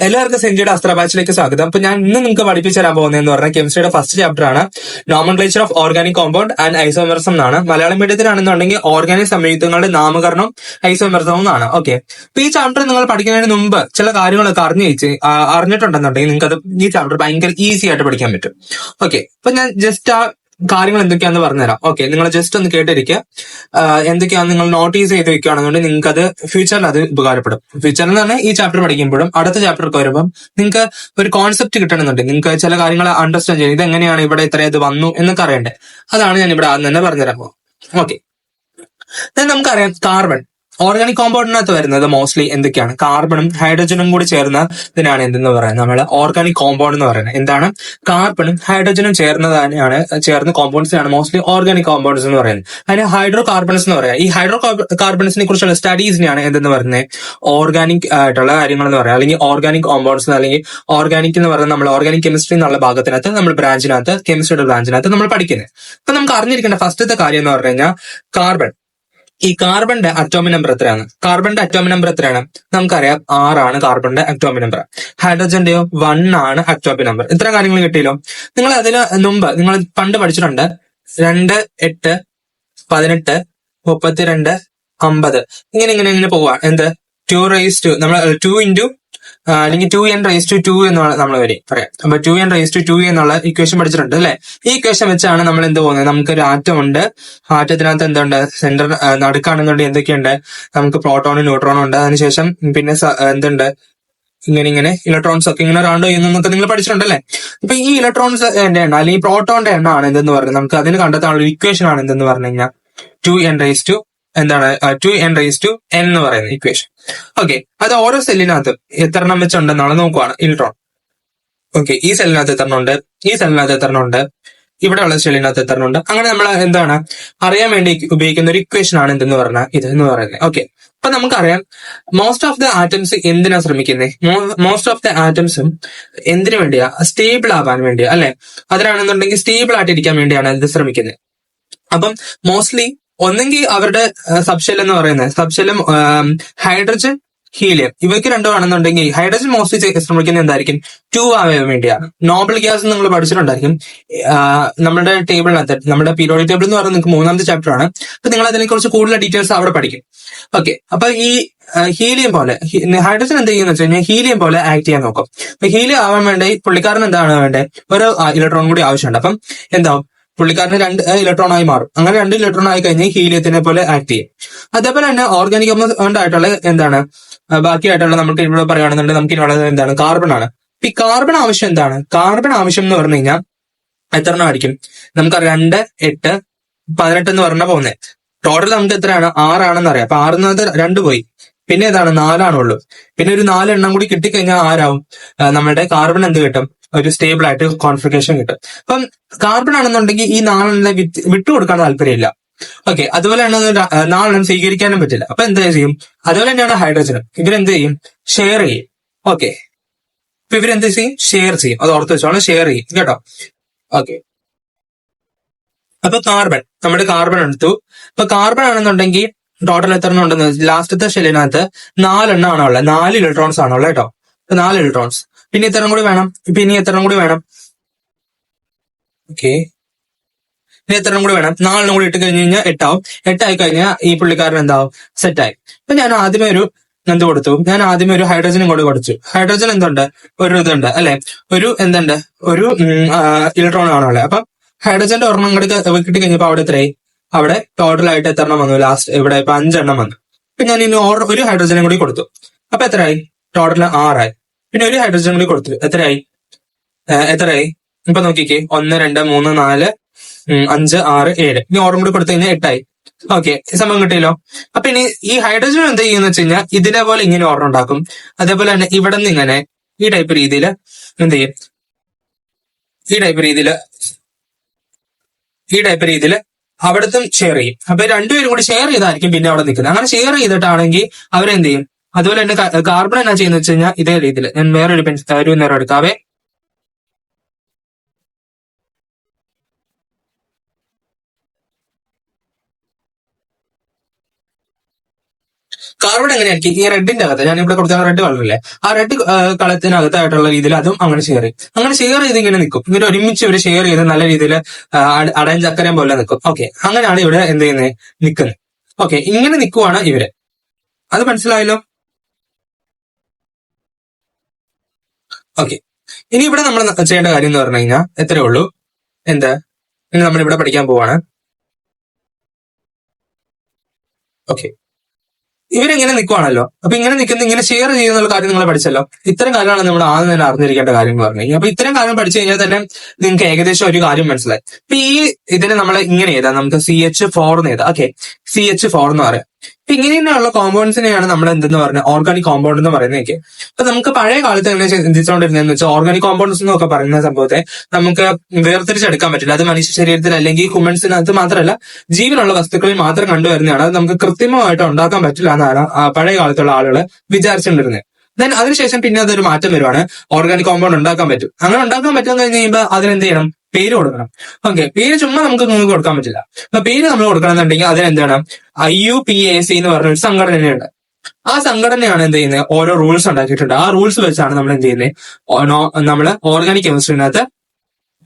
എല്ലാവർക്കും സെഞ്ചിയുടെ അസ്ത്ര ബാച്ചിലേക്ക് സ്വാഗതം. അപ്പൊ ഞാൻ ഇന്ന് നിങ്ങൾക്ക് പഠിപ്പിച്ചു തരാൻ പോകുന്നതെന്ന് പറഞ്ഞാൽ കെമിസ്ട്രിയുടെ ഫസ്റ്റ് ചാപ്റ്റർ ആണ്, nomenclature of organic compound and isomerism എന്നാണ്. മലയാളം മീഡിയത്തിലാണെന്നുണ്ടെങ്കിൽ ഓർഗാനിക് സംയുക്തങ്ങളുടെ നാമകരണം ഐസോമെറിസം എന്നാണ്. ഓക്കെ, അപ്പൊ ഈ ചാപ്റ്റർ നിങ്ങൾ പഠിക്കുന്നതിന് മുമ്പ് ചില കാര്യങ്ങളൊക്കെ അറിഞ്ഞിട്ടുണ്ടെന്നുണ്ടെങ്കിൽ നിങ്ങൾക്ക് അത് ഈ ചാപ്റ്റർ ഭയങ്കര ഈസി ആയിട്ട് പഠിക്കാൻ പറ്റും. ഓക്കെ, അപ്പൊ ഞാൻ ജസ്റ്റ് ആ കാര്യങ്ങൾ എന്തൊക്കെയാന്ന് പറഞ്ഞുതരാം. ഓക്കെ, നിങ്ങൾ ജസ്റ്റ് ഒന്ന് കേട്ടിരിക്കുക. എന്തൊക്കെയാന്ന് നിങ്ങൾ നോട്ടീസ് ചെയ്ത് വെക്കുകയാണെന്നുണ്ടെങ്കിൽ നിങ്ങൾക്ക് അത് ഫ്യൂച്ചറിൽ അത് ഉപകാരപ്പെടും. ഫ്യൂച്ചറിൽ തന്നെ ഈ ചാപ്റ്റർ പഠിക്കുമ്പോഴും അടുത്ത ചാപ്റ്റർക്ക് വരുമ്പോൾ നിങ്ങൾക്ക് ഒരു കോൺസെപ്റ്റ് കിട്ടണമെന്നുണ്ട്, നിങ്ങൾക്ക് ചില കാര്യങ്ങൾ അണ്ടർസ്റ്റാൻഡ് ചെയ്യും, ഇത് എങ്ങനെയാണ് ഇവിടെ ഇത്ര ഇത് വന്നു എന്നൊക്കെ അറിയണ്ടേ. അതാണ് ഞാൻ ഇവിടെ ആദ്യം തന്നെ പറഞ്ഞുതരാൻ പോകും. ഓക്കെ, നമുക്കറിയാം കാർബൺ ഓർഗാനിക് കോമ്പൗണ്ടിനകത്ത് വരുന്നത് മോസ്റ്റ്ലി എന്തൊക്കെയാണ്, കാർബണും ഹൈഡ്രജനും കൂടി ചേർന്ന ഇതിനാണ് എന്തെന്ന് പറയുന്നത് നമ്മൾ ഓർഗാനിക് കോമ്പൗണ്ട് എന്ന് പറയുന്നത്. എന്താണ്, കാർബണും ഹൈഡ്രജനും ചേർന്ന കോമ്പൗണ്ട്സിനാണ് മോസ്റ്റ്ലി ഓർഗാനിക് കോമ്പൗണ്ട്സ് എന്ന് പറയുന്നത്. അതിന് ഹൈഡ്രോ കാർബൺസ് എന്ന് പറയാം. ഈ ഹൈഡ്രോ കാർബൺസിനെ കുറിച്ചുള്ള സ്റ്റഡീസിനെയാണ് എന്തെന്ന് പറയുന്നത് ഓർഗാനിക് ആയിട്ടുള്ള കാര്യങ്ങൾ എന്ന് പറയാം, അല്ലെങ്കിൽ ഓർഗാനിക് കോമ്പൗണ്ട്സ് അല്ലെങ്കിൽ ഓർഗാനിക് എന്ന് പറയുന്നത് നമ്മൾ ഓർഗാനിക് കെമിസ്ട്രി എന്നുള്ള ഭാഗത്തിനകത്ത് നമ്മൾ ബ്രാഞ്ചിനകത്ത് കെമിസ്ട്രിയുടെ ബ്രാഞ്ചിനകത്ത് നമ്മൾ പഠിക്കുന്നത്. അപ്പൊ നമുക്ക് അറിഞ്ഞിരിക്കേണ്ട ഫസ്റ്റത്തെ കാര്യം എന്ന് പറഞ്ഞു കഴിഞ്ഞാൽ കാർബൺ. ഈ കാർബണിന്റെ അറ്റോമിക് നമ്പർ എത്രയാണ്? കാർബണിന്റെ അറ്റോമിക് നമ്പർ എത്രയാണ്? നമുക്കറിയാം 6 ആണ് കാർബണിന്റെ അറ്റോമിക് നമ്പർ. ഹൈഡ്രജന്റെയോ 1 ആണ് അറ്റോമിക് നമ്പർ. ഇത്ര കാര്യങ്ങൾ കിട്ടിയല്ലോ. നിങ്ങൾ അതിന് മുമ്പ് നിങ്ങൾ പണ്ട് പഠിച്ചിട്ടുണ്ട് 2, 8, 18, 32, 50 ഇങ്ങനെ പോവാ. എന്ത് 2 നമ്മൾ 2 ഇൻറ്റു അല്ലെങ്കിൽ 2n⁻²2 എന്നാണ് നമ്മൾ പറയാം. അപ്പൊ 2n⁻²2 എന്നുള്ള ഇക്വേഷൻ പഠിച്ചിട്ടുണ്ട് അല്ലെ? ഈ ഇക്വേഷൻ വെച്ചാണ് നമ്മൾ എന്ത് പോകുന്നത്, നമുക്കൊരു ആറ്റം ഉണ്ട്, ആറ്റത്തിനകത്ത് എന്തുണ്ട്, സെന്റർ നടുക്കാണെന്നുണ്ടെങ്കിൽ എന്തൊക്കെയുണ്ട്, നമുക്ക് പ്രോട്ടോണും ന്യൂട്രോണും ഉണ്ട്, അതിനുശേഷം പിന്നെ എന്തുണ്ട്, ഇങ്ങനെ ഇലക്ട്രോൺസ് ഒക്കെ ഇങ്ങനെ റൗണ്ട് ചെയ്യുന്നൊക്കെ നിങ്ങൾ പഠിച്ചിട്ടുണ്ടല്ലേ. അപ്പൊ ഈ ഇലക്ട്രോൺസ് എണ്ണ അല്ലെങ്കിൽ പ്രോട്ടോണിന്റെ എണ്ണ ആണ് എന്തെന്ന് പറയുന്നത്, നമുക്ക് അതിന് കണ്ടെത്താനുള്ള ഇക്വേഷൻ ആണ് എന്തെന്ന് പറഞ്ഞു കഴിഞ്ഞാൽ 2n⁻n എന്ന് പറയുന്ന ഇക്വേഷൻ. ഓക്കെ, അത് ഓരോ സെല്ലിനകത്ത് എത്രണ്ണം വെച്ചുണ്ടെന്നാണ് നോക്കുവാണ് ഇലക്ട്രോൺ. ഓക്കെ, ഈ സെല്ലിനകത്ത് എത്രണ്ണമുണ്ട്, ഈ സെല്ലിനകത്ത് എത്രണ്ണമുണ്ട്, ഇവിടെയുള്ള സെല്ലിനകത്ത് എത്രണ്ണമുണ്ട്, അങ്ങനെ നമ്മൾ എന്താണ് അറിയാൻ വേണ്ടി ഉപയോഗിക്കുന്ന ഒരു ഇക്വേഷൻ ആണ് എന്തെന്ന് പറഞ്ഞാൽ ഇത് എന്ന് പറയുന്നത്. ഓക്കെ, അപ്പൊ നമുക്കറിയാം മോസ്റ്റ് ഓഫ് ദ ആറ്റംസ് എന്തിനാ ശ്രമിക്കുന്നത്, മോസ്റ്റ് ഓഫ് ദ ആറ്റംസും എന്തിനു വേണ്ടിയാ, സ്റ്റേബിൾ ആവാൻ വേണ്ടിയാ അല്ലെ. അതിനാണെന്നുണ്ടെങ്കിൽ സ്റ്റേബിൾ ആയിട്ടിരിക്കാൻ വേണ്ടിയാണ് ഇത് ശ്രമിക്കുന്നത്. അപ്പം മോസ്റ്റ്ലി ഒന്നെങ്കിൽ അവരുടെ സബ്ഷെൽ എന്ന് പറയുന്നത്, സബ്ഷെല്ലും ഹൈഡ്രജൻ ഹീലിയം ഇവയ്ക്ക് രണ്ടുമാണെന്നുണ്ടെങ്കിൽ ഹൈഡ്രജൻ മോസ്റ്റ്ലി ശ്രമിക്കുന്നത് എന്തായിരിക്കും, 2 ആവാൻ വേണ്ടിയാണ്. നോബൽ ഗ്യാസ് നിങ്ങൾ പഠിച്ചിട്ടുണ്ടായിരിക്കും നമ്മുടെ ടേബിളിനകത്ത്, നമ്മുടെ പീരിയോഡിക് ടേബിൾ എന്ന് പറയുന്നത് നിങ്ങൾക്ക് 3ാമത്തെ ചാപ്റ്റർ ആണ്. അപ്പൊ നിങ്ങൾ അതിനെ കുറിച്ച് കൂടുതൽ ഡീറ്റെയിൽസ് അവിടെ പഠിക്കും. ഓക്കെ, അപ്പൊ ഈ ഹീലിയം പോലെ ഹൈഡ്രജൻ എന്ത് ചെയ്യുന്ന വെച്ച് കഴിഞ്ഞാൽ ഹീലിയം പോലെ ആക്ട് ചെയ്യാൻ നോക്കും. അപ്പൊ ഹീലിയം ആവാൻ വേണ്ടി പുള്ളിക്കാരൻ എന്താണ് വേണ്ടത്, ഒരു ഇലക്ട്രോൺ കൂടി ആവശ്യമുണ്ട്. അപ്പം എന്താവും, പുള്ളിക്കാരന് 2 ഇലക്ട്രോൺ ആയി മാറും. അങ്ങനെ 2 ഇലക്ട്രോൺ ആയി കഴിഞ്ഞാൽ ഹീലിയത്തിനെ പോലെ ആക്ട് ചെയ്യും. അതേപോലെ തന്നെ ഓർഗാനിക് കോമ്പൗണ്ട് ആയിട്ടുള്ള എന്താണ് ബാക്കിയായിട്ടുള്ള നമുക്ക് ഇവിടെ പറയുകയാണെന്നുണ്ടെങ്കിൽ നമുക്ക് ഇനിയുള്ളത് എന്താണ്, കാർബൺ ആണ്. ഈ കാർബൺ ആവശ്യം എന്താണ്, കാർബൺ ആവശ്യം എന്ന് പറഞ്ഞു കഴിഞ്ഞാൽ എത്ര ആയിരിക്കും, നമുക്ക് 2, 8, 18 എന്ന് പറഞ്ഞാൽ പോകുന്നത്. ടോട്ടൽ നമുക്ക് എത്രയാണ്, 6 ആണെന്ന് അറിയാം. അപ്പൊ 6 2 പോയി, പിന്നെ ഏതാണ് 4 ആണുള്ളൂ. പിന്നെ ഒരു 4 എണ്ണം കൂടി കിട്ടിക്കഴിഞ്ഞാൽ ആരാവും, നമ്മുടെ കാർബൺ എന്ത് കിട്ടും, ഒരു സ്റ്റേബിൾ ആയിട്ട് കോൺഫിഗറേഷൻ കിട്ടും. അപ്പം കാർബൺ ആണെന്നുണ്ടെങ്കിൽ ഈ 4 എണ്ണം വിട്ടുകൊടുക്കാൻ താല്പര്യമില്ല. ഓക്കെ, അതുപോലെ തന്നെ 4 എണ്ണം സ്വീകരിക്കാനും പറ്റില്ല. അപ്പൊ എന്ത് ചെയ്യും, അതുപോലെ തന്നെയാണ് ഹൈഡ്രജനും, ഇവരെന്ത് ചെയ്യും, ഷെയർ ചെയ്യും. ഓക്കെ, അപ്പൊ ഇവരെന്ത് ചെയ്യും, ഷെയർ ചെയ്യും. അത് ഓർത്ത് വെച്ചോളാം, ഷെയർ ചെയ്യും കേട്ടോ. ഓക്കെ, അപ്പൊ നമ്മുടെ കാർബൺ എടുത്തു. അപ്പൊ കാർബൺ ആണെന്നുണ്ടെങ്കിൽ ടോട്ടൽ എത്ര എണ്ണം ഉണ്ടെന്ന്, ലാസ്റ്റത്തെ ഷെല്ലിനകത്ത് 4 എണ്ണമാണ് ഉള്ളത്, 4 ഇലക്ട്രോൺസ് ആണുള്ളത് കേട്ടോ. 4 ഇലക്ട്രോൺസ്. പിന്നെ എത്ര കൂടി വേണം, പിന്നെ എത്ര കൂടി വേണം, ഓക്കെ, ഇനി എത്ര കൂടി വേണം, 4 കൂടി ഇട്ട് കഴിഞ്ഞ് കഴിഞ്ഞാൽ 8 ആവും. 8 ആയി കഴിഞ്ഞാൽ ഈ പുള്ളിക്കാരൻ എന്താവും, സെറ്റായി. അപ്പൊ ഞാൻ ആദ്യമേ ഒരു ഹൈഡ്രജനും കൂടി കൊടുത്തു. ഹൈഡ്രജൻ എന്തുണ്ട്, ഒരു ഇതുണ്ട് അല്ലെ, ഒരു എന്തുണ്ട്, ഒരു ഇലക്ട്രോൺ ആണുള്ളത്. അപ്പൊ ഹൈഡ്രജന്റെ ഒരെണ്ണം കൂടി കിട്ടിക്കഴിഞ്ഞപ്പോ അവിടെ എത്രയായി, അവിടെ ടോട്ടൽ ആയിട്ട് എത്ര എണ്ണം വന്നു, ലാസ്റ്റ് ഇവിടെ ഇപ്പൊ 5 എണ്ണം വന്നു. അപ്പൊ ഞാൻ ഇനി ഒരു ഹൈഡ്രജനും കൂടി കൊടുത്തു. അപ്പൊ എത്രയായി, ടോട്ടൽ 6 ആയി. പിന്നെ ഒരു ഹൈഡ്രജൻ കൂടി കൊടുത്തു, എത്രയായി, ഇപ്പൊ നോക്കിക്കേ, 1, 2, 3, 4, 5, 6, 7. ഇനി ഓറും കൂടി കൊടുത്തു കഴിഞ്ഞാൽ 8 ആയി. ഓക്കെ, സമയം കിട്ടിയല്ലോ. അപ്പൊ ഇനി ഈ ഹൈഡ്രജൻ എന്ത് ചെയ്യുന്ന വെച്ച് കഴിഞ്ഞാൽ ഇതിനെപോലെ ഇങ്ങനെ ഓർഡർ ഉണ്ടാക്കും. അതേപോലെ തന്നെ ഇവിടെ നിന്ന് ഇങ്ങനെ ഈ ടൈപ്പ് രീതിയിൽ എന്ത് ചെയ്യും, ഈ ടൈപ്പ് രീതിയിൽ അവിടത്തും ഷെയർ ചെയ്യും. അപ്പൊ രണ്ടുപേരും കൂടി ഷെയർ ചെയ്തായിരിക്കും പിന്നെ അവിടെ നിൽക്കുന്നത്. അങ്ങനെ ഷെയർ ചെയ്തിട്ടാണെങ്കിൽ അവരെന്ത് ചെയ്യും, അതുപോലെ തന്നെ കാർബൺ എന്നാ ചെയ്യുന്ന വെച്ച് കഴിഞ്ഞാൽ ഇതേ രീതിയിൽ ഞാൻ വേറൊരു നേരം എടുക്കാവേ. കാർബൺ എങ്ങനെയായിരിക്കും ഈ റെഡിന്റെ അകത്ത്, ഞാൻ ഇവിടെ കൊടുത്ത റെഡ് കളറില്ലേ, ആ റെഡ് കളത്തിനകത്തായിട്ടുള്ള രീതിയിൽ അതും അങ്ങനെ ഷെയർ ചെയ്യും. അങ്ങനെ ഷെയർ ചെയ്ത് ഇങ്ങനെ നിൽക്കും. ഇവർ ഒരുമിച്ച് ഇവർ ഷെയർ ചെയ്ത് നല്ല രീതിയിൽ അടയൻ ചക്കരം പോലെ നിൽക്കും. ഓക്കെ, അങ്ങനെയാണ് ഇവിടെ എന്ത് ചെയ്യുന്നത്, നിൽക്കുന്നത്. ഓക്കെ, ഇങ്ങനെ നിൽക്കുവാണ് ഇവര്. അത് മനസ്സിലായല്ലോ? ഓക്കെ, ഇനി ഇവിടെ നമ്മൾ ചെയ്യേണ്ട കാര്യം എന്ന് പറഞ്ഞു കഴിഞ്ഞാൽ എത്രയേ ഉള്ളൂ, എന്താ, ഇനി നമ്മൾ ഇവിടെ പഠിക്കാൻ പോവാണ്. ഓക്കെ, ഇവരെങ്ങനെ നിൽക്കുവാണല്ലോ, അപ്പൊ ഇങ്ങനെ നിൽക്കുന്ന, ഇങ്ങനെ ഷെയർ ചെയ്യുന്ന കാര്യം നിങ്ങൾ പഠിച്ചല്ലോ. ഇത്തരം കാര്യമാണ് നമ്മൾ ആദ്യം തന്നെ അറിഞ്ഞിരിക്കേണ്ട കാര്യം എന്ന് പറഞ്ഞു കഴിഞ്ഞാൽ. അപ്പൊ ഇത്തരം കാര്യം പഠിച്ചു കഴിഞ്ഞാൽ തന്നെ നിങ്ങൾക്ക് ഏകദേശം ഒരു കാര്യം മനസ്സിലായി. അപ്പൊ ഈ ഇതിനെ നമ്മൾ ഇങ്ങനെ എഴുതാം, നമുക്ക് CH4 എന്ന് എഴുതാം. ഓക്കെ, CH4 എന്ന് പറയാം. അപ്പൊ ഇങ്ങനെയുള്ള കോമ്പൗണ്ട്സിനെയാണ് നമ്മൾ എന്തെന്ന് പറഞ്ഞാൽ ഓർഗാനിക് കോമ്പൗണ്ട് എന്ന് പറയുന്നതൊക്കെ. അപ്പൊ നമുക്ക് പഴയ കാലത്ത് എങ്ങനെ ചിന്തിച്ചുകൊണ്ടിരുന്നതെന്ന് വെച്ചാൽ ഓർഗാനിക് കോമ്പൗണ്ട്സ് എന്നൊക്കെ പറയുന്ന സംഭവത്തെ നമുക്ക് വേർതിരിച്ചെടുക്കാൻ പറ്റില്ല. അത് മനുഷ്യ ശരീരത്തിൽ അല്ലെങ്കിൽ ഹ്യൂമൻസിനകത്ത് മാത്രമല്ല, ജീവനുള്ള വസ്തുക്കളിൽ മാത്രം കണ്ടുവരുന്നതാണ്. അത് നമുക്ക് കൃത്രിമമായിട്ട് ഉണ്ടാക്കാൻ പറ്റില്ല എന്നാണ് പഴയ കാലത്തുള്ള ആളുകൾ വിചാരിച്ചുകൊണ്ടിരുന്നത്. ദെൻ അതിനുശേഷം പിന്നെ അതൊരു മാറ്റം വരുവാണ്, ഓർഗാനിക് കോമ്പൗണ്ട് ഉണ്ടാക്കാൻ പറ്റും. അങ്ങനെ ഉണ്ടാക്കാൻ പറ്റുമെന്ന് കഴിഞ്ഞ് കഴിയുമ്പോൾ അതിനെന്ത് ചെയ്യണം, പേര് കൊടുക്കണം. ഓക്കെ, പേര് ചുമ്മാ നമുക്ക് കൊടുക്കാൻ പറ്റില്ല. അപ്പൊ പേര് നമ്മൾ കൊടുക്കണമെന്നുണ്ടെങ്കിൽ അതിനെന്താണ്, IUPAC എന്ന് പറഞ്ഞ ഒരു സംഘടനയുണ്ട്. ആ സംഘടനയാണ് എന്ത് ചെയ്യുന്നത്, ഓരോ റൂൾസ് ഉണ്ടാക്കിയിട്ടുണ്ട്. ആ റൂൾസ് വെച്ചാണ് നമ്മൾ എന്ത് ചെയ്യുന്നത്, നമ്മള് ഓർഗാനിക് കെമിസ്ട്രിനകത്ത്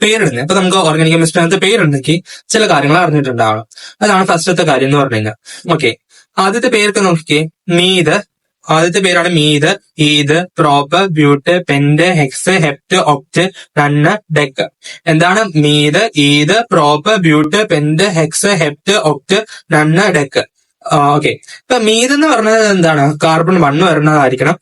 പേരിടുന്നത്. അപ്പൊ നമുക്ക് ഓർഗാനിക് കെമിസ്ട്രിനകത്ത് പേരുണ്ടെങ്കിൽ ചില കാര്യങ്ങൾ അറിഞ്ഞിട്ടുണ്ടാവണം. അതാണ് ഫസ്റ്റത്തെ കാര്യം എന്ന് പറഞ്ഞു കഴിഞ്ഞാൽ. ഓക്കെ, ആദ്യത്തെ പേരൊക്കെ നോക്കിക്കേ, മീത്. ആദ്യത്തെ പേരാണ് meth, eth, prop, but, pent, hex, hept, oct, non, dec. എന്താണ് meth, eth, prop, but, pent, hex, hept, oct, non, dec. Okay, ഇപ്പൊ മീത് എന്ന് പറഞ്ഞത് എന്താണ്, കാർബൺ 1 വരുന്നതായിരിക്കണം.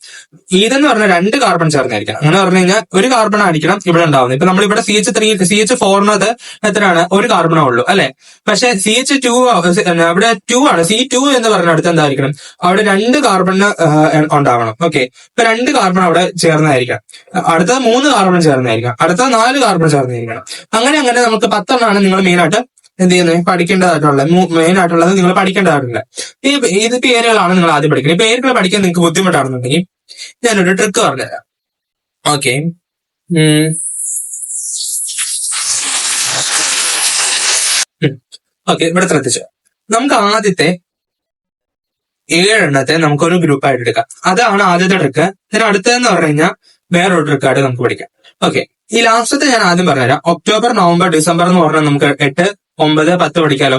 ഈതെന്ന് പറഞ്ഞാൽ 2 കാർബൺ ചേർന്നായിരിക്കണം. അങ്ങനെ പറഞ്ഞു കഴിഞ്ഞാൽ ഒരു കാർബൺ ആയിരിക്കണം ഇവിടെ ഉണ്ടാവുന്നത്. ഇപ്പൊ നമ്മളിവിടെ CH4 എത്രയാണ്, ഒരു കാർബണേ ഉള്ളൂ അല്ലെ. പക്ഷെ CH2 ഇവിടെ 2 ആണ്. C2 എന്ന് പറഞ്ഞ അടുത്ത് എന്തായിരിക്കണം, അവിടെ 2 കാർബൺ ഉണ്ടാവണം. ഓക്കെ, ഇപ്പൊ 2 കാർബൺ അവിടെ ചേർന്നായിരിക്കണം. അടുത്ത 3 കാർബൺ ചേർന്നായിരിക്കണം. അടുത്ത 4 കാർബൺ ചേർന്നായിരിക്കണം. അങ്ങനെ അങ്ങനെ നമുക്ക് 10 എണ്ണമാണ് നിങ്ങൾ മെയിനായിട്ട് എന്ത് ചെയ്യുന്നത്, പഠിക്കേണ്ടതായിട്ടുള്ളത്. മെയിൻ ആയിട്ടുള്ളത് നിങ്ങൾ പഠിക്കേണ്ടതായിട്ടുണ്ട്. ഇത് പേരുകളാണ് നിങ്ങൾ ആദ്യം പഠിക്കുന്നത്. ഈ പേരുകൾ പഠിക്കാൻ നിങ്ങൾക്ക് ബുദ്ധിമുട്ടാണെന്നുണ്ടെങ്കിൽ ഞാനൊരു ട്രിക്ക് പറഞ്ഞുതരാം. ഓക്കെ, ഓക്കെ, ഇവിടെ ശ്രദ്ധിച്ചു. നമുക്ക് ആദ്യത്തെ 7 എണ്ണത്തെ നമുക്കൊരു ഗ്രൂപ്പായിട്ട് എടുക്കാം. അതാണ് ആദ്യത്തെ ട്രിക്ക്. ഇതിന് അടുത്തതെന്ന് പറഞ്ഞു കഴിഞ്ഞാൽ വേറൊരു ട്രിക്കായിട്ട് നമുക്ക് പഠിക്കാം. ഓക്കെ, ഈ ലാസ്റ്റത്തെ ഞാൻ ആദ്യം പറഞ്ഞുതരാം. ഒക്ടോബർ, നവംബർ, ഡിസംബർ എന്ന് പറഞ്ഞാൽ നമുക്ക് 8, 9, 10 പഠിക്കാലോ.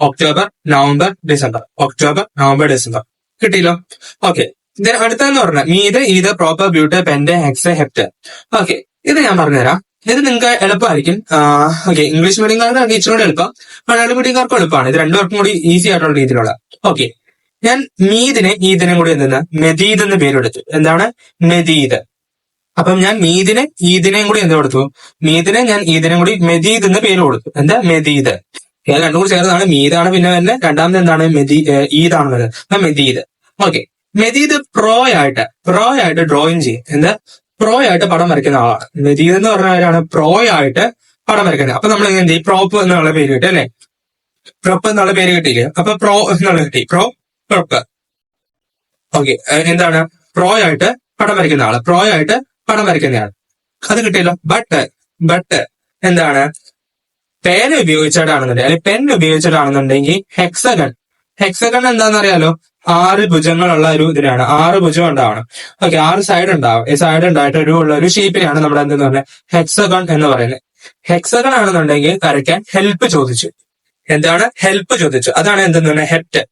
October, November, December. October, November, December. കിട്ടിയല്ലോ. ഓക്കെ, ഇതിന് അടുത്തതെന്ന് പറഞ്ഞാൽ meth, eth, proper, but, pent, hex, hept. Okay, ഇത് ഞാൻ പറഞ്ഞുതരാം. ഇത് നിങ്ങൾക്ക് എളുപ്പമായിരിക്കും. ഓക്കെ, ഇംഗ്ലീഷ് മീഡിയംകാർക്ക് ഇച്ചിരി എളുപ്പം, മലയാളം മീഡിയംകാർക്കും എളുപ്പമാണ്. ഇത് രണ്ടുപേർക്കും കൂടി ഈസി ആയിട്ടുള്ള രീതിയിലുള്ള. ഓക്കെ, ഞാൻ മീതിനെ ഈദിനെ കൂടി എന്തെന്ന് മെദീദ് എന്ന് പേരെടുത്തു. എന്താണ്, മെദീദ്. അപ്പം ഞാൻ മീദിനെ ഈദിനെയും കൂടി എന്ത് കൊടുത്തു, മീദിനെ ഞാൻ ഈദിനെയും കൂടി മെദീദ് എന്ന് പേര് കൊടുത്തു. എന്താ, മെദീദ്. രണ്ടും കൂടി ചേർന്നതാണ് മീതാണ്. പിന്നെ തന്നെ രണ്ടാമത് എന്താണ്, ഈദാണ് വരുന്നത്, മെദീദ്. ഓക്കെ, മെദീദ് പ്രോ ആയിട്ട് ഡ്രോയിങ് ചെയ്യും. എന്താ, പ്രോ ആയിട്ട് പടം വരയ്ക്കുന്ന ആളാണ്. മെദീദ് എന്ന് പറഞ്ഞവരാണ് പ്രോ ആയിട്ട് പടം വരയ്ക്കുന്നത്. അപ്പൊ നമ്മൾ എന്ത് ചെയ്യും, പ്രോപ്പ് എന്നുള്ള പേര് കിട്ടി അല്ലെ. പ്രൊപ്പ് എന്നുള്ള പേര് കിട്ടിയില്ലേ. അപ്പൊ പ്രോ എന്നുള്ള കിട്ടി, പ്രൊപ്പ്. ഓക്കെ, എന്താണ്, പ്രോ ആയിട്ട് പടം വരയ്ക്കുന്ന ആള്, പ്രോ ആയിട്ട് പടം വരയ്ക്കുന്നതാണ്. അത് കിട്ടിയല്ലോ. ബട്ട് എന്താണ്, പേന ഉപയോഗിച്ചിട്ടാണെന്നുണ്ടെങ്കിൽ അല്ലെങ്കിൽ പെൻ ഉപയോഗിച്ചിട്ടാണെന്നുണ്ടെങ്കിൽ ഹെക്സഗൺ എന്താണെന്നറിയാലോ, 6 ഭുജങ്ങളുള്ള ഒരു ഇതിനാണ്. 6 ഭുജം ഉണ്ടാവണം. ഓക്കെ, 6 സൈഡ് ഉണ്ടാവും. ഈ സൈഡ് ഉണ്ടായിട്ട് ഒരു ഷേപ്പിനെയാണ് നമ്മൾ എന്തെന്ന് പറഞ്ഞാൽ ഹെക്സഗൺ എന്ന് പറയുന്നത്. ഹെക്സഗൺ ആണെന്നുണ്ടെങ്കിൽ വരയ്ക്കാൻ ഹെൽപ്പ് ചോദിച്ചു. എന്താണ്, ഹെൽപ്പ് ചോദിച്ചു. അതാണ് എന്തെന്ന് പറഞ്ഞാൽ ഹെപ്റ്റ്.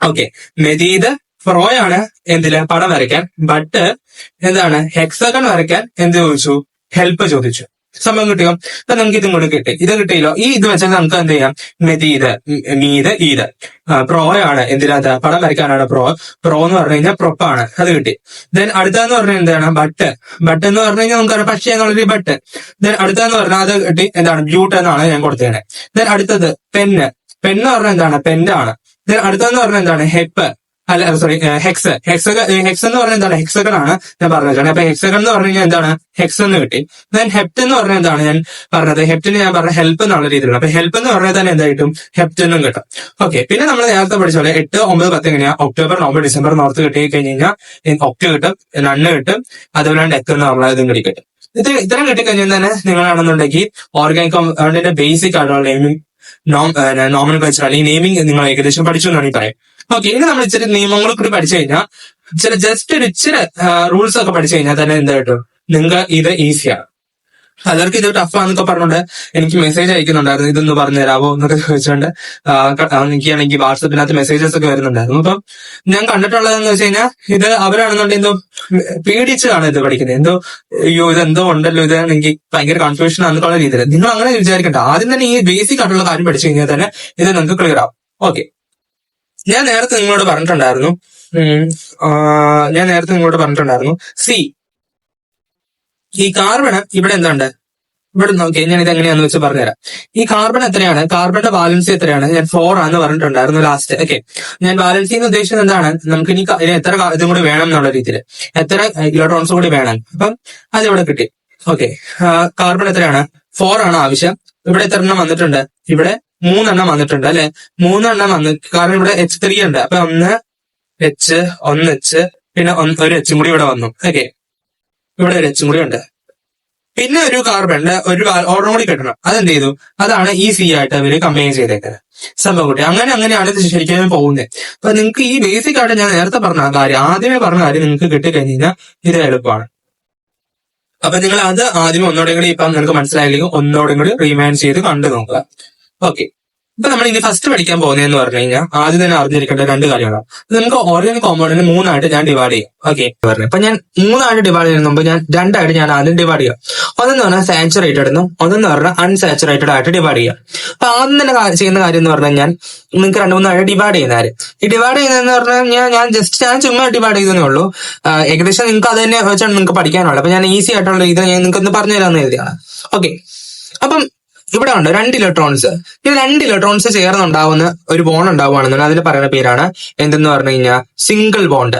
ഓക്കെ, മെദീദ് പ്രോ ആണ് എന്തില്, പടം വരയ്ക്കാൻ. ബട്ട് എന്താണ്, ഹെക്സഗൺ വരയ്ക്കാൻ എന്ത് ചോദിച്ചു, ഹെൽപ്പ് ചോദിച്ചു. സംഭവം കിട്ടിയോ. അപ്പൊ നമുക്ക് ഇതും കൂടി കിട്ടി. ഇത് കിട്ടിയല്ലോ. ഈ ഇത് വെച്ചാൽ നമുക്ക് എന്ത് ചെയ്യാം, മീത്, ഈത്. പ്രോ ആണ് എന്തിനകത്ത്, പടം വരയ്ക്കാനാണ് പ്രോ എന്ന് പറഞ്ഞു കഴിഞ്ഞാൽ പ്രൊപ്പാണ്. അത് കിട്ടി. ദെൻ അടുത്തതെന്ന് പറഞ്ഞാൽ എന്താണ്, ബട്ട് എന്ന് പറഞ്ഞു കഴിഞ്ഞാൽ നമുക്കറിയാം പക്ഷി എന്നുള്ളൊരു ബട്ട്. ദെൻ അടുത്തതെന്ന് പറഞ്ഞാൽ അത് കിട്ടി. എന്താണ്, ബ്യൂട്ട് എന്നാണ് ഞാൻ കൊടുത്തേനെ. ദെൻ അടുത്തത് പെന്ന് പറഞ്ഞാൽ എന്താണ്, പെൻഡാണ്. ദെൻ അടുത്തതെന്ന് പറഞ്ഞാൽ എന്താണ്, ഹെക്സ് എന്ന് പറഞ്ഞാൽ എന്താണ്, ഹെക്സഗൺ ആണ് ഞാൻ പറഞ്ഞത്. അപ്പൊ ഹെക്സഗൺ എന്ന് പറഞ്ഞു കഴിഞ്ഞാൽ എന്താണ്, ഹെക്സ് എന്ന് കിട്ടി. ദെൻ ഹെപ്റ്റ് എന്ന് പറഞ്ഞാൽ എന്താണ് ഞാൻ പറഞ്ഞത്, ഹെപ്റ്റിന് ഞാൻ പറഞ്ഞ ഹെൽപ്പ് എന്നുള്ള രീതിയിലാണ്. അപ്പൊ ഹെൽപ്പ് എന്ന് പറഞ്ഞാൽ തന്നെ എന്തായിട്ടും ഹെപ്റ്റ് എന്നും കിട്ടും. ഓക്കെ, പിന്നെ നമ്മൾ നേരത്തെ പഠിച്ച പോലെ 8, 9, 10 എങ്ങനെയാ, ഒക്ടോബർ, നവംബർ, ഡിസംബർ നോർത്ത് കിട്ടി കഴിഞ്ഞ് കഴിഞ്ഞാൽ ഒക്ട് കിട്ടും, നണ്ണ് കിട്ടും, അതുപോലെ ഡെക്ക് എന്ന് പറഞ്ഞാൽ ഇതും കൂടി കിട്ടും. ഇത്തരം കിട്ടിക്കഴിഞ്ഞാൽ തന്നെ നിങ്ങളാണെന്നുണ്ടെങ്കിൽ ഓർഗാനിക് കോമ്പൗണ്ടിന്റെ ബേസിക് ആയിട്ടുള്ള നെയിമിംഗ് നോമൻക്ലേച്ചർ അല്ലെങ്കിൽ നെയിമിംഗ് നിങ്ങൾ ഏകദേശം പഠിച്ചു എന്നാണ് ഈ പറയാം. ഓക്കെ, ഇനി നമ്മൾ ഇച്ചിരി നിയമങ്ങൾ കൂടി പഠിച്ചു കഴിഞ്ഞാൽ ജസ്റ്റ് ഒരു ഇച്ചിരി റൂൾസ് ഒക്കെ പഠിച്ചു കഴിഞ്ഞാൽ തന്നെ എന്തായിട്ടും നിങ്ങൾക്ക് ഇത് ഈസിയാണ്. പലർക്ക് ഇത് ടഫാന്നൊക്കെ പറഞ്ഞുകൊണ്ട് എനിക്ക് മെസ്സേജ് അയക്കുന്നുണ്ടായിരുന്നു, ഇതൊന്ന് പറഞ്ഞു തരാമോ എന്നൊക്കെ ചോദിച്ചുകൊണ്ട് എനിക്കാണെങ്കിൽ വാട്സപ്പിനകത്ത് മെസ്സേജസ് ഒക്കെ വരുന്നുണ്ടായിരുന്നു. അപ്പം ഞാൻ കണ്ടിട്ടുള്ളതെന്ന് വെച്ച് കഴിഞ്ഞാൽ ഇത് അവരാണെന്നുണ്ടെങ്കിൽ എന്തോ പേടിച്ചാണ് ഇത് പഠിക്കുന്നത്, എന്തോ അയ്യോ ഇതെന്തോ ഉണ്ടല്ലോ, ഇത് എനിക്ക് ഭയങ്കര കൺഫ്യൂഷൻ ആണെന്നുള്ള രീതിയിൽ. നിങ്ങൾ അങ്ങനെ വിചാരിക്കണ്ട, ആദ്യം തന്നെ ഈ ബേസിക് ആയിട്ടുള്ള കാര്യം പഠിച്ചു കഴിഞ്ഞാൽ തന്നെ ഇത് നിങ്ങൾക്ക് ക്ലിയർ ആവും. ഓക്കെ, ഞാൻ നേരത്തെ നിങ്ങളോട് പറഞ്ഞിട്ടുണ്ടായിരുന്നു സി ഈ കാർബണ് ഇവിടെ എന്തുണ്ട്, ഇവിടെ നോക്കിയാൽ ഞാൻ ഇത് എങ്ങനെയാന്ന് വെച്ച് പറഞ്ഞുതരാം. ഈ കാർബൺ എത്രയാണ്, കാർബണിന്റെ വാലൻസി എത്രയാണ്, ഞാൻ 4 ആണെന്ന് പറഞ്ഞിട്ടുണ്ടായിരുന്നു ലാസ്റ്റ്. ഓക്കെ, ഞാൻ വാലൻസി എന്ന് ഉദ്ദേശിച്ചത് എന്താണ്, നമുക്ക് ഇനി എത്ര ഇതും കൂടി വേണം എന്നുള്ള രീതിയിൽ, എത്ര ഇലക്ട്രോൺസ് കൂടി വേണം. അപ്പം അത് ഇവിടെ കിട്ടി. ഓക്കെ, കാർബൺ എത്രയാണ്, 4 ആണ് ആവശ്യം. ഇവിടെ എത്ര എണ്ണം വന്നിട്ടുണ്ട്, ഇവിടെ 3 എണ്ണം വന്നിട്ടുണ്ട് അല്ലെ, 3 എണ്ണം വന്നു. കാരണം ഇവിടെ H3 ഉണ്ട്. അപ്പൊ 1 H പിന്നെ ഒരു H കൂടി ഇവിടെ വന്നു. ഓക്കെ, ഇവിടെ ഒരു H കൂടി ഉണ്ട്. പിന്നെ ഒരു കാർബണിന്റെ ഒരു ഓർഡർ കൂടി കിട്ടണം. അതെന്ത് ചെയ്തു, അതാണ് ഈ സി ആയിട്ട് അവര് കമ്പൈൻ ചെയ്തേക്കുന്നത് സംഭവം കൂട്ടി. അങ്ങനെയാണ് ഇത് ശരിക്കും പോകുന്നത്. അപ്പൊ നിങ്ങൾക്ക് ഈ ബേസിക് ആയിട്ട് ഞാൻ നേരത്തെ പറഞ്ഞ കാര്യം, ആദ്യമേ പറഞ്ഞ കാര്യം നിങ്ങൾക്ക് കിട്ടിക്കഴിഞ്ഞാൽ ഇത് എളുപ്പമാണ്. അപ്പൊ നിങ്ങൾ അത് ആദ്യമേ ഒന്നോടെയും കൂടി ഇപ്പം നിങ്ങൾക്ക് മനസ്സിലായില്ലെങ്കിൽ ഒന്നോടെയും കൂടി റിമൈൻഡ് ചെയ്ത് കണ്ടു നോക്കുക. ഓക്കെ, ഇപ്പൊ നമ്മൾ ഇനി ഫസ്റ്റ് പഠിക്കാൻ പോകുന്നതെന്ന് പറഞ്ഞു കഴിഞ്ഞാൽ ആദ്യം തന്നെ അറിഞ്ഞിരിക്കേണ്ട 2 കാര്യങ്ങളാണ്. നമുക്ക് ഓർഗാനിക് കോമ്പൗണ്ടിനെ 3 ആയിട്ട് ഞാൻ ഡിവൈഡ് ചെയ്യും. ഓക്കെ, പറഞ്ഞു അപ്പൊ ഞാൻ 3 ആയിട്ട് ഡിവൈഡ് ചെയ്യുന്ന മുമ്പ് ഞാൻ 2 ആയിട്ട് ഞാൻ ആദ്യം ഡിവൈഡ് ചെയ്യാം. ഒന്നെന്ന് പറഞ്ഞാൽ സാച്ചുറേറ്റഡ് എന്നും ഒന്നെന്ന് പറഞ്ഞാൽ അൺസാച്ചുറേറ്റഡ് ആയിട്ട് ഡിവൈഡ് ചെയ്യാം. അപ്പൊ ആദ്യം തന്നെ ചെയ്യുന്ന കാര്യം എന്ന് പറഞ്ഞു കഴിഞ്ഞാൽ നിങ്ങൾക്ക് 2-3 ആയിട്ട് ഡിവൈഡ് ചെയ്യുന്ന കാര്യം. ഈ ഡിവൈഡ് ചെയ്യുന്നതെന്ന് പറഞ്ഞാൽ ഞാൻ ചുമ്മാ ഡിവൈഡ് ചെയ്തേ ഉള്ളൂ. ഏകദേശം നിങ്ങൾക്ക് അത് തന്നെ വെച്ചാണ് നിങ്ങൾക്ക് പഠിക്കാനുള്ളത്. അപ്പൊ ഞാൻ ഈസി ആയിട്ടുള്ള ഇത് ഞാൻ നിങ്ങൾക്ക് ഒന്ന് പറഞ്ഞു തരാമെന്ന് എഴുതിയാണ്. ഓക്കെ, അപ്പം ഇവിടെ ഉണ്ട് 2 ഇലക്ട്രോൺസ്. ഈ 2 ഇലക്ട്രോൺസ് ചേർന്നുണ്ടാവുന്ന ഒരു ബോണ്ട് ഉണ്ടാവുകയാണെന്നുണ്ടെങ്കിൽ അതിന് പറയുന്ന പേരാണ് എന്തെന്ന് പറഞ്ഞു കഴിഞ്ഞാൽ സിംഗിൾ ബോണ്ട്.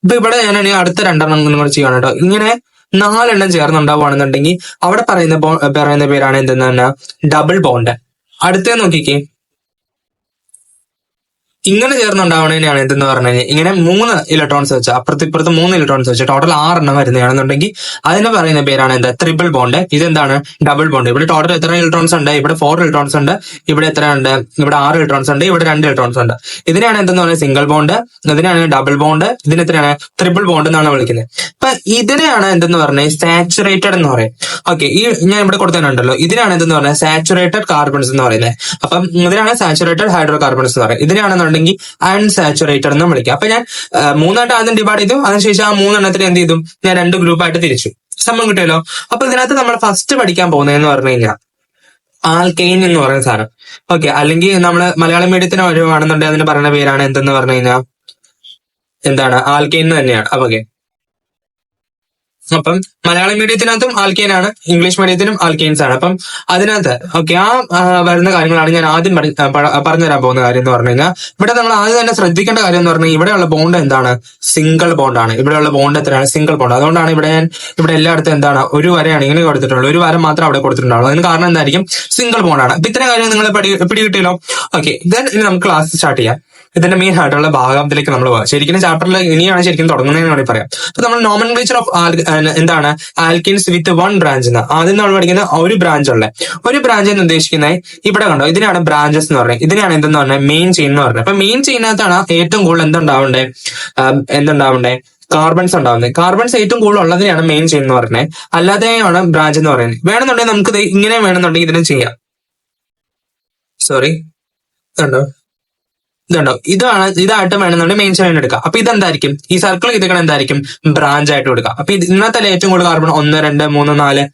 ഇപ്പൊ ഇവിടെ ഞാൻ അടുത്ത 2 എണ്ണം കൂടെ ചെയ്യണം കേട്ടോ. ഇങ്ങനെ 4 എണ്ണം ചേർന്നുണ്ടാവുകയാണെന്നുണ്ടെങ്കിൽ അവിടെ പറയുന്ന പേരാണ് എന്തെന്ന് പറഞ്ഞാൽ ഡബിൾ ബോണ്ട്. അടുത്തേ നോക്കിക്കേ, ഇങ്ങനെ ചേർന്നുണ്ടാവണേനെയാണ് എന്തെന്ന് പറഞ്ഞു കഴിഞ്ഞാൽ ഇങ്ങനെ 3 ഇലക്ട്രോൺസ് വെച്ച് അപ്പുറത്ത് 3 ഇലക്ട്രോൺസ് വെച്ച് ടോട്ടൽ 6 എണ്ണം വരുന്നതാണെന്നുണ്ടെങ്കിൽ അതിന് പറയുന്ന പേരാണ് എന്താ, ട്രിപ്പിൾ ബോണ്ട്. ഇതെന്താണ്, ഡബിൾ ബോണ്ട്. ഇവിടെ ടോട്ടൽ എത്ര ഇലക്ട്രോൺസ് ഉണ്ട്, ഇവിടെ 4 ഇലക്ട്രോൺസ് ഉണ്ട്, ഇവിടെ എത്ര ഉണ്ട്, ഇവിടെ 6 ഇലക്ട്രോൺസ് ഉണ്ട്, ഇവിടെ 2 ഇലക്ട്രോൺസ് ഉണ്ട്. ഇതിനാണ് എന്തെന്ന് പറയുന്നത് സിംഗിൾ ബോണ്ട്, ഇതിനാണ് ഡബിൾ ബോണ്ട്, ഇതിന് എത്രയാണ് ട്രിപ്പിൾ ബോണ്ട് എന്നാണ് വിളിക്കുന്നത്. അപ്പൊ ഇതിനെയാണ് എന്തെന്ന് പറഞ്ഞത് സാച്ചുറേറ്റഡ് എന്ന് പറയും. ഓക്കെ, ഈ ഞാൻ ഇവിടെ കൊടുത്തതുണ്ടല്ലോ, ഇതിനാണ് എന്തെന്ന് പറഞ്ഞത് സാച്ചുറേറ്റഡ് കാർബൺസ് എന്ന് പറയുന്നത്. അപ്പം ഇതിനാണ് സാച്ചുറേറ്റഡ് ഹൈഡ്രോ കാർബൺസ് എന്ന് പറയുന്നത്. ഇതിനാണെന്നുണ്ടെങ്കിൽ അൺസാച്ചുറേറ്റഡ് എന്ന് വിളിക്കാം. അപ്പൊ ഞാൻ 3 ആയിട്ട് ആദ്യം ഡിവൈഡ് ചെയ്തു, അതിനുശേഷം ആ 3 എണ്ണത്തിന് എന്ത് ചെയ്തു, ഞാൻ 2 ഗ്രൂപ്പായിട്ട് തിരിച്ചു. സംഭവം കിട്ടിയല്ലോ. അപ്പൊ ഇതിനകത്ത് നമ്മൾ ഫസ്റ്റ് പഠിക്കാൻ പോകുന്നതെന്ന് പറഞ്ഞു കഴിഞ്ഞാൽ ആൽക്കെയിൻ എന്ന് പറയുന്ന സാധനം. ഓക്കെ, അല്ലെങ്കിൽ നമ്മൾ മലയാളം മീഡിയത്തിന് വരുവാണെന്നുണ്ടെങ്കിൽ അതിന് പറയുന്ന പേരാണ് എന്തെന്ന് പറഞ്ഞു കഴിഞ്ഞാൽ എന്താണ്, ആൽക്കെയിൻ തന്നെയാണ്. ഓക്കെ, അപ്പം മലയാളം മീഡിയത്തിനകത്തും ആൽക്കെയിനാണ്, ഇംഗ്ലീഷ് മീഡിയത്തിനും ആൽക്കെയിൻസ് ആണ്. അപ്പം അതിനകത്ത് ഓക്കെ ആ വരുന്ന കാര്യങ്ങളാണ് ഞാൻ ആദ്യം പറഞ്ഞുതരാൻ പോകുന്ന കാര്യം എന്ന് പറഞ്ഞു കഴിഞ്ഞാൽ ഇവിടെ നമ്മൾ ആദ്യം തന്നെ ശ്രദ്ധിക്കേണ്ട കാര്യം എന്ന് പറഞ്ഞാൽ ഇവിടെയുള്ള ബോണ്ട് എന്താണ്, സിംഗിൾ ബോണ്ടാണ്. ഇവിടെയുള്ള ബോണ്ട് എത്രയാണ്, സിംഗിൾ ബോണ്ട്. അതുകൊണ്ടാണ് ഇവിടെ എല്ലായിടത്തും എന്താണ് ഒരു വരയാണ് ഇങ്ങനെ കൊടുത്തിട്ടുള്ളത്, ഒരു വര മാത്രം അവിടെ കൊടുത്തിട്ടുണ്ടാവുള്ളൂ. അതിന് കാരണം എന്തായിരിക്കും, സിംഗിൾ ബോണ്ടാണ്. അപ്പൊ ഇത്തരം കാര്യം നിങ്ങൾ പിടികിട്ടിയല്ലോ. ഓക്കെ, ഇനി നമുക്ക് ക്ലാസ് സ്റ്റാർട്ട് ചെയ്യാം. ഇതിന്റെ മെയിൻ ആയിട്ടുള്ള ഭാഗത്തിലേക്ക് നമ്മൾ പോകാം. ശരിക്കും ചാപ്റ്ററിൽ ഇനിയാണ് ശരിക്കും തുടങ്ങുന്നതെന്ന് വേണമെങ്കിൽ പറയാം. അപ്പൊ നമ്മൾ നോമൻക്ലേച്ചർ ഓഫ് എന്താണ് ആൽക്കിൻസ് വിത്ത് 1 ബ്രാഞ്ച് എന്ന് ആദ്യം നമ്മൾ പഠിക്കുന്ന ഒരു ബ്രാഞ്ച് ഉള്ള ഒരു ബ്രാഞ്ച് എന്ന് ഉദ്ദേശിക്കുന്നത് ഇവിടെ കണ്ടോ, ഇതിനാണ് ബ്രാഞ്ചസ് എന്ന് പറയുന്നത്. ഇതിനാണ് എന്തെന്ന് പറഞ്ഞാൽ മെയിൻ ചെയിൻ എന്ന് പറയുന്നത്. അപ്പൊ മെയിൻ ചെയിനകത്താണ് ഏറ്റവും കൂടുതൽ എന്തുണ്ടാവണ്ടേ കാർബൺസ് ഉണ്ടാവുന്നത്. കാർബൺസ് ഏറ്റവും കൂടുതൽ ഉള്ളതിനെയാണ് മെയിൻ ചെയിൻ എന്ന് പറയുന്നത്, അല്ലാതെയാണ് ബ്രാഞ്ച് എന്ന് പറയുന്നത്. വേണമെന്നുണ്ടെങ്കിൽ നമുക്ക് ഇങ്ങനെ വേണമെന്നുണ്ടെങ്കിൽ ഇതിനെ ചെയ്യാം. ഇതായിട്ട് വേണമെന്നുണ്ടെങ്കിൽ മെയിൻ ചെയിൻ എടുക്കാം. അപ്പൊ ഇതെന്തായിരിക്കും, ഈ സർക്കിൾ ചെയ്തേക്കണം എന്തായിരിക്കും, ബ്രാഞ്ച് ആയിട്ട് കൊടുക്കാം. അപ്പൊ ഇന്നത്തെ ഏറ്റവും കൂടുതൽ കാർബൺ 1, 2, 3, 4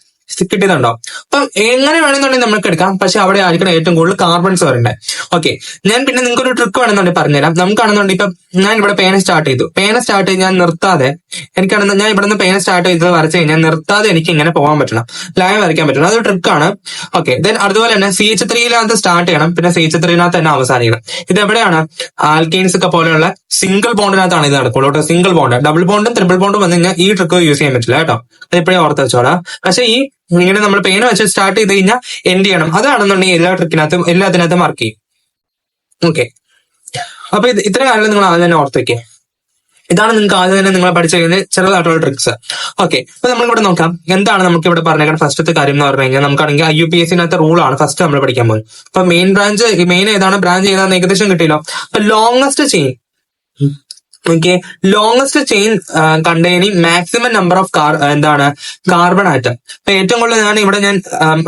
കിട്ടിയതുണ്ടോ. അപ്പൊ എങ്ങനെ വേണമെന്നുണ്ടെങ്കിൽ നമുക്ക് എടുക്കാം, പക്ഷെ അവിടെ ആയിരിക്കണം ഏറ്റവും കൂടുതൽ കാർബൺസ് വരണ്ടേ. ഓക്കെ, ഞാൻ പിന്നെ നിങ്ങൾക്ക് ഒരു ട്രിക്ക് വേണമെന്നുണ്ടെങ്കിൽ പറഞ്ഞുതരാം. നമുക്കാണെന്നുണ്ടെങ്കിൽ ഇപ്പൊ ഞാൻ ഇവിടെ പേന സ്റ്റാർട്ട് ചെയ്ത് ഞാൻ നിർത്താതെ എനിക്കാണെന്ന് ഞാൻ ഇവിടെ നിന്ന് പേന സ്റ്റാർട്ട് ചെയ്ത് വരച്ച് കഴിഞ്ഞാൽ നിർത്താതെ എനിക്ക് ഇങ്ങനെ പോകാൻ പറ്റണം, ലൈൻ വരയ്ക്കാൻ പറ്റണം. അതൊരു ട്രിക്കാണ്. ഓക്കെ, ദെൻ അതുപോലെ തന്നെ CH3 സ്റ്റാർട്ട് ചെയ്യണം, പിന്നെ CH3 തന്നെ അവസാനിക്കണം. ഇത് എവിടെയാണ്, ആൽക്കെയിൻസ് ഒക്കെ പോലെയുള്ള സിംഗിൾ ബോണ്ടിനകത്താണ് ഇത് നടക്കുള്ളൂ കേട്ടോ. സിംഗിൾ ബോണ്ട്, ഡബിൾ ബോണ്ടും ട്രിപ്പിൾ ബോണ്ടും വന്നു കഴിഞ്ഞാൽ ഈ ട്രിക്ക് യൂസ് ചെയ്യാൻ പറ്റില്ല കേട്ടോ. അത് ഇപ്പോഴേ ഓർത്ത് വെച്ചോളാം. പക്ഷെ ഈ ഇങ്ങനെ നമ്മൾ പേന വെച്ച് സ്റ്റാർട്ട് ചെയ്ത് കഴിഞ്ഞാൽ എൻഡ് ചെയ്യണം. അതാണെന്നുണ്ടെങ്കിൽ എല്ലാത്തിനകത്തും മാർക്ക് ചെയ്യും. ഓക്കെ, അപ്പൊ ഇത്തരം കാര്യങ്ങൾ നിങ്ങൾ ആദ്യം തന്നെ ഓർത്ത് വെക്കുക. ഇതാണ് നിങ്ങൾക്ക് ആദ്യം തന്നെ നിങ്ങൾ പഠിച്ചു കഴിഞ്ഞാൽ ചെറുതായിട്ടുള്ള ട്രിക്സ്. ഓക്കെ, അപ്പൊ നമ്മളിവിടെ നോക്കാം എന്താണ് നമുക്ക് ഇവിടെ പറഞ്ഞേക്കാൻ. ഫസ്റ്റത്തെ കാര്യം എന്ന് പറഞ്ഞു കഴിഞ്ഞാൽ നമുക്കാണെങ്കിൽ IUPAC റൂളാണ് ഫസ്റ്റ് നമ്മൾ പഠിക്കാൻ പോകുന്നത്. അപ്പൊ മെയിൻ ഏതാണ്, ബ്രാഞ്ച് ഏതാണെന്ന് ഏകദേശം കിട്ടിയല്ലോ. അപ്പൊ longest chain okay, longest chain containing maximum number of എന്താണ് കാർബൺ ആറ്റം. അപ്പൊ ഏറ്റവും കൂടുതൽ ഞാൻ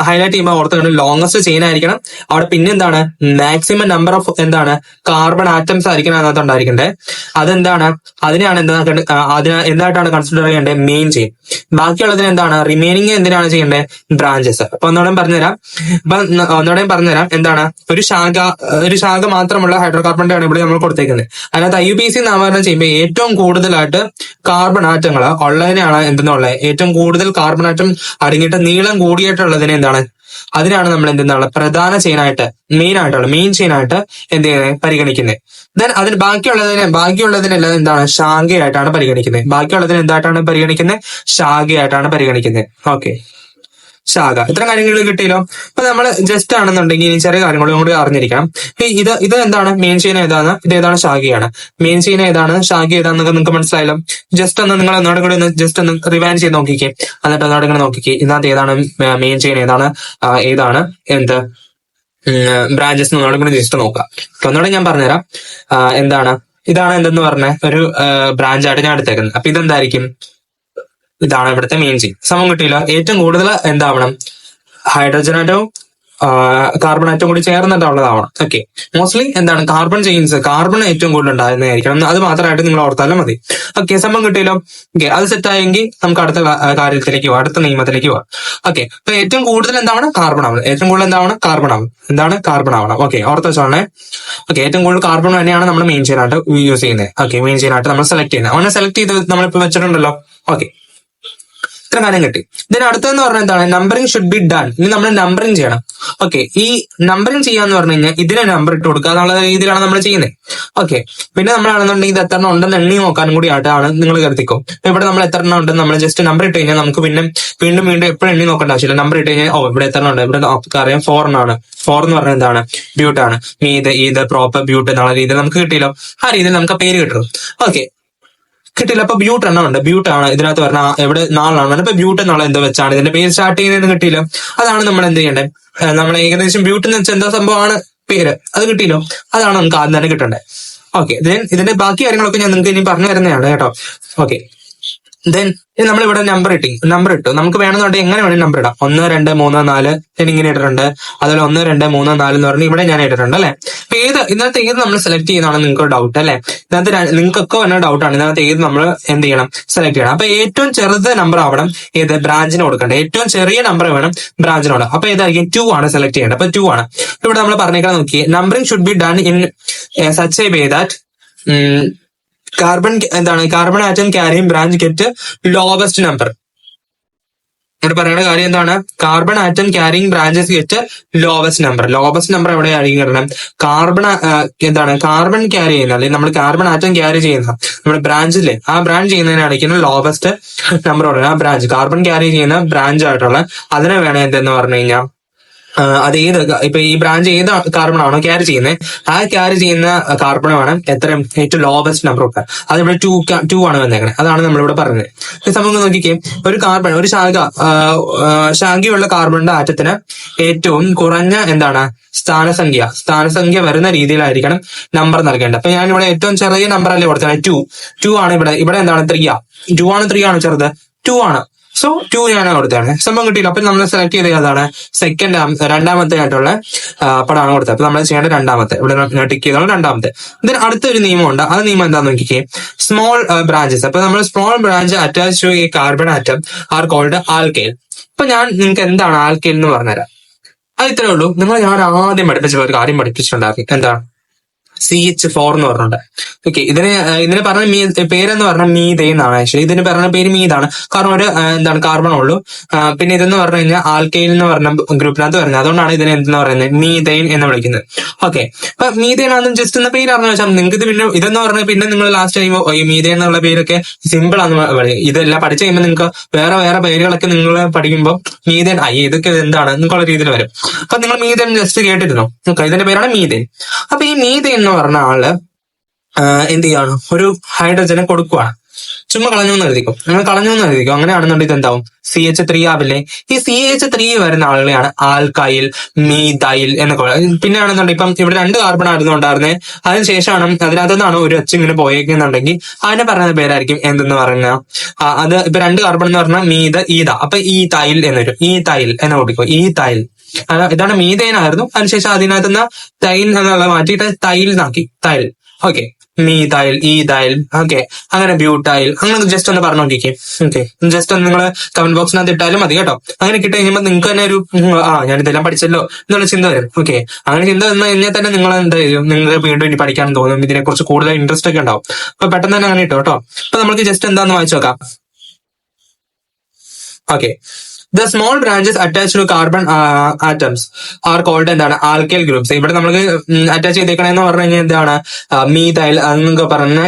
ഹൈലൈറ്റ് ചെയ്യുമ്പോൾ ഓർത്ത് ലോങ്സ്റ്റ് ചെയിൻ ആയിരിക്കണം, അവിടെ പിന്നെ എന്താണ് മാക്സിമം നമ്പർ ഓഫ് എന്താണ് കാർബൺ ആറ്റംസ് ആയിരിക്കണം അതിനകത്ത് ഉണ്ടായിരിക്കണ്ടേ. അതെന്താണ് അതിനാണ് അതിന് എന്തായിട്ടാണ് കൺസിഡർ ചെയ്യേണ്ടത് മെയിൻ ചെയിൻ. ബാക്കിയുള്ളതിന് എന്താണ് റിമൈനിങ് എന്തിനാണ് ചെയ്യേണ്ടത് ബ്രാഞ്ചസ്. അപ്പൊ ഒന്നുകൂടെ പറഞ്ഞുതരാം എന്താണ് ഒരു ശാഖ മാത്രമുള്ള ഹൈഡ്രോകാർബണിന്റെ ആണ് ഇവിടെ നമ്മൾ കൊടുത്തേക്കുന്നത്. അതിനകത്ത് IUPAC നാമകരണം ചെയ്യുമ്പോൾ ഏറ്റവും കൂടുതലായിട്ട് കാർബൺ ആറ്റങ്ങൾ ഉള്ളതിനാണ് എന്തെന്നുള്ളത് ഏറ്റവും കൂടുതൽ കാർബൺ ആറ്റം അടങ്ങിയിട്ട് നീളം കൂടിയിട്ടുള്ളതിനെ എന്താണ് അതിനാണ് നമ്മൾ എന്താണ് പ്രധാന ചെയിനായിട്ട് മെയിൻ ചെയിനായിട്ട് എന്ത് ചെയ്യുന്നത് പരിഗണിക്കുന്നത്. ദെൻ അതിന് ബാക്കിയുള്ളതിനെല്ലാം എന്താണ് ശാഖയായിട്ടാണ് പരിഗണിക്കുന്നത്. ശാഖയായിട്ടാണ് പരിഗണിക്കുന്നത്. ഓക്കെ, ശാഖ. ഇത്ര കാര്യങ്ങൾ കിട്ടിയല്ലോ. അപ്പൊ നമ്മൾ ജസ്റ്റ് ആണെന്നുണ്ടെങ്കിൽ ഇനി ചെറിയ കാര്യങ്ങളും കൂടി അറിഞ്ഞിരിക്കണം. ഇത് എന്താണ് മെയിൻ ചെയിൻ ഏതാണ്, ഇത് ഏതാണ് ശാഖയാണ്. മെയിൻ ചെയിൻ ഏതാണ്, ശാഖ ഏതാണെന്നൊക്കെ നിങ്ങൾക്ക് മനസ്സിലായല്ലോ. ജസ്റ്റ് ഒന്ന് നിങ്ങൾ ഒന്നോടെ കൂടി ജസ്റ്റ് ഒന്ന് റിവൈൻഡ് ചെയ്ത് നോക്കിക്കേ. എന്നിട്ട് ഒന്നോടെ ഇങ്ങനെ നോക്കിക്കേ ഇതിനകത്ത് ഏതാണ് മെയിൻ ചെയിൻ, ഏതാണ് എന്ത് ബ്രാഞ്ചസ് ഒന്നോടെ കൂടി ജസ്റ്റ് നോക്കാം. ഒന്നോടെ ഞാൻ പറഞ്ഞുതരാം. ഇതാണ് എന്തെന്ന് പറഞ്ഞ ഒരു ബ്രാഞ്ചായിട്ട് ഞാൻ എടുത്തേക്കുന്നത്. അപ്പൊ ഇതെന്തായിരിക്കും, ഇതാണ് ഇവിടുത്തെ മെയിൻ ചെയിൻ. സമം കിട്ടിയില്ല. ഏറ്റവും കൂടുതൽ എന്താവണം ഹൈഡ്രജൻ ആറ്റവും കാർബൺ ആറ്റവും കൂടി ചേർന്നിട്ടുള്ളതാവണം. ഓക്കെ, മോസ്റ്റ്ലി എന്താണ് കാർബൺ ഏറ്റവും കൂടുതൽ ഉണ്ടാകുന്നതായിരിക്കണം. അത് മാത്രമായിട്ട് നിങ്ങൾ ഓർത്താലും മതി. ഓക്കെ, സംഭവം കിട്ടിയല്ലോ. ഓക്കെ, അത് സെറ്റ് ആയെങ്കിൽ നമുക്ക് അടുത്ത കാര്യത്തിലേക്ക് പോവാം, അടുത്ത നിയമത്തിലേക്ക് പോവാം. ഓക്കെ, അപ്പൊ ഏറ്റവും കൂടുതൽ കാർബൺ ആവണം. ഓക്കെ, ഓർത്ത് വെച്ചോണേ. ഓക്കെ, ഏറ്റവും കൂടുതൽ കാർബൺ തന്നെയാണ് നമ്മൾ മെയിൻ ചെയിൻ ആയിട്ട് യൂസ് ചെയ്യുന്നത്. ഓക്കെ, മെയിൻ ചെയിൻ ആയിട്ട് നമ്മൾ സെലക്ട് ചെയ്യുന്നത്. അങ്ങനെ സെലക്ട് ചെയ്ത് നമ്മളിപ്പോ വെച്ചിട്ടുണ്ടല്ലോ. ഓക്കെ, ഇത്ര കാര്യം കിട്ടി. ഇതിന് അടുത്തെന്ന് പറഞ്ഞാൽ എന്താണ് നമ്പറിംഗ് ഷുഡ് ബി ഡൺ. ഇനി നമ്മൾ നമ്പറിംഗ് ചെയ്യണം. ഓക്കെ, ഈ നമ്പറിംഗ് ചെയ്യാന്ന് പറഞ്ഞു കഴിഞ്ഞാൽ ഇതിനെ നമ്പർ ഇട്ട് കൊടുക്കുക എന്നുള്ള രീതിയിലാണ് നമ്മൾ ചെയ്യുന്നത്. ഓക്കെ, പിന്നെ നമ്മളാണെന്നുണ്ടെങ്കിൽ ഇത് എത്ര എണ്ണം ഉണ്ടെന്ന് എണ്ണി നോക്കാനും കൂടി ആയിട്ടാണ് നിങ്ങൾ കരുതിക്കും. ഇവിടെ നമ്മൾ എത്ര എണ്ണം ഉണ്ടെന്ന് നമ്മൾ ജസ്റ്റ് നമ്പർ ഇട്ട് കഴിഞ്ഞാൽ നമുക്ക് പിന്നെ വീണ്ടും എപ്പോഴും എണ്ണി നോക്കേണ്ട ആവശ്യമില്ല. നമ്പർ ഇട്ട് കഴിഞ്ഞാൽ ഇവിടെ എത്ര എണ്ണം ഉണ്ട്, ഇവിടെ നമുക്ക് അറിയാം 4 എണ്ണമാണ്. 4 എന്ന് പറഞ്ഞാൽ എന്താണ് ബ്യൂട്ടാണ്. ഈത് പ്രോപ്പർ ബ്യൂട്ട് എന്നുള്ള രീതിയിൽ നമുക്ക് കിട്ടിയല്ലോ. ആ രീതിയിൽ നമുക്ക് പേര് കിട്ടും. ഓക്കെ, കിട്ടില്ല. അപ്പൊ ബ്യൂട്ട് എണ്ണമുണ്ട്, ബ്യൂട്ടാണ് ഇതിനകത്ത് പറഞ്ഞ ഇവിടെ 4 ആണ്. അപ്പൊ ബ്യൂട്ട് എന്നുള്ള എന്താ വെച്ചാണ് ഇതിന്റെ പേര് സ്റ്റാർട്ട് ചെയ്യുന്നതെന്ന് കിട്ടിയില്ല. അതാണ് നമ്മൾ എന്ത് ചെയ്യേണ്ടത്, നമ്മൾ ഏകദേശം ബ്യൂട്ട് എന്ന് വെച്ചാൽ എന്താ സംഭവമാണ് പേര്, അത് കിട്ടിയില്ലോ. അതാണ് നമുക്ക് ആദ്യം തന്നെ കിട്ടേണ്ടത്. ഓക്കെ, ദെൻ ഇതിന്റെ ബാക്കി കാര്യങ്ങളൊക്കെ ഞാൻ നിങ്ങൾക്ക് ഇനി പറഞ്ഞു തരുന്നതാണ് കേട്ടോ. ഓക്കെ, ദെൻ നമ്മൾ ഇവിടെ നമ്പർ ഇട്ടു. നമുക്ക് വേണമെന്നുണ്ടെങ്കിൽ എങ്ങനെ വേണമെങ്കിൽ നമ്പർ ഇടാം. 1 2 3 4 ഞാൻ ഇങ്ങനെ ഇട്ടിട്ടുണ്ട്. അതുപോലെ 1 2 3 4 എന്ന് പറഞ്ഞ് ഇവിടെ ഞാൻ ഇട്ടിട്ടുണ്ട് അല്ലെ. അപ്പൊ ഇതിനകത്ത് ഏത് നമ്മൾ സെലക്ട് ചെയ്യുന്നതാണ് നിങ്ങൾക്ക് ഡൗട്ട് അല്ലെ. ഇതിനകത്ത് നിങ്ങൾക്കൊക്കെ വന്ന ഡൗട്ടാണ്. ഇതിനകത്ത് ഏത് നമ്മൾ എന്ത് ചെയ്യണം, സെലക്ട് ചെയ്യണം. അപ്പൊ ഏറ്റവും ചെറുത് നമ്പർ ആവണം ഏത് ബ്രാഞ്ചിന് കൊടുക്കേണ്ടത്. ഏറ്റവും ചെറിയ നമ്പർ വേണം ബ്രാഞ്ചിനോട്. അപ്പൊ ഏതായിരിക്കും 2 ആണ് സെലക്ട് ചെയ്യേണ്ടത്. അപ്പൊ 2 ആണ് ഇവിടെ നമ്മൾ പറഞ്ഞേക്കാൻ നോക്കി. Numbering should be done in such a way that carbon atom ക്യാരിയും ബ്രാഞ്ച് ഗെറ്റ് ലോവസ്റ്റ് നമ്പർ. ഇവിടെ പറയുന്ന കാര്യം എന്താണ്, carbon atom carrying branches get lowest number എവിടെയായിരിക്കും കിട്ടണം, കാർബൺ ക്യാരി ചെയ്യുന്ന അല്ലെങ്കിൽ നമ്മൾ കാർബൺ ആറ്റം ക്യാരി ചെയ്യുന്ന നമ്മുടെ ബ്രാഞ്ചിലെ ആ ബ്രാഞ്ച് ചെയ്യുന്നതിനായിരിക്കും ലോവസ്റ്റ് നമ്പർ പറയുന്നത്. ആ ബ്രാഞ്ച് കാർബൺ ക്യാരി ചെയ്യുന്ന ബ്രാഞ്ച് ആയിട്ടുള്ള അതിനെ വേണം എന്തെന്ന് പറഞ്ഞു കഴിഞ്ഞാൽ അത് ഇപ്പൊ ഈ ബ്രാഞ്ച് ഏത് കാർബൺ ആണോ ക്യാരി ചെയ്യുന്നത് ആ ക്യാരി ചെയ്യുന്ന കാർബൺ വേണം ഏറ്റവും ലോവസ്റ്റ് നമ്പർ ഒക്കെ. അതിവിടെ 2 ആണ് വന്നേക്കണത്. അതാണ് നമ്മളിവിടെ പറഞ്ഞത്. നമുക്ക് നോക്കിക്കേ, ഒരു ശാഖയുള്ള കാർബണിന്റെ ആറ്റത്തിന് ഏറ്റവും കുറഞ്ഞ സ്ഥാനസംഖ്യ വരുന്ന രീതിയിലായിരിക്കണം നമ്പർ നൽകേണ്ടത്. അപ്പൊ ഞാനിവിടെ ഏറ്റവും ചെറിയ നമ്പർ അല്ലേ കൊടുത്തത്, 2 ആണ്. ഇവിടെ എന്താണ് 3 ആണ്. 3 ആണ് ചെറുത്, 2 ആണ്. സോ 2 ഞാൻ കൊടുത്താണ്. സംഭവം കിട്ടിയില്ല. അപ്പൊ നമ്മൾ സെലക്ട് ചെയ്തത് അതാണ് രണ്ടാമത്തെ ആയിട്ടുള്ള പടമാണ് കൊടുത്തത്. അപ്പൊ നമ്മൾ ചെയ്യേണ്ട രണ്ടാമത്തെ ഇവിടെ ടിക്ക് ചെയ്താണ് രണ്ടാമത്തെ. ഇതിന് അടുത്തൊരു നിയമമുണ്ട്. ആ നിയമം എന്താന്ന് നോക്കിക്കേ, സ്മോൾ ബ്രാഞ്ചസ്. അപ്പൊ നമ്മൾ small branch attach to a carbon atom are called alkyl. അപ്പൊ ഞാൻ നിങ്ങൾക്ക് എന്താണ് ആൽക്കൈൽ എന്ന് പറഞ്ഞുതരാം. അത് ഇത്രേ ഉള്ളൂ. ഞാൻ ആദ്യം പഠിപ്പിച്ച ഒരു കാര്യം പഠിപ്പിച്ചിട്ടുണ്ടാക്കി. എന്താണ് CH4 എന്ന് പറഞ്ഞിട്ടുണ്ട്. ഓക്കെ, ഇതിന് പറഞ്ഞ പേരെന്ന് പറഞ്ഞാൽ മീതെയ്ൻ എന്നാണ്. ആക്ച്വലി ഇതിന് പറഞ്ഞ പേര് മീതാണ്. കാരണം ഒരു കാർബൺ ഉള്ളൂ. പിന്നെ ഇതെന്ന് പറഞ്ഞു കഴിഞ്ഞാൽ ആൽക്കൈൽ എന്ന് പറഞ്ഞ ഗ്രൂപ്പിനകത്ത് വരുന്നത്. അതുകൊണ്ടാണ് ഇതിനെ എന്തെന്ന് പറയുന്നത് മീതെയ്ൻ എന്ന് വിളിക്കുന്നത്. ഓക്കെ, അപ്പൊ മീതെയ്ൻ ആണെന്ന് ജസ്റ്റ് എന്ന പേര് അറിഞ്ഞു വെച്ചാൽ നിങ്ങൾക്ക് ഇത് പിന്നെ ഇതെന്ന് പറഞ്ഞാൽ പിന്നെ നിങ്ങൾ ലാസ്റ്റ് കഴിയുമ്പോൾ ഈ മീതെയ്ൻ എന്നുള്ള പേരൊക്കെ സിമ്പിൾ ആണെന്ന് പറയും. ഇതെല്ലാം പഠിച്ചു കഴിയുമ്പോൾ നിങ്ങൾക്ക് വേറെ പേരുകളൊക്കെ നിങ്ങൾ പഠിക്കുമ്പോൾ മീതെയ്ൻ ഇതൊക്കെ എന്താണ് നിങ്ങൾക്കുള്ള രീതിയിൽ വരും. അപ്പൊ നിങ്ങൾ മീതെയ്ൻ ജസ്റ്റ് കേട്ടിരുന്നു. ഓക്കെ, ഇതിന്റെ പേരാണ് മീതെയ്ൻ. അപ്പൊ ഈ മീതെയ്ൻ എന്ന് പറഞ്ഞ ആള് എന്ത് ചെയ്യാണ്, ഒരു ഹൈഡ്രജനെ കൊടുക്കുവാണ്. ചുമ്മാ കളഞ്ഞു എന്ന് എഴുതിക്കും, നിങ്ങൾ കളഞ്ഞു എന്ന് എഴുതിക്കും. അങ്ങനെയാണെന്നുണ്ടെങ്കിൽ എന്താവും, CH3 ആവില്ലേ? ഈ CH3 വരുന്ന ആളുകളെയാണ് ആൽക്കൈൽ, മീഥൈൽ എന്നൊക്കെ പറയുന്നത്. പിന്നെ ആണെന്നുണ്ടെങ്കിൽ ഇപ്പം ഇവിടെ 2 കാർബൺ ആയിരുന്നു ഉണ്ടായിരുന്നത്, അതിനുശേഷമാണ് അതിനകത്തു നിന്നാണ് ഒരു H ഇങ്ങനെ പോയേക്കുന്നുണ്ടെങ്കിൽ അതിനെ പറയുന്ന പേരായിരിക്കും എന്തെന്ന് പറഞ്ഞ അത് ഇപ്പൊ 2 കാർബൺ എന്ന് പറഞ്ഞാൽ ഈത, അപ്പൊ ഈതൈൽ എന്ന് വരും. ഈതൈൽ എന്ന് കൊടുക്കും, ഈതൈൽ. ഇതാണ് മീഥേൻ ആയിരുന്നു, അതിനുശേഷം അതിനകത്ത് നിന്ന് തൈൽ എന്നുള്ള മാറ്റിയിട്ട് തൈൽ നാക്കി, thyl. Okay, methyl, ethyl, okay, അങ്ങനെ ബ്യൂട്ടൈൽ, അങ്ങനെ ജസ്റ്റ് ഒന്ന് പറഞ്ഞു നോക്കിക്കേ. ഓക്കെ, ജസ്റ്റ് ഒന്ന് നിങ്ങൾ കമന്റ് ബോക്സിനകത്ത് ഇട്ടാലും മതി കേട്ടോ. അങ്ങനെ കിട്ടി കഴിയുമ്പോൾ നിങ്ങൾക്ക് തന്നെ ഒരു ഞാൻ ഇതെല്ലാം പഠിച്ചല്ലോ എന്നുള്ള ചിന്ത വരും. ഓക്കെ, അങ്ങനെ ചിന്ത വന്നു കഴിഞ്ഞാൽ തന്നെ നിങ്ങൾ എന്താ ചെയ്യും, നിങ്ങൾക്ക് വീണ്ടും ഇനി പഠിക്കാൻ തോന്നും, ഇതിനെക്കുറിച്ച് കൂടുതൽ ഇൻട്രസ്റ്റ് ഒക്കെ ഉണ്ടാവും. അപ്പൊ പെട്ടെന്ന് തന്നെ അങ്ങനെ ഇട്ടോ കേട്ടോ. അപ്പൊ നമുക്ക് ജസ്റ്റ് എന്താന്ന് വായിച്ചു നോക്കാം. Okay, the small branches attached to carbon atoms are called എന്താണ്, ആൽക്കൈൽ ഗ്രൂപ്പ്സ്. ഇവിടെ നമുക്ക് അറ്റാച്ച് ചെയ്തേക്കണെന്ന് പറഞ്ഞു കഴിഞ്ഞാൽ എന്താണ്, മീഥൈൽ എന്നൊക്കെ പറഞ്ഞ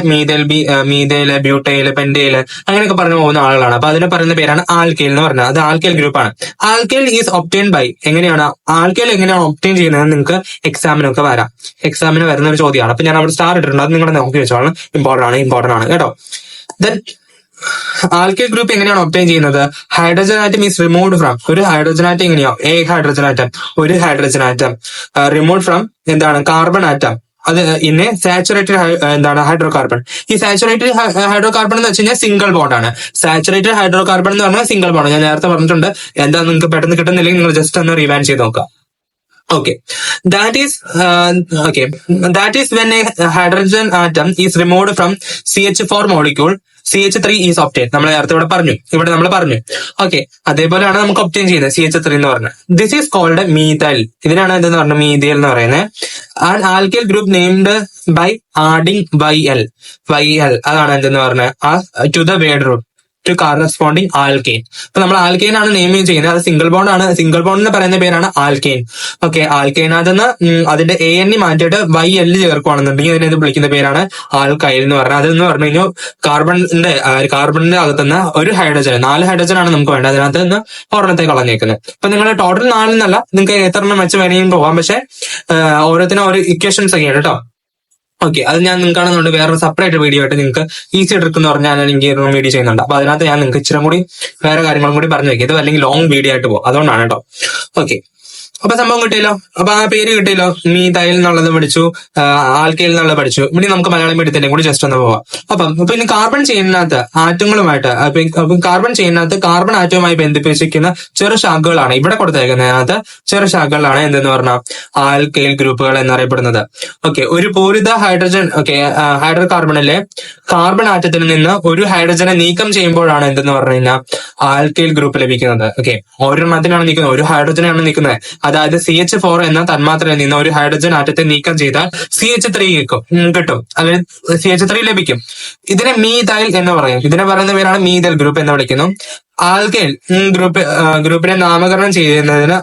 മീഥൈൽ, ബ്യൂട്ടൈൽ, പെന്റൈൽ അങ്ങനെയൊക്കെ പറഞ്ഞു പോകുന്ന ആളുകളാണ്. അപ്പൊ അതിനെ പറയുന്ന പേരാണ് ആൽക്കൈൽ എന്ന് പറഞ്ഞത്. അത് ആൽക്കൈൽ ഗ്രൂപ്പാണ്. ആൽക്കൈൽ ഈസ് ഒബ്റ്റെയിൻ ബൈ, എങ്ങനെയാണ് ആൽക്കൈൽ എങ്ങനെയാണ് ഒബ്റ്റെയിൻ ചെയ്യുന്നത് നിങ്ങൾക്ക് എക്സാമിനൊക്കെ വരാം. എക്സാമിന് വരുന്ന ഒരു ചോദ്യമാണ്. അപ്പൊ ഞാൻ അവിടെ സ്റ്റാർ ഇട്ടിട്ടുണ്ട്, അത് നിങ്ങൾ നോക്കി വെച്ചോളാം. ഇമ്പോർട്ടന്റ് ആണ് കേട്ടോ. ദെൻ ആൽക്കൈൽ ഗ്രൂപ്പ് എങ്ങനെയാണ് ഒബ്റ്റെയിൻ ചെയ്യുന്നത്? Hydrogen atom is removed from, ഒരു ഹൈഡ്രജൻ ആറ്റം എങ്ങനെയോ, ഒരു ഹൈഡ്രജൻ ആറ്റം റിമൂവ്ഡ് ഫ്രം എന്താണ്, കാർബൺ ആറ്റം. അത് ഇന്നെ സാച്ചുറേറ്റഡ് എന്താണ്, ഹൈഡ്രോ കാർബൺ. ഈ സാച്ചുറേറ്റഡ് ഹൈഡ്രോ കാർബൺ എന്ന് വെച്ച് കഴിഞ്ഞാൽ സിംഗിൾ ബോണ്ട് ആണ്. സാച്ചുറേറ്റഡ് ഹൈഡ്രോ കാർബൺ എന്ന് പറഞ്ഞാൽ സിംഗിൾ ബോണ്ട്. ഞാൻ നേരത്തെ പറഞ്ഞിട്ടുണ്ട്. എന്താ നിങ്ങൾക്ക് പെട്ടെന്ന് കിട്ടുന്നില്ലെങ്കിൽ നിങ്ങൾ ജസ്റ്റ് ഒന്ന് റിവൈൻഡ് ചെയ്ത് നോക്കാം. Okay, that is when a hydrogen atom is removed from CH4 molecule, CH3 is obtained. നമ്മൾ നേരത്തെ ഇവിടെ നമ്മൾ പറഞ്ഞു. ഓക്കെ, അതേപോലെയാണ് നമുക്ക് ഒബ്റ്റെയിൻ ചെയ്യുന്നത് CH3 എന്ന് പറഞ്ഞത്. This is called methyl. ഇതിനാണ് എന്തെന്ന് പറഞ്ഞത്, മീഥൈൽ എന്ന് പറയുന്നത്. And alkyl group named by adding YL, അതാണ് എന്തെന്ന് പറഞ്ഞത്, to the word root to corresponding alkane. അപ്പൊ നമ്മൾ ആൽക്കെയിൻ ആണ് നെയിം ചെയ്യുന്നത്. അത് സിംഗിൾ ബോണ്ട് ആണ്. സിംഗിൾ ബോണ്ടിന് പറയുന്ന പേരാണ് ആൽക്കെയിൻ. ഓക്കെ, ആൽക്കെയിൻ അതെന്ന് അതിന്റെ AN മാറ്റിയിട്ട് YL ചേർക്കുകയാണെന്നുണ്ടെങ്കിൽ അതിനെ വിളിക്കുന്ന പേരാണ് ആൽക്കൈൽ എന്ന് പറഞ്ഞാൽ. അതെന്ന് പറഞ്ഞു കഴിഞ്ഞാൽ കാർബണിന്റെ അകത്തുനിന്ന് ഒരു ഹൈഡ്രജൻ, 4 ഹൈഡ്രജൻ ആണ് നമുക്ക് വേണ്ടത്. അതിനകത്ത് നിന്ന് ഒരെണ്ണത്തെ കളഞ്ഞേക്കുന്നത്. അപ്പൊ നിങ്ങൾ ടോട്ടൽ 4 എന്നല്ല, നിങ്ങൾക്ക് എത്ര എണ്ണം വെച്ച് വേണമെങ്കിലും പോകാം. പക്ഷെ ഓരോത്തിനും ഓരോ ഇക്വേഷൻസ് ഒക്കെയാണ് കേട്ടോ. ഓക്കെ, അത് ഞാൻ നിങ്ങൾക്കാണെന്നുണ്ട് വേറൊരു സെപ്പറേറ്റ് വീഡിയോ ആയിട്ട് നിങ്ങൾക്ക് ഈസി ട്രിക്ക് എന്ന് പറഞ്ഞാൽ എനിക്ക് വീഡിയോ ചെയ്യുന്നുണ്ട്. അപ്പൊ അതിനകത്ത് ഞാൻ നിങ്ങൾക്ക് ഇച്ചിരി കൂടി വേറെ കാര്യങ്ങളും കൂടി പറഞ്ഞു വെക്കും. ഇത് അല്ലെങ്കിൽ ലോങ് വീഡിയോ ആയിട്ട് പോകും, അതുകൊണ്ടാണ് കേട്ടോ. ഓക്കെ, അപ്പൊ സംഭവം കിട്ടിയല്ലോ. അപ്പൊ ആ പേര് കിട്ടിയല്ലോ, മീഥൈൽ എന്നുള്ളത് പഠിച്ചു, ആൽക്കൈൽ എന്നുള്ളത് പഠിച്ചു. ഇനി നമുക്ക് മലയാളം മീഡിയത്തിന്റെ കൂടി ജസ്റ്റ് ഒന്ന് പോവാം. അപ്പൊ ഇനി കാർബൺ ചെയിനകത്ത് ആറ്റങ്ങളുമായിട്ട്, കാർബൺ ചെയിനകത്ത് കാർബൺ ആറ്റവുമായി ബന്ധിപ്പിച്ചിരിക്കുന്ന ചെറു ശാഖകളാണ് ഇവിടെ കൊടുത്തേക്കുന്നതിനകത്ത്. ചെറു ശാഖകളാണ് എന്തെന്ന് പറഞ്ഞാൽ ആൽക്കൈൽ ഗ്രൂപ്പുകൾ എന്നറിയപ്പെടുന്നത്. ഓക്കെ, ഒരു പൂരിത ഹൈഡ്രജൻ, ഹൈഡ്രോ കാർബണിലെ കാർബൺ ആറ്റത്തിൽ നിന്ന് ഒരു ഹൈഡ്രജനെ നീക്കം ചെയ്യുമ്പോഴാണ് എന്തെന്ന് പറഞ്ഞു കഴിഞ്ഞാൽ ആൽക്കൈൽ ഗ്രൂപ്പ് ലഭിക്കുന്നത്. ഓക്കെ, ഒരെണ്ണത്തിനാണ് നീക്കുന്നത്, ഒരു ഹൈഡ്രജനാണ് നീക്കുന്നത്. അതായത് CH4 എന്ന തന്മാത്രയിൽ നിന്ന് ഒരു ഹൈഡ്രജൻ ആറ്റത്തെ നീക്കം ചെയ്താൽ CH3 കിട്ടും, അല്ലെങ്കിൽ CH3 ലഭിക്കും. ഇതിനെ മീഥൈൽ എന്ന് പറയും. ഇതിനെ പറയുന്ന പേരാണ് മീഥൈൽ ഗ്രൂപ്പ് എന്ന് വിളിക്കുന്നു. ആൽക്കൈൽ ഗ്രൂപ്പിനെ നാമകരണം ചെയ്യുന്നതിന്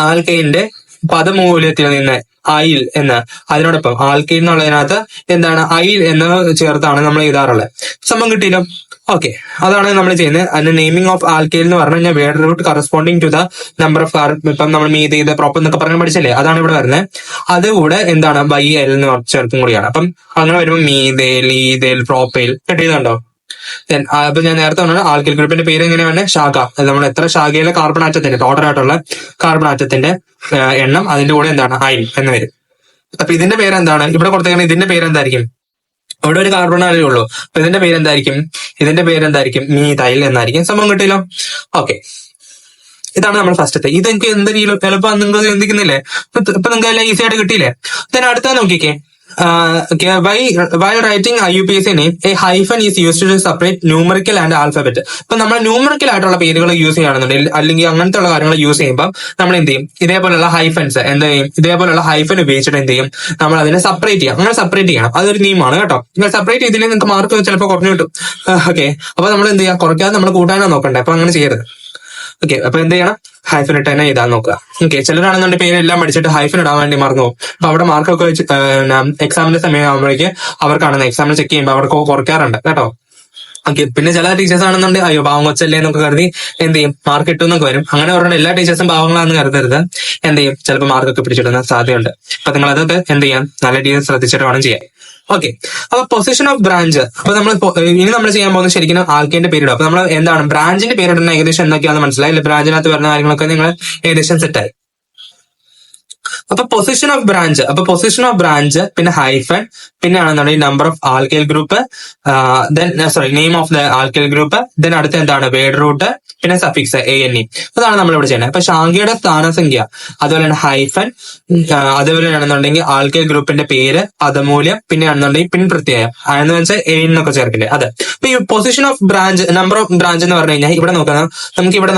ആൽക്കൈന്റെ പദമൂല്യത്തിൽ നിന്ന് ഐൽ എന്ന്, അതിനോടൊപ്പം ആൽക്കൈൽ എന്നുള്ളതിനകത്ത് എന്താണ് ഐൽ എന്ന് ചേർത്താണ് നമ്മൾ എഴുതാറുള്ളത്. സംഭവം കിട്ടിയല്ലോ. ഓക്കെ, അതാണ് നമ്മൾ ചെയ്യുന്നത്. അതിന്റെ നെയിമിംഗ് ഓഫ് ആൽക്കൈൽ എന്ന് പറഞ്ഞു കഴിഞ്ഞാൽ word root corresponding to the number of carbon. ഇപ്പം നമ്മൾ മീഥൈൽ, പ്രോപ്പ് എന്നൊക്കെ പറഞ്ഞ് പഠിച്ചല്ലേ, അതാണ് ഇവിടെ വരുന്നത്. അതുകൂടെ എന്താണ് YL എന്ന് ചേർത്തും കൂടിയാണ്. അപ്പം അങ്ങനെ വരുമ്പോൾ മീഥൈൽ, ഈഥൈൽ, പ്രോപ്പൈൽ കിട്ടിയതുണ്ടോ? അപ്പൊ ഞാൻ നേരത്തെ പറഞ്ഞ ആൽക്കൈൽ ഗ്രൂപ്പിന്റെ പേര് എങ്ങനെയാണ്, ശാഖ. നമ്മൾ എത്ര ശാഖയിലെ കാർബൺ ആറ്റത്തിന്റെ ടോട്ടൽ ആയിട്ടുള്ള കാർബൺ ആറ്റത്തിന്റെ എണ്ണം, അതിന്റെ കൂടെ എന്താണ് ഐൽ എന്ന് വരും. അപ്പൊ ഇതിന്റെ പേരെന്താണ് ഇവിടെ കൊടുത്തേക്കുന്നത്? ഇതിന്റെ പേരെന്തായിരിക്കും? അവിടെ ഒരു കാർബൺ ആറ്റേ ഉള്ളൂ. അപ്പൊ ഇതിന്റെ പേരെന്തായിരിക്കും? മീഥൈൽ എന്നായിരിക്കും. സംഭവം കിട്ടിയല്ലോ. ഓക്കെ, ഇതാണ് നമ്മൾ ഫസ്റ്റത്തെ. ഇത് എനിക്ക് എന്ത് എളുപ്പം നിങ്ങൾ ചിന്തിക്കുന്നില്ലേ? ഇപ്പൊ നിങ്ങൾക്ക് എല്ലാം ഈസി ആയിട്ട് കിട്ടിയില്ലേ? then അടുത്ത നോക്കിക്കേ. While writing IUPAC name, a hyphen is used to separate numerical and alphabet. ഇപ്പൊ നമ്മൾ ന്യൂമറിക്കൽ ആയിട്ടുള്ള പേരുകൾ യൂസ് ചെയ്യുകയാണെന്നുണ്ടെങ്കിൽ, അല്ലെങ്കിൽ അങ്ങനത്തെ ഉള്ള കാര്യങ്ങൾ യൂസ് ചെയ്യുമ്പോൾ നമ്മൾ എന്ത് ചെയ്യും, ഇതേപോലുള്ള ഹൈഫൻസ് ഇതേപോലുള്ള ഹൈഫൻ ഉപയോഗിച്ചിട്ട് എന്ത് ചെയ്യും, നമ്മൾ അതിനെ സെപ്പറേറ്റ് ചെയ്യാം. അങ്ങനെ സെപ്പറേറ്റ് ചെയ്യണം, അതൊരു നിയമമാണ് കേട്ടോ. നിങ്ങൾ സെപ്പറേറ്റ് ചെയ്തില്ലെങ്കിൽ നിങ്ങൾക്ക് മാർക്ക് ചിലപ്പോൾ കുറഞ്ഞു കിട്ടും. ഓക്കെ, അപ്പൊ നമ്മൾ എന്ത് ചെയ്യാം, കുറയ്ക്കാതെ നമ്മൾ കൂട്ടാനോ നോക്കണ്ടേ. അപ്പൊ അങ്ങനെ ചെയ്യരുത്. ഓക്കെ, അപ്പൊ എന്ത് ചെയ്യണം, ഹൈഫൻ ഇട്ട് തന്നെ എഴുതാൻ നോക്കുക. ഓക്കെ, ചിലരാണെന്നുണ്ടെങ്കിൽ പേരെല്ലാം പഠിച്ചിട്ട് ഹൈഫൻ ഇടാൻ വേണ്ടി മറന്നു പോകും. അപ്പൊ അവിടെ മാർക്കൊക്കെ വെച്ച് എക്സാമിന്റെ സമയം ആകുമ്പോഴേക്ക് അവർക്കാണെന്ന് എക്സാമിന് ചെക്ക് ചെയ്യുമ്പോൾ അവർക്ക് കുറയ്ക്കാറുണ്ട് കേട്ടോ. ഓക്കെ, പിന്നെ ചില ടീച്ചേഴ്സ് ആണെന്നുണ്ടെങ്കിൽ അയ്യോ പാവം കൊച്ചല്ലേ എന്നൊക്കെ കരുതി എന്ത് ചെയ്യും, മാർക്ക് കിട്ടുമെന്നൊക്കെ വരും. അങ്ങനെ പറഞ്ഞാൽ എല്ലാ ടീച്ചേഴ്സും പാവങ്ങളാണെന്ന് കരുതരുത്. എന്ത് ചെയ്യും, ചിലപ്പോൾ മാർക്കൊക്കെ പിടിച്ചിടുന്ന സാധ്യതയുണ്ട്. അപ്പൊ നിങ്ങൾ അതൊക്കെ എന്ത് ചെയ്യാം, നല്ല രീതിയിൽ ശ്രദ്ധിച്ചിട്ട് വേണം ചെയ്യാൻ. ഓക്കെ. അപ്പൊ പൊസിഷൻ ഓഫ് ബ്രാഞ്ച്, അപ്പൊ നമ്മൾ ഇനി നമ്മൾ ചെയ്യാൻ പോകുന്നത് ശരിക്കും ആൽക്കേന്റെ പേരിടും. അപ്പൊ നമ്മൾ എന്താണ് ബ്രാഞ്ചിന്റെ പേരിടുന്ന ഏകദേശം എന്തൊക്കെയാണെന്ന് മനസ്സിലായി, അല്ലെ? ബ്രാഞ്ചിനകത്ത് വരുന്ന കാര്യങ്ങളൊക്കെ നിങ്ങൾ ഏകദേശം സെറ്റായി. അപ്പൊ പൊസിഷൻ ഓഫ് ബ്രാഞ്ച്, അപ്പൊ പൊസിഷൻ ഓഫ് ബ്രാഞ്ച്, പിന്നെ ഹൈഫൻ, പിന്നെ ആണെന്നുണ്ടെങ്കിൽ number of alkyl group, then sorry name of the alkyl group, then അടുത്ത എന്താണ് വേഡ് റൂട്ട്, പിന്നെ സഫിക്സ് ANE. അതാണ് നമ്മൾ ഇവിടെ ചെയ്യുന്നത്. അപ്പൊ ശാഖയുടെ സ്ഥാനസംഖ്യ, അതുപോലെ തന്നെ ഹൈഫൻ, അതുപോലെ ആണെന്നുണ്ടെങ്കിൽ ആൽക്കൈൽ ഗ്രൂപ്പിന്റെ പേര്, പദമൂല്യം, പിന്നെ ആണെന്നുണ്ടെങ്കിൽ പിൻ പ്രത്യയം എന്ന് വെച്ചാൽ എന്നൊക്കെ ചേർക്കില്ലേ അത്. അപ്പൊ ഈ position of branch, number of branch എന്ന് പറഞ്ഞു കഴിഞ്ഞാൽ ഇവിടെ നോക്കാം,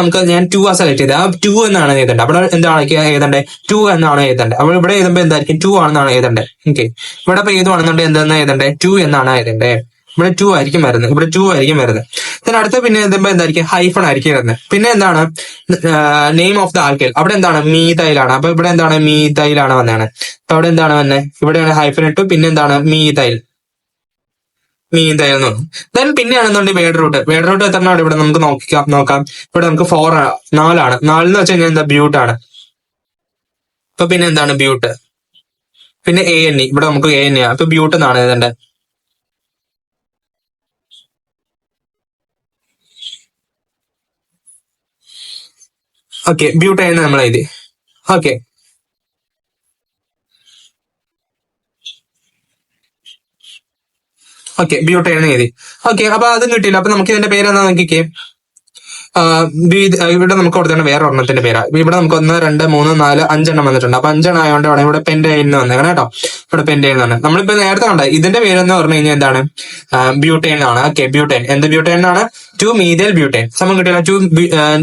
നമുക്ക് ഞാൻ 2 ആ സെലക്ട് ചെയ്തത്. ആ 2 എന്നാണ് എഴുതേണ്ടത്. അവിടെ എന്താണ് എഴുതേണ്ടത്? 2 എന്നാണ് എഴുതേണ്ടത്. അപ്പോൾ ഇവിടെ എഴുതുമ്പോൾ എന്തായിരിക്കും? 2 ആണെന്നാണ് എഴുതേണ്ടത്. ഓക്കെ. ഇവിടെ ഇപ്പൊ എഴുതുവാണെന്നുണ്ടെങ്കിൽ എന്താണെന്ന് എഴുതേണ്ടത്? 2 എന്നാണ് എഴുതേണ്ടത്. ഇവിടെ 2 ആയിരിക്കും വരുന്നത്, ഇവിടെ 2 ആയിരിക്കും വരുന്നത്. then അടുത്ത പിന്നെ എഴുതുമ്പോൾ എന്തായിരിക്കും? ഹൈഫൺ ആയിരിക്കും വരുന്നത്. പിന്നെ എന്താണ്? നെയിം ഓഫ് ദ ആൽക്കൈൽ, അവിടെ എന്താണ്? മീതൈലാണ്. അപ്പൊ ഇവിടെ എന്താണ്? മീതൈലാണ് വന്നതാണ്. അപ്പൊ അവിടെ എന്താണ് വന്നത്? ഇവിടെയാണ് ഹൈഫൺ ഇട്ടു, പിന്നെ എന്താണ്? മീതൈൽ എന്ന്. ദെൻ പിന്നെയാണെന്നുണ്ടെങ്കിൽ വേഡ് റൂട്ട് എത്രയാണ് ഇവിടെ നമുക്ക് നോക്കാം. ഇവിടെ നമുക്ക് 4 എന്ന് വെച്ച് കഴിഞ്ഞാൽ എന്താ? ബ്യൂട്ടാണ്. അപ്പൊ പിന്നെ എന്താണ്? ബ്യൂട്ട്. പിന്നെ ANE, ഇവിടെ നമുക്ക് ANE ആണ്. അപ്പൊ ബ്യൂട്ട് എന്നാണ് എഴുതേണ്ടത്. ഓക്കെ, ബ്യൂട്ടൈൻ നമ്മൾ എഴുതി. ഓക്കെ. ബ്യൂട്ടൈൻ എഴുതി. ഓക്കെ. അപ്പൊ അതും കിട്ടിയില്ല. അപ്പൊ നമുക്ക് ഇതിന്റെ പേരെന്താ നോക്കിക്കേ. ഇവിടെ നമുക്ക് കൊടുത്തേണ്ട വേറെ ഒരെണ്ണത്തിന്റെ പേരാ. ഇവിടെ നമുക്ക് 1, 2, 3, 4, 5 വന്നിട്ടുണ്ട്. അപ്പൊ 5 ആയതുകൊണ്ട് അവിടെ ഇവിടെ പെന്റൈൻ എന്ന് വന്നേക്കണം കേട്ടോ. ഇവിടെ പെന്റൈൻ എന്ന് പറഞ്ഞത് നമ്മളിപ്പോ നേരത്തെ കണ്ട ഇതിന്റെ പേരെന്ന് പറഞ്ഞു കഴിഞ്ഞാൽ എന്താണ്? ബ്യൂട്ടൈൻ ആണ്. Okay, butyne. എന്ത് ബ്യൂട്ടൈൻ ആണ്? 2-methyl butyne. സമയം കിട്ടിയില്ല.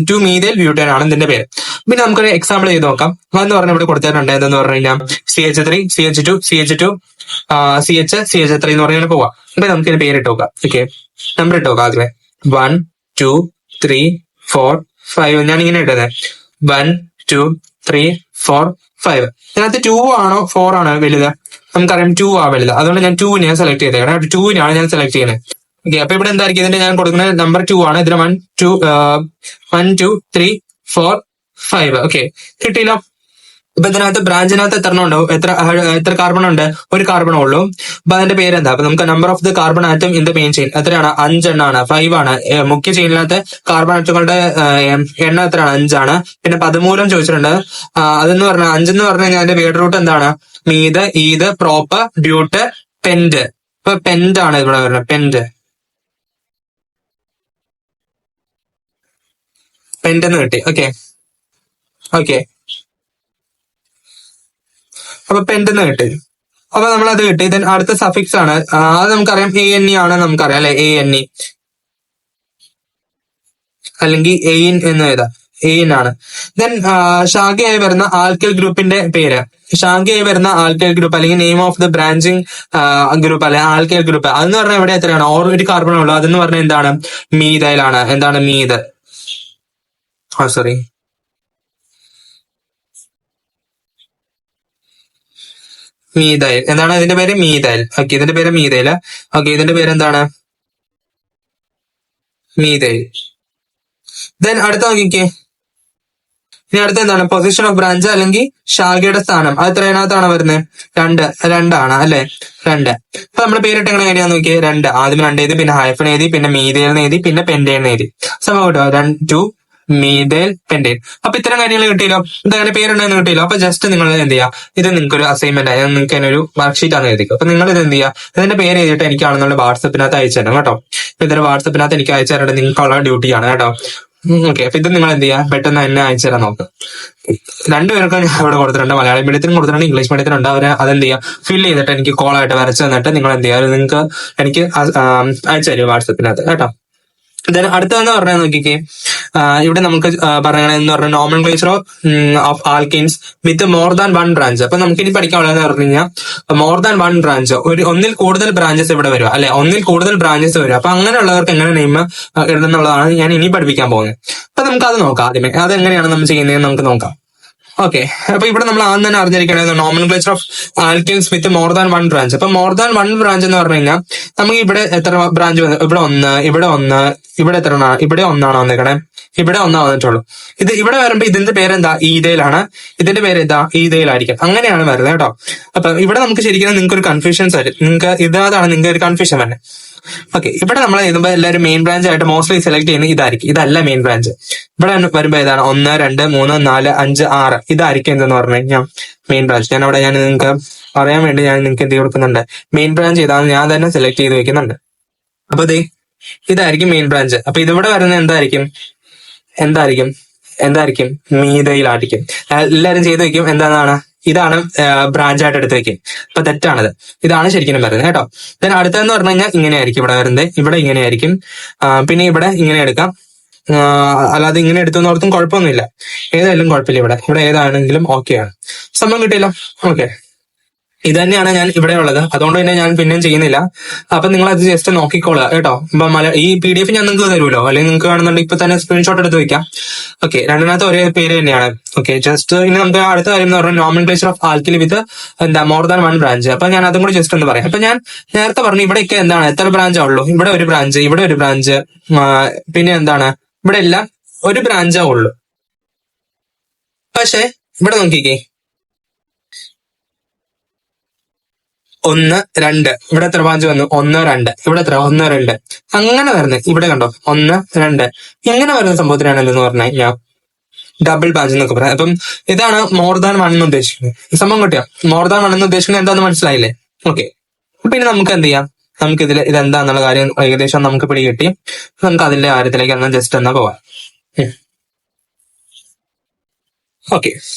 2-methyl ബ്യൂട്ടൈൻ ആണ് ഇതിന്റെ പേര്. പിന്നെ നമുക്കൊരു എക്സാമ്പിൾ ചെയ്ത് നോക്കാം. അതെന്ന് പറഞ്ഞാൽ ഇവിടെ കൊടുത്തിട്ടുണ്ട്. എന്തെന്ന് പറഞ്ഞു കഴിഞ്ഞാൽ CH3, CH2, CH2, CH3 എന്ന് പറഞ്ഞാൽ പോവാം. അപ്പൊ നമുക്ക് ഇതിന്റെ പേരിട്ട് നോക്കാം. ഓക്കെ, നമ്പർ ഇട്ട് നോക്കാം. ആദ്യമേ 1, 2, 3, 4, 5 ഞാൻ ഇങ്ങനെ ഇട്ടത്. 1, 2, 3, 4, 5. ഇതിനകത്ത് 2 ആണോ 4 ആണോ വലുത്? നമുക്കറിയാം 2 ആ വലുത്. അതുകൊണ്ട് ഞാൻ 2 ഞാൻ സെലക്ട് ചെയ്തേക്കണം. 2 ഞാൻ സെലക്ട് ചെയ്യുന്നത്. ഓക്കെ. അപ്പൊ ഇവിടെ എന്തായിരിക്കും? ഇതിന്റെ ഞാൻ കൊടുക്കുന്ന നമ്പർ 2 ആണ്. ഇതിന് 1, 2, 3, 4, 5. ഓക്കെ, കിട്ടിയില്ലോ. ഇപ്പൊ ഇതിനകത്ത് ബ്രാഞ്ചിനകത്ത് എത്ര ഉണ്ടാവും? എത്ര കാർബൺ ഉണ്ട്? ഒരു കാർബൺ ഉള്ളൂ. അപ്പൊ അതിന്റെ പേരെന്താ? അപ്പൊ നമുക്ക് number of the carbon atom in the main chain എത്രയാണ്? 5 എണ്ണമാണ്, 5 ആണ്. മുഖ്യ ചെയിനിനകത്ത് കാർബൺ ആറ്റങ്ങളുടെ എണ്ണം എത്രയാണ്? 5 ആണ്. പിന്നെ പദമൂലം ചോദിച്ചിട്ടുണ്ട്. അതെന്ന് പറഞ്ഞാൽ 5 എന്ന് പറഞ്ഞു കഴിഞ്ഞാൽ അതിന്റെ വേഡ് റൂട്ട് എന്താണ്? Meth, eth, prop, but, pent. ഇപ്പൊ പെന്റ് ആണ് ഇവിടെ വരുന്നത്. പെന്റ് എന്ന് കിട്ടി. ഓക്കെ. അപ്പൊ പെന്റെന്ന് കിട്ടി. അപ്പൊ നമ്മളത് കിട്ടി. ദെൻ അടുത്ത സഫിക്സ് ആണ്. അത് നമുക്കറിയാം ANE ആണ്, നമുക്കറിയാം അല്ലെ? ANE അല്ലെങ്കിൽ എയിൻ എന്ന് എഴുതാം. എയിൻ ആണ്. ദെൻ ശാഖയായി വരുന്ന ആൽക്കൈൽ ഗ്രൂപ്പിന്റെ പേര്, ശാഖയായി വരുന്ന ആൽക്കൈൽ ഗ്രൂപ്പ് അല്ലെങ്കിൽ name of the branching group അല്ലെ ആൽക്കൈൽ ഗ്രൂപ്പ്. അതെന്ന് പറഞ്ഞാൽ ഇവിടെ എത്രയാണ്? ഒരു കാർബൺ ഉള്ളൂ. അതെന്ന് പറഞ്ഞാൽ എന്താണ്? മീതൈലാണ്. എന്താണ്? Sorry, methyl. എന്താണ് ഇതിന്റെ പേര്? മീതൈൽ. ഓക്കെ, ഇതിന്റെ പേര് മീതൈൽ. ഓക്കെ, ഇതിന്റെ പേര് എന്താണ്? മീതൈൽ. ദെൻ അടുത്ത നോക്കിക്കേ. ഇനി അടുത്ത എന്താണ്? പൊസിഷൻ ഓഫ് ബ്രാഞ്ച് അല്ലെങ്കിൽ ശാഖയുടെ സ്ഥാനം. അത് എത്രയിനകത്താണ് വരുന്നത്? 2 ആണ് അല്ലെ? 2. അപ്പൊ നമ്മൾ പേരിട്ട് എങ്ങനെ എഴുതിയാന്ന് നോക്കിയേ. 2 ആദ്യം 2 എഴുതി, പിന്നെ ഹൈഫൺ എഴുതി, പിന്നെ മീതൈൽ എഴുതി, പിന്നെ പെന്റൈൻ എഴുതി. സമയം കിട്ടുമോ? 2 മീതൈൽ പെന്റൈൻ. അപ്പൊ ഇത്തരം കാര്യങ്ങൾ കിട്ടിയല്ലോ. ഇതങ്ങനെ പേരുണ്ടെന്ന് കിട്ടിയല്ലോ. അപ്പൊ ജസ്റ്റ് നിങ്ങൾ എന്ത് ചെയ്യുക, ഇത് നിങ്ങൾക്ക് ഒരു അസൈൻമെന്റ് ആയി നിങ്ങൾക്ക് അതിനൊരു വർക്ക്ഷീറ്റ് ആണ് എഴുതിക്കും. അപ്പൊ നിങ്ങൾ ഇത് എന്ത് ചെയ്യുക, ഇതിന്റെ പേര് എഴുതിയിട്ട് എനിക്കാണെന്നുള്ള വാട്സപ്പിനകത്ത് അയച്ചു തരണം കേട്ടോ. അപ്പൊ ഇതിന്റെ വാട്സപ്പിനകത്ത് എനിക്ക് അയച്ചു തരേണ്ടത് നിങ്ങൾക്കുള്ള ഡ്യൂട്ടിയാണ് കേട്ടോ. ഓക്കെ. അപ്പൊ ഇത് നിങ്ങൾ എന്ത് ചെയ്യുക, പെട്ടെന്ന് തന്നെ അയച്ചു തരാൻ നോക്കുക. 2 പേർക്കും ഞാൻ ഇവിടെ കൊടുത്തിട്ടുണ്ട്. മലയാളം മീഡിയത്തിനും കൊടുത്തിട്ടുണ്ട്, ഇംഗ്ലീഷ് മീഡിയത്തിനുണ്ട്. അവരെ അതെന്ത് ചെയ്യുക, ഫില്ല് ചെയ്തിട്ട് എനിക്ക് കോൾ ആയിട്ട് വരച്ച് തന്നിട്ട് നിങ്ങൾ എന്ത് ചെയ്യുക, നിങ്ങൾക്ക് എനിക്ക് അയച്ചു തരും വാട്സപ്പിനകത്ത് കേട്ടോ. ദെൻ അടുത്തതെന്ന് പറഞ്ഞാൽ നോക്കിക്കേ, ഇവിടെ നമുക്ക് പറയണെന്ന് പറഞ്ഞാൽ nomenclature of alkanes with more than 1 branch. അപ്പൊ നമുക്ക് ഇനി പഠിക്കാനുള്ളതെന്ന് പറഞ്ഞു കഴിഞ്ഞാൽ മോർ ദാൻ 1 ബ്രാഞ്ച്, ഒന്നിൽ കൂടുതൽ ബ്രാഞ്ചസ് ഇവിടെ വരും അല്ലെ? ഒന്നിൽ കൂടുതൽ ബ്രാഞ്ചസ് വരും. അപ്പൊ അങ്ങനെയുള്ളവർക്ക് എങ്ങനെ നെയിം ഇടുന്നുള്ളതാണ് ഞാൻ ഇനി പഠിപ്പിക്കാൻ പോകുന്നത്. അപ്പൊ നമുക്ക് അത് നോക്കാം. ആദ്യമേ അതെങ്ങനെയാണ് നമ്മൾ ചെയ്യുന്നതെന്ന് നമുക്ക് നോക്കാം. ഓക്കെ, അപ്പൊ ഇവിടെ നമ്മൾ ആദ്യം തന്നെ അറിഞ്ഞിരിക്കേണ്ടത് nomenclature of alkenes with more than one branch. അപ്പൊ മോർ ദാൻ വൺ ബ്രാഞ്ച് എന്ന് പറഞ്ഞു കഴിഞ്ഞാൽ നമുക്ക് ഇവിടെ എത്ര ബ്രാഞ്ച് വന്നു? ഇവിടെ ഒന്ന്, ഇവിടെ ഒന്ന്, ഇവിടെ എത്ര? ഇവിടെ ഒന്നാണ് വന്നേക്കണേ, ഇവിടെ ഒന്നാ വന്നിട്ടുള്ളൂ. ഇത് ഇവിടെ വരുമ്പോ ഇതിന്റെ പേരെന്താ? ഈതയിലാണ്. ഇതിന്റെ പേര് എന്താ? ഈതയിലായിരിക്കും. അങ്ങനെയാണ് വരുന്നത് കേട്ടോ. അപ്പൊ ഇവിടെ നമുക്ക് ശരിക്കും നിങ്ങൾക്ക് ഒരു കൺഫ്യൂഷൻസ് വരും. നിങ്ങൾക്ക് ഇതാണ് നിങ്ങൾക്ക് ഒരു കൺഫ്യൂഷൻ തന്നെ. ഓക്കെ, ഇവിടെ നമ്മൾ എഴുതുമ്പോൾ എല്ലാവരും മെയിൻ ബ്രാഞ്ച് ആയിട്ട് മോസ്റ്റ്ലി സെലക്ട് ചെയ്യുന്നത് ഇതായിരിക്കും. ഇതല്ല മെയിൻ ബ്രാഞ്ച്. ഇവിടെ വരുമ്പോ ഏതാണ്? 1, 2, 3, 4, 5, 6 ഇതായിരിക്കും എന്തെന്ന് പറഞ്ഞു കഴിഞ്ഞാൽ മെയിൻ ബ്രാഞ്ച്. ഞാൻ നിങ്ങൾക്ക് പറയാൻ വേണ്ടി ഞാൻ നിങ്ങൾക്ക് എന്ത് കൊടുക്കുന്നുണ്ട്? മെയിൻ ബ്രാഞ്ച് ഇതാണ് ഞാൻ തന്നെ സെലക്ട് ചെയ്ത് വെക്കുന്നുണ്ട്. അപ്പൊ ഇതായിരിക്കും മെയിൻ ബ്രാഞ്ച്. അപ്പൊ ഇതിവിടെ വരുന്നത് എന്തായിരിക്കും? മീതയിലായിരിക്കും. എല്ലാരും ചെയ്ത് വെക്കും എന്താണ്? ഇതാണ് ബ്രാഞ്ച് ആയിട്ട് എടുത്ത് വെക്കും. അപ്പൊ തെറ്റാണത്. ഇതാണ് ശരിക്കും വരുന്നത് കേട്ടോ. ദെൻ അടുത്തതെന്ന് പറഞ്ഞു കഴിഞ്ഞാൽ ഇങ്ങനെയായിരിക്കും ഇവിടെ വരുന്നത്. ഇവിടെ ഇങ്ങനെയായിരിക്കും. പിന്നെ ഇവിടെ ഇങ്ങനെ എടുക്കാം. അല്ലാതെ ഇങ്ങനെ എടുത്തെന്നോർത്തും കുഴപ്പമൊന്നുമില്ല. ഏതായാലും കുഴപ്പമില്ല. ഇവിടെ ഏതാണെങ്കിലും ഓക്കെയാണ്. സംഭവം കിട്ടിയല്ലോ. ഓക്കെ, ഇത് തന്നെയാണ് ഞാൻ ഇവിടെ ഉള്ളത്. അതുകൊണ്ട് തന്നെ ഞാൻ പിന്നെയും ചെയ്യുന്നില്ല. അപ്പൊ നിങ്ങൾ അത് ജസ്റ്റ് നോക്കിക്കോളുക കേട്ടോ. ഇപ്പൊ ഈ PDF ഞാൻ നിങ്ങൾക്ക് തരുമല്ലോ, അല്ലെങ്കിൽ നിങ്ങൾക്ക് വേണമെന്നുണ്ടെങ്കിൽ ഇപ്പൊ തന്നെ സ്ക്രീൻഷോട്ട് എടുത്ത് വെക്കാം. ഓക്കെ, രണ്ടിനകത്ത് ഒരേ പേര് തന്നെയാണ്. ഓക്കെ, ജസ്റ്റ് ഇനി നമുക്ക് അടുത്ത കാര്യം എന്ന് പറഞ്ഞാൽ nomenclature of alkyl with more than one branch. അപ്പൊ ഞാൻ അതും കൂടി ജസ്റ്റ് ഒന്ന് പറയാം. അപ്പൊ ഞാൻ നേരത്തെ പറഞ്ഞു ഇവിടെയൊക്കെ എന്താണ്? എത്ര ബ്രാഞ്ചാ ഉള്ളൂ? ഇവിടെ ഒരു ബ്രാഞ്ച്, ഇവിടെ ഒരു ബ്രാഞ്ച്, പിന്നെ എന്താണ്? ഇവിടെ എല്ലാം ഒരു ബ്രാഞ്ചാ ഉള്ളൂ. പക്ഷെ ഇവിടെ നോക്കിക്കേ, 1, 2 ഇവിടെ എത്ര ബ്രാഞ്ച് വന്നു? 1, 2 ഇവിടെ എത്ര? 1, 2 അങ്ങനെ വരുന്നത്. ഇവിടെ കണ്ടോ? 1, 2 എങ്ങനെ വരുന്ന സംഭവത്തിനാണ് എന്തെന്ന് പറഞ്ഞാൽ ഞാൻ ഡബിൾ ബ്രാഞ്ച് എന്നൊക്കെ പറയാം. അപ്പം ഇതാണ് മോർ ദാൻ വൺ എന്ന് ഉദ്ദേശിക്കുന്നത്. ഈ സംഭവം കിട്ടിയോ? മോർ ദാൻ വൺ എന്ന് ഉദ്ദേശിക്കുന്നത് എന്താന്ന് മനസ്സിലായില്ലേ? ഓക്കെ, പിന്നെ നമുക്ക് എന്ത് ചെയ്യാം? നമുക്ക് ഇതെന്താന്നുള്ള കാര്യം ഏകദേശം നമുക്ക് പിടികിട്ടി. നമുക്ക് അതിന്റെ കാര്യത്തിലേക്ക് എന്നാൽ ജസ്റ്റ് എന്നാ പോവാം. ഓക്കെ,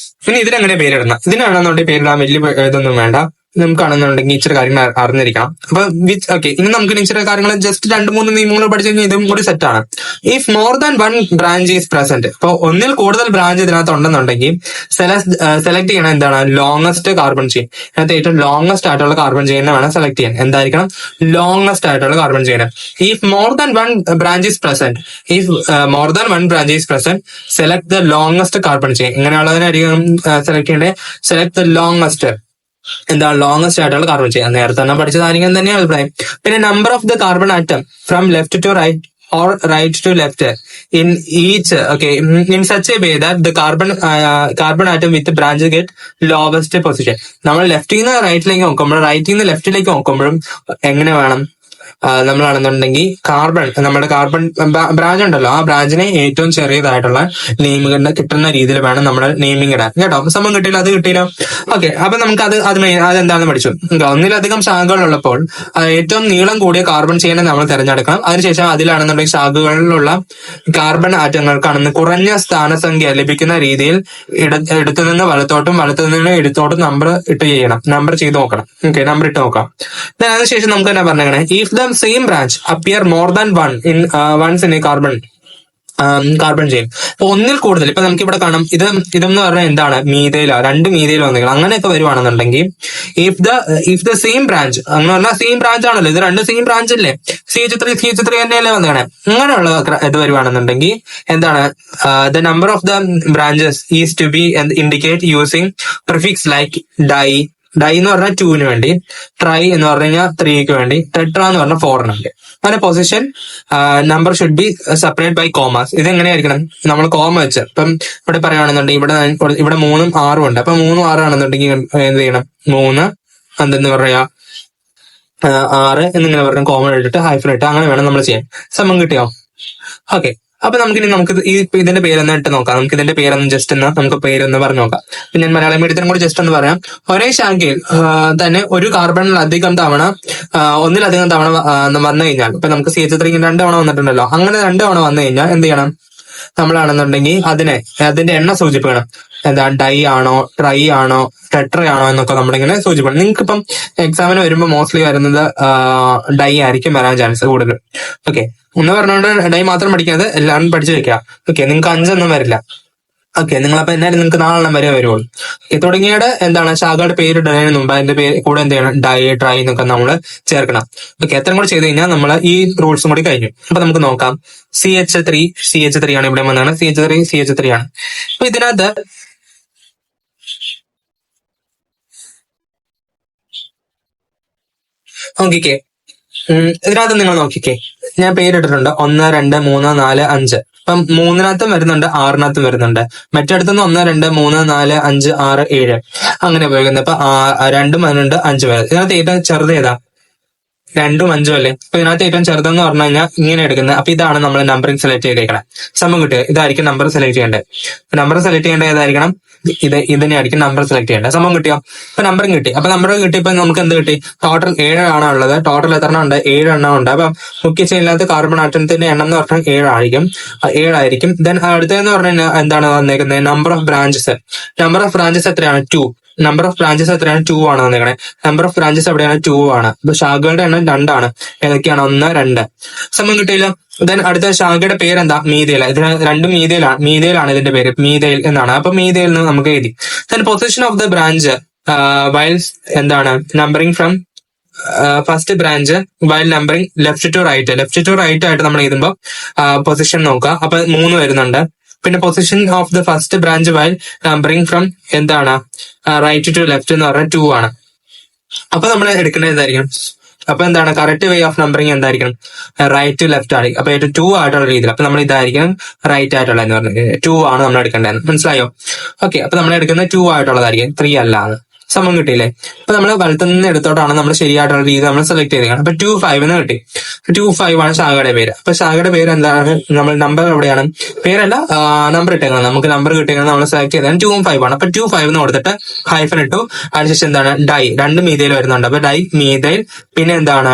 പിന്നെ ഇതിനെങ്ങനെ പേരിടണം? ഇതിനാണെന്നുണ്ടെങ്കിൽ പേരിടാൻ വലിയ ഇതൊന്നും വേണ്ട. നമുക്കാണെന്നുണ്ടെങ്കിൽ ഇച്ചിരി കാര്യങ്ങൾ അറിഞ്ഞിരിക്കണം. അപ്പൊ ഓക്കെ, ഇനി നമുക്ക് ഇച്ചിരി കാര്യങ്ങൾ ജസ്റ്റ് 2-3 നിയമങ്ങൾ പഠിച്ചു കഴിഞ്ഞാൽ ഇതും കൂടി സെറ്റാണ്. If more than one branch is present, അപ്പൊ ഒന്നിൽ കൂടുതൽ ബ്രാഞ്ച് ഇതിനകത്ത് ഉണ്ടെന്നുണ്ടെങ്കിൽ സെലക്ട് ചെയ്യണം എന്താണ്? Longest carbon chain. അതിനകത്ത് ഏറ്റവും ലോങ്സ്റ്റ് ആയിട്ടുള്ള കാർബൺ ചെയിനെ വേണം സെലക്ട് ചെയ്യാൻ. എന്തായിരിക്കണം? ലോങ്സ്റ്റ് ആയിട്ടുള്ള carbon chain. If more than one branch is present, select the longest carbon chain. ഇങ്ങനെയുള്ളതിനായിരിക്കും സെലക്ട് ചെയ്യേണ്ടത്. സെലക്ട് ദ ലോങ്സ്റ്റ് ലോങ്സ്റ്റ് ആയിട്ടുള്ള കാർബൺ ചെയിൻ. നേരത്തെ തന്നെ പഠിച്ചതായിരിക്കും തന്നെ അഭിപ്രായം. പിന്നെ number of the carbon atom from left to right or right to left in each in such a way that the carbon atom with the branch get lowest position. നമ്മൾ ലെഫ്റ്റിൽ നിന്ന് റൈറ്റിലേക്ക് നോക്കുമ്പോഴും റൈറ്റിൽ നിന്ന് ലെഫ്റ്റിലേക്ക് നോക്കുമ്പോഴും എങ്ങനെ വേണം? നമ്മളാണെന്നുണ്ടെങ്കിൽ നമ്മുടെ കാർബൺ ബ്രാഞ്ച് ഉണ്ടല്ലോ, ആ ബ്രാഞ്ചിനെ ഏറ്റവും ചെറിയതായിട്ടുള്ള നെയിമിംഗ് കിട്ടുന്ന രീതിയിൽ വേണം നമ്മൾ നെയിമിംഗ് ഇടാൻ കേട്ടോ. സംഭവം കിട്ടിയില്ല, അത് കിട്ടിയില്ല. ഓക്കെ, അപ്പൊ നമുക്ക് അതെന്താണെന്ന് പഠിച്ചു. ഒന്നിലധികം ശാഖകളുള്ളപ്പോൾ ഏറ്റവും നീളം കൂടിയ കാർബൺ ചെയിനെ നമ്മൾ തിരഞ്ഞെടുക്കണം. അതിനുശേഷം അതിലാണെന്നുണ്ടെങ്കിൽ ശാഖകളിലുള്ള കാർബൺ ആറ്റങ്ങൾക്കാണെന്ന് കുറഞ്ഞ സ്ഥാനസംഖ്യ ലഭിക്കുന്ന രീതിയിൽ ഇടത്തു നിന്ന് വലത്തോട്ടും വലത്തു നിന്ന് ഇടത്തോട്ടും നമ്പർ ചെയ്ത് നോക്കണം. ഓക്കെ, നമ്പർ ഇട്ട് നോക്കാം. അതിനുശേഷം നമുക്ക് തന്നെ പറഞ്ഞേ, if the same branch appear more than once in a carbon chain. അപ്പൊ ഒന്നിൽ കൂടുതൽ, ഇപ്പൊ നമുക്ക് ഇവിടെ കാണാം, ഇതെന്ന് പറഞ്ഞാൽ എന്താണ്? മീതയിലോ 2 മീതയിലോ വന്നിരിക്കണം. അങ്ങനെയൊക്കെ വരുവാണെന്നുണ്ടെങ്കിൽ ഇഫ് ദ സെയിം ബ്രാഞ്ച്, അങ്ങനെ പറഞ്ഞാൽ സെയിം ബ്രാഞ്ച് ആണല്ലോ, ഇത് 2 സെയിം ബ്രാഞ്ച് അല്ലേ? CH3 തന്നെയല്ലേ വന്നേക്കണേ. അങ്ങനെയുള്ള ഇത് വരുവാണെന്നുണ്ടെങ്കിൽ എന്താണ്? The number of the branches is to be indicate using prefix like di എന്ന് പറഞ്ഞാൽ 2-ന് വേണ്ടി, ട്രൈ എന്ന് പറഞ്ഞു കഴിഞ്ഞാൽ 3-ക്ക് വേണ്ടി, ടെട്ര എന്ന് പറഞ്ഞാൽ 4-ന് വേണ്ടി. അങ്ങനെ position number should be separate by commas. ഇത് എങ്ങനെയായിരിക്കണം? നമ്മൾ കോമ വെച്ച് ഇപ്പം ഇവിടെ പറയുകയാണെന്നുണ്ടെങ്കിൽ ഇവിടെ 3-ഉം 6-ഉം ഉണ്ട്. അപ്പൊ 3-ഉം 6 ആണെന്നുണ്ടെങ്കിൽ എന്ത് ചെയ്യണം? 3 എന്തെന്ന് പറയാ 6 എന്നിങ്ങനെ പറഞ്ഞ കോമൺ ഇട്ടിട്ട് ഹൈഫൻ ഇട്ട് അങ്ങനെ വേണം നമ്മൾ ചെയ്യാൻ. സമയം കിട്ടിയോ? ഓക്കെ, അപ്പൊ നമുക്ക് ഇതിന്റെ പേരൊന്ന് ഇട്ട് നോക്കാം. നമുക്ക് ഇതിന്റെ പേരൊന്ന് ജസ്റ്റ് നമുക്ക് പേരൊന്ന് പറഞ്ഞു നോക്കാം. പിന്നെ ഞാൻ മലയാളം മീഡിയത്തിനും കൂടി ജസ്റ്റ് ഒന്ന് പറയാം. ഒരേ ശാഖയിൽ തന്നെ ഒന്നിലധികം തവണ വന്നു കഴിഞ്ഞാൽ, ഇപ്പൊ നമുക്ക് CH3 2 തവണ വന്നിട്ടുണ്ടല്ലോ, അങ്ങനെ 2 തവണ വന്നു കഴിഞ്ഞാൽ എന്ത് ചെയ്യണം? നമ്മളാണെന്നുണ്ടെങ്കിൽ അതിന്റെ എണ്ണം സൂചിപ്പിക്കണം. എന്താ? ഡൈ ആണോ, ട്രൈ ആണോ, ടെട്ര ആണോ എന്നൊക്കെ നമ്മളിങ്ങനെ സൂചിപ്പിക്കണം. നിങ്ങൾക്ക് ഇപ്പം എക്സാമിന് വരുമ്പോൾ മോസ്റ്റ്ലി വരുന്നത് ഡൈ ആയിരിക്കും വരാൻ ചാൻസ് കൂടുതൽ. ഓക്കെ, ഒന്ന് പറഞ്ഞുകൊണ്ട് ഡൈ മാത്രം പഠിക്കാതെ എല്ലാം പഠിച്ചു വെക്കുക. ഓക്കെ, നിങ്ങൾക്ക് 5 വരില്ല. ഓക്കെ, നിങ്ങളപ്പോ എന്നാലും നിങ്ങൾക്ക് 4 വരെ വരുള്ളൂ. തുടങ്ങിയത് എന്താണ്? ശാഖയുടെ പേരിടുന്നതിന് മുമ്പ് അതിന്റെ കൂടെ എന്ത് ചെയ്യണം? ഡൈ, ട്രൈ എന്നൊക്കെ നമ്മൾ ചേർക്കണം. ഓക്കെ, എത്രയും കൂടി ചെയ്ത് കഴിഞ്ഞാൽ നമ്മൾ ഈ റൂൾസും കൂടി കഴിഞ്ഞു. അപ്പൊ നമുക്ക് നോക്കാം. CH3 ആണ് ഇവിടെ വന്നതാണ്. CH3 ആണ്. അപ്പൊ ഇതിനകത്ത് നോക്കിക്കേ. ഇതിനകത്ത് നിങ്ങൾ നോക്കിക്കേ, ഞാൻ പേരിട്ടിട്ടുണ്ട് 1, 2, 3, 4, 5. അപ്പം 3-നകത്തും വരുന്നുണ്ട്, 6-നകത്തും വരുന്നുണ്ട്. മറ്റടുത്തുനിന്ന് 1, 2, 3, 4, 5, 6, 7 അങ്ങനെ ഉപയോഗിക്കുന്നത്. അപ്പൊ 2 വരുന്നുണ്ട്, 5 വരുന്നത്. ഇതിനകത്ത് ഏറ്റവും ചെറുത് ഏതാ? 2ഉം 5ഉം അല്ലേ? അപ്പൊ ഇതിനകത്ത് ഏറ്റവും ചെറുതെന്ന് പറഞ്ഞു കഴിഞ്ഞാൽ ഇങ്ങനെ എടുക്കുന്നത്. അപ്പൊ ഇതാണ് നമ്മൾ നമ്പറിംഗ് സെലക്ട് ചെയ്തേക്കണം. സമയം കിട്ടുക ഇതായിരിക്കും നമ്പർ സെലക്ട് ചെയ്യേണ്ടത്. നമ്പർ സെലക്ട് ചെയ്യേണ്ടത് ഏതായിരിക്കണം? ഇതിനെയായിരിക്കും നമ്പർ സെലക്ട് ചെയ്യേണ്ടത്. സംഭവം കിട്ടിയോ? അപ്പൊ നമ്പറും കിട്ടി. അപ്പൊ നമ്പർ കിട്ടിയപ്പോ നമുക്ക് എന്ത് കിട്ടി? ടോട്ടൽ 7 ആണ് ഉള്ളത്. ടോട്ടൽ എത്ര എണ്ണം ഉണ്ട്? 7 എണ്ണം ഉണ്ട്. അപ്പൊ മുഖ്യ ചെയിനകത്ത് കാർബൺ ആറ്റത്തിന്റെ എണ്ണം എന്ന് പറഞ്ഞാൽ 7 ആയിരിക്കും. ദെൻ അടുത്തതെന്ന് പറഞ്ഞു കഴിഞ്ഞാൽ എന്താണ് വന്നേക്കുന്നത്? Number of branches. Number of branches എത്രയാണ്? 2. നമ്പർ ഓഫ് ബ്രാഞ്ചസ് എത്രയാണ്? 2 ആണ് വന്നേക്കണേ. നമ്പർ ഓഫ് ബ്രാഞ്ചസ് എവിടെയാണ്? 2 ആണ്. അപ്പൊ ശാഖകളുടെ എണ്ണം 2 ആണ്. ഏതൊക്കെയാണ്? 1, 2. സമയം കിട്ടിയില്ല. ദെൻ അടുത്ത ശാഖയുടെ പേരെന്താ? മീതേൽ. ഇതിന് രണ്ടും മീതേലാണ് ഇതിന്റെ പേര്, മീതേൽ എന്നാണ്. അപ്പൊ മീതേൽ എന്ന് നമുക്ക് എഴുതി. Then position of the branch whiles എന്താണ്? Numbering from first branch while numbering left to right ആയിട്ട് നമ്മൾ എഴുതുമ്പോൾ പൊസിഷൻ നോക്കുക. അപ്പൊ 3 വരുന്നുണ്ട്. പിന്നെ position of the first branch while numbering from എന്താണ്? റൈറ്റ് ടു ലെഫ്റ്റ് എന്ന് പറഞ്ഞാൽ 2 ആണ്. അപ്പൊ നമ്മൾ എടുക്കേണ്ടത് എന്തായിരിക്കും? അപ്പൊ എന്താണ് കറക്റ്റ് വേ ഓഫ് നമ്പറിംഗ് എന്തായിരിക്കണം? റൈറ്റ് ടു ലെഫ്റ്റ് ആണ്. അപ്പൊ ഏറ്റവും 2 ആയിട്ടുള്ള രീതിയിൽ. അപ്പൊ നമ്മൾ ഇതായിരിക്കും റൈറ്റ് ആയിട്ടുള്ള എന്ന് പറഞ്ഞത്. 2 ആണ് നമ്മൾ എടുക്കേണ്ടത്. മനസ്സിലായോ? ഓക്കെ. അപ്പൊ നമ്മൾ എടുക്കുന്നത് 2 ആയിട്ടുള്ളതായിരിക്കും, 3 അല്ല. സമയം കിട്ടിയില്ലേ? അപ്പൊ നമ്മൾ വലത്തു നിന്ന് എടുത്തോട്ടാണ് നമ്മൾ ശരിയായിട്ടുള്ള രീതി നമ്മൾ സെലക്ട് ചെയ്തേക്കണം. അപ്പൊ 2, 5 എന്ന് കിട്ടി. 2, 5 ആണ് ശാഖയുടെ പേര്. അപ്പൊ ശാഖയുടെ പേര് എന്താണ്? നമ്മൾ നമ്പർ എവിടെയാണ്? പേരല്ല, നമ്പർ ഇട്ടേക്കുന്നത്. നമുക്ക് നമ്പർ കിട്ടിയത് നമ്മൾ സെലക്ട് ചെയ്തത് 2ഉം 5 ആണ്. അപ്പൊ 2, 5 എന്ന് കൊടുത്തിട്ട് ഹൈഫൻ ഇട്ടു. അതിനുശേഷം എന്താണ്? ഡൈ. 2 മീതയിൽ വരുന്നുണ്ട്. അപ്പൊ ഡൈ മീതയിൽ. പിന്നെ എന്താണ്?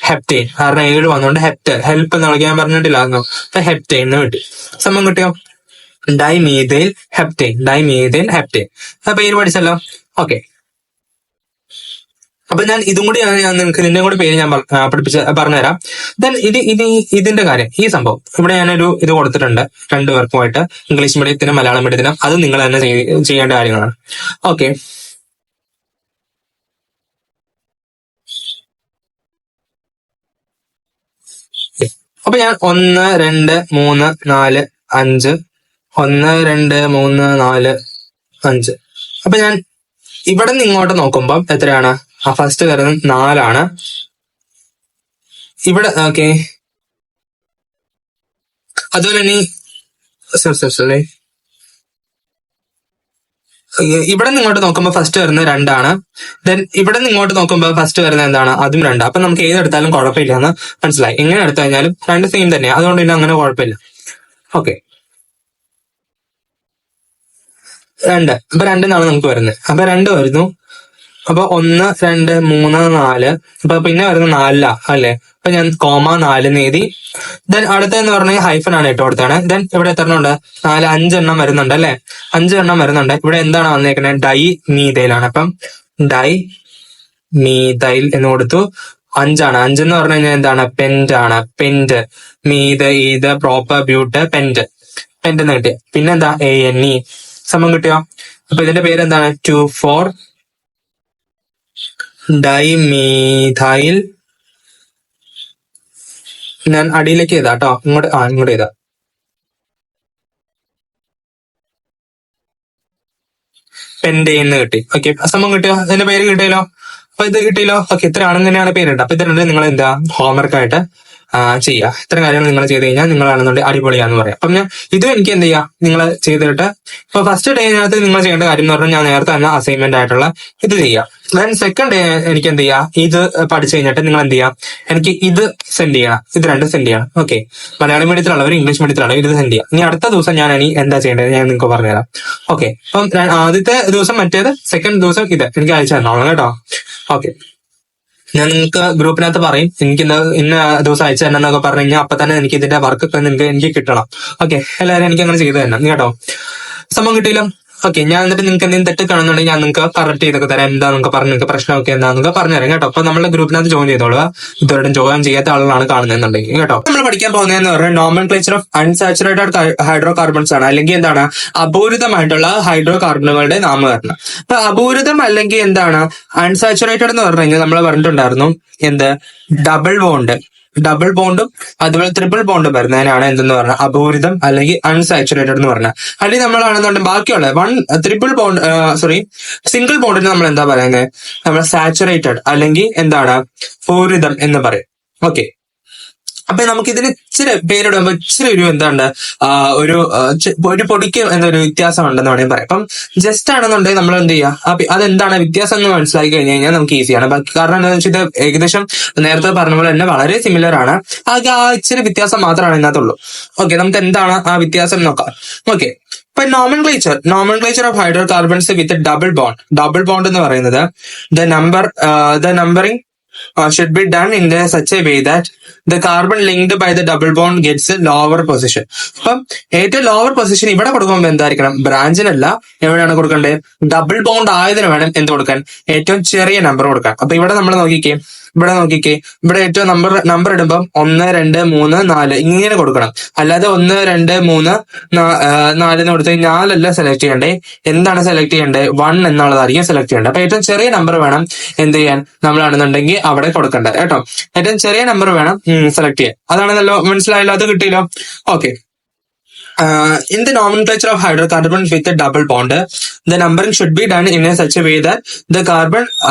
ഹെപ്റ്റൈൻ. കാരണം 7 വന്നുകൊണ്ട് ഹെൽപ്പ് എന്ന് വിളിക്കാൻ പറഞ്ഞിട്ടില്ലായിരുന്നു. അപ്പൊ ഹെപ്റ്റൈൻ എന്ന് കിട്ടി. സമയം കിട്ടിയോ? Dimethyl heptane. അപ്പൊ പേര് പഠിച്ചല്ലോ. ഓക്കെ. അപ്പൊ ഞാൻ ഇതും കൂടി നിങ്ങൾക്ക് ഇതിന്റെ കൂടി പേര് ഞാൻ പറഞ്ഞുതരാം. ദെൻ ഇതിന്റെ കാര്യം, ഈ സംഭവം ഇവിടെ ഞാനൊരു ഇത് കൊടുത്തിട്ടുണ്ട് 2 പേർക്കുമായിട്ട്, ഇംഗ്ലീഷ് മീഡിയത്തിനും മലയാളം മീഡിയത്തിനും. അത് നിങ്ങൾ തന്നെ ചെയ്യേണ്ട കാര്യങ്ങളാണ്. ഓക്കെ. അപ്പൊ ഞാൻ 1, 2, 3, 4, 5 1, 2, 3, 4, 5. അപ്പൊ ഞാൻ ഇവിടെ നിന്ന് ഇങ്ങോട്ട് നോക്കുമ്പോൾ എത്രയാണ്? ഫസ്റ്റ് വരുന്നത് 4 ആണ്. ഇവിടെ ഓക്കെ. അതുപോലെ ഇനി ഇവിടെ നിന്ന് ഇങ്ങോട്ട് നോക്കുമ്പോൾ ഫസ്റ്റ് വരുന്നത് 2 ആണ്. ദെൻ ഇവിടെ നിന്ന് ഇങ്ങോട്ട് നോക്കുമ്പോൾ ഫസ്റ്റ് വരുന്നത് എന്താണ്? അതും 2. അപ്പൊ നമുക്ക് ഏതെടുത്താലും കുഴപ്പമില്ല എന്ന് മനസ്സിലായി. എങ്ങനെ എടുത്തു കഴിഞ്ഞാലും 2 സെയിം തന്നെയാണ്. അതുകൊണ്ട് തന്നെ അങ്ങനെ കുഴപ്പമില്ല. ഓക്കെ. 2. അപ്പൊ 2 എന്നാണ് നമുക്ക് വരുന്നത്. അപ്പൊ 2 വരുന്നു. അപ്പൊ 1, 2, 3, 4. അപ്പൊ പിന്നെ വരുന്ന 4 അല്ലെ? അപ്പൊ ഞാൻ 4 എഴുതി. ദെൻ അടുത്തെന്ന് പറഞ്ഞാൽ ഹൈഫൻ ആണ് ഇട്ട് കൊടുത്താണ്. ദെൻ ഇവിടെ എത്ര എണ്ണം ഉണ്ട്? 4, 5 എണ്ണം വരുന്നുണ്ട് അല്ലെ? 5 എണ്ണം വരുന്നുണ്ട്. ഇവിടെ എന്താണ് വന്നേക്കുന്നത്? ഡൈ മീതയിലാണ്. അപ്പം ഡൈ മീതൈൽ എന്ന് കൊടുത്തു. 5 ആണ്. 5 എന്ന് പറഞ്ഞു കഴിഞ്ഞാൽ എന്താണ്? പെന്റ് ആണ്. പെന്റ്. ഈത് പ്രോപ്പർ ബ്യൂട്ട് പെന്റ് എന്ന് കിട്ടിയ. പിന്നെന്താ? ANE. സമയം കിട്ടിയോ? അപ്പൊ ഇതിന്റെ പേര് എന്താണ്? 2,4 ഡൈമീഥൈൽ. ഞാൻ അടിയിലേക്ക് ചെയ്താ കേട്ടോ. ഇങ്ങോട്ട് ചെയ്താ. പെന്റെന്ന് കിട്ടി. ഓക്കെ. സംഭവം കിട്ടിയോ? ഇതിന്റെ പേര് കിട്ടിയല്ലോ. അപ്പൊ ഇത് കിട്ടിയല്ലോ. ഓക്കെ. ഇത്രയാണെന്ന് തന്നെയാണ് പേരുണ്ട്. അപ്പൊ ഇത് നിങ്ങൾ എന്താ ഹോംവർക്ക് ആയിട്ട് ചെയ്യുക. ഇത്തരം കാര്യങ്ങൾ നിങ്ങൾ ചെയ്ത് കഴിഞ്ഞാൽ നിങ്ങളാണെന്നുണ്ടെങ്കിൽ അടിപൊളിയാന്ന് പറയാം. അപ്പം ഞാൻ ഇതും എനിക്ക് എന്ത് ചെയ്യാം, നിങ്ങൾ ചെയ്തിട്ട് ഇപ്പൊ ഫസ്റ്റ് ഡേനകത്ത് നിങ്ങൾ ചെയ്യേണ്ട കാര്യം എന്ന് പറഞ്ഞാൽ ഞാൻ നേരത്തെ തന്നെ അസൈൻമെന്റ് ആയിട്ടുള്ള ഇത് ചെയ്യാം. ദെൻ സെക്കൻഡ് ഡേ എനിക്ക് എന്ത് ചെയ്യാം, ഇത് പഠിച്ചു കഴിഞ്ഞിട്ട് നിങ്ങൾ എന്ത് ചെയ്യാം, എനിക്ക് ഇത് സെൻഡ് ചെയ്യണം. ഇത് രണ്ടും സെൻഡ് ചെയ്യണം. ഓക്കെ. മലയാളം മീഡിയത്തിലുള്ളവർ ഇംഗ്ലീഷ് മീഡിയത്തിലുള്ളവർ ഇത് സെൻഡ് ചെയ്യാം. ഇനി അടുത്ത ദിവസം ഞാൻ ഇനി എന്താ ചെയ്യേണ്ടത് ഞാൻ നിങ്ങൾക്ക് പറഞ്ഞുതരാം. ഓക്കെ. അപ്പം ആദ്യത്തെ ദിവസം മറ്റേത്, സെക്കൻഡ് ദിവസം ഇത് എനിക്ക് അയച്ചു തന്നോളാം കേട്ടോ. ഓക്കെ. ഞാൻ നിങ്ങൾക്ക് ഗ്രൂപ്പിനകത്ത് പറയും എനിക്ക് ഇന്ന ദിവസം അയച്ചു തന്നെ എന്നൊക്കെ പറഞ്ഞു കഴിഞ്ഞാൽ അപ്പൊ തന്നെ എനിക്ക് ഇതിന്റെ വർക്ക് എനിക്ക് കിട്ടണം. ഓക്കെ. എല്ലാവരും എനിക്ക് അങ്ങനെ ചെയ്തു തരണം കേട്ടോ. സംഭവം കിട്ടിയില്ല. ഓക്കെ. ഞാൻ എന്നിട്ട് നിങ്ങൾക്ക് എന്തെങ്കിലും തെറ്റ് കാണുന്നുണ്ടെങ്കിൽ ഞാൻ നിങ്ങൾക്ക് കറക്റ്റ് ചെയ്തൊക്കെ തരാം. എന്താ നിങ്ങൾക്ക് പറഞ്ഞു, നിങ്ങൾക്ക് പ്രശ്നമൊക്കെ എന്താണെന്നൊക്കെ പറഞ്ഞു തരാം കേട്ടോ. അപ്പൊ നമ്മുടെ ഗ്രൂപ്പിനകത്ത് ജോയിൻ ചെയ്തോളുക. ഇതുവരെ ജോയിൻ ചെയ്യാത്ത ആളുകളാണ് കാണുന്നതെന്നുണ്ടെങ്കിൽ കേട്ടോ. നമ്മൾ പഠിക്കാൻ പോകുന്നതെന്ന് പറഞ്ഞാൽ nomenclature of unsaturated hydro carbons ആണ്. അല്ലെങ്കിൽ എന്താണ്, അപൂരിതമായിട്ടുള്ള ഹൈഡ്രോ കാർബണുകളുടെ നാമകരണം. അപ്പൊ അപൂരിതം അല്ലെങ്കിൽ എന്താണ് അൺസാച്ചുറേറ്റഡ് എന്ന് പറഞ്ഞു കഴിഞ്ഞാൽ നമ്മൾ പറഞ്ഞിട്ടുണ്ടായിരുന്നു എന്ത്, ഡബിൾ ബോണ്ട് ഡബിൾ ബോണ്ടും അതുപോലെ ട്രിപ്പിൾ ബോണ്ടും വരുന്നതിനാണ് എന്തെന്ന് പറഞ്ഞാൽ അപൂരിതം അല്ലെങ്കിൽ അൺസാച്ചുറേറ്റഡ് എന്ന് പറഞ്ഞാൽ. അല്ലെങ്കിൽ നമ്മളാണെന്നുണ്ടെങ്കിൽ ബാക്കിയുള്ള ട്രിപ്പിൾ ബോണ്ട് സിംഗിൾ ബോണ്ടിന് നമ്മൾ എന്താ പറയുന്നത്, നമ്മൾ സാച്ചുറേറ്റഡ് അല്ലെങ്കിൽ എന്താണ് പൂരിതം എന്ന് പറയും. ഓക്കെ, അപ്പൊ നമുക്ക് ഇതിന് ഇച്ചിരി പേരിടുമ്പോ ഇച്ചിരി ഒരു എന്താണ് ഒരു പൊടിക്ക് എന്നൊരു വ്യത്യാസം ഉണ്ടെന്ന് വേണമെങ്കിൽ പറയാം. അപ്പം ജസ്റ്റ് ആണെന്നുണ്ടെങ്കിൽ നമ്മൾ എന്ത് ചെയ്യുക, അതെന്താണ് വ്യത്യാസം എന്ന് മനസ്സിലാക്കി കഴിഞ്ഞ് കഴിഞ്ഞാൽ നമുക്ക് ഈസിയാണ്. കാരണം എന്താണെന്ന് വെച്ചാൽ ഇത് ഏകദേശം നേരത്തെ പറഞ്ഞ പോലെ തന്നെ വളരെ സിമിലർ ആണ്. ആകെ ആ ഇച്ചിരി വ്യത്യാസം മാത്രമാണ് ഇതിനകത്തുള്ളൂ. ഓക്കെ, നമുക്ക് എന്താണ് ആ വ്യത്യാസം നോക്കാം. ഓക്കെ, ഇപ്പൊ nomenclature of hydro carbons with double bond എന്ന് പറയുന്നത് the numbering should be done in such a way that the carbon linked by the double bond gets a lower position. അപ്പം ഏറ്റവും ലോവർ പൊസിഷൻ ഇവിടെ കൊടുക്കുമ്പോൾ എന്തായിരിക്കണം, ബ്രാഞ്ചിനല്ല എവിടെയാണ് കൊടുക്കേണ്ടത്, ഡബിൾ ബോണ്ട് ആയതിന് വേണം എന്ത് കൊടുക്കാൻ, ഏറ്റവും ചെറിയ നമ്പർ കൊടുക്കാൻ. അപ്പൊ ഇവിടെ നമ്മൾ നോക്കിക്കേ, ഇവിടെ ഏറ്റവും നമ്പർ ഇടുമ്പം 1 2 3 4 ഇങ്ങനെ കൊടുക്കണം. അല്ലാതെ 1 2 3 4 കൊടുത്ത് 4 അല്ല സെലക്ട് ചെയ്യണ്ടേ, എന്താണ് സെലക്ട് ചെയ്യേണ്ടത്, 1 എന്നുള്ളതായിരിക്കും സെലക്ട് ചെയ്യേണ്ടത്. അപ്പൊ ഏറ്റവും ചെറിയ നമ്പർ വേണം എന്ത് ചെയ്യാൻ, നമ്മളാണെന്നുണ്ടെങ്കിൽ അവിടെ കൊടുക്കേണ്ടത് കേട്ടോ. ഏറ്റവും ചെറിയ നമ്പർ വേണം സെലക്ട് ചെയ്യാൻ. അതാണെന്നല്ലോ, മനസ്സിലായല്ലോ, അത് കിട്ടിയല്ലോ. Okay, in the nomenclature of hydrocarbons with a double bond, the numbering should be done in such a way that the carbon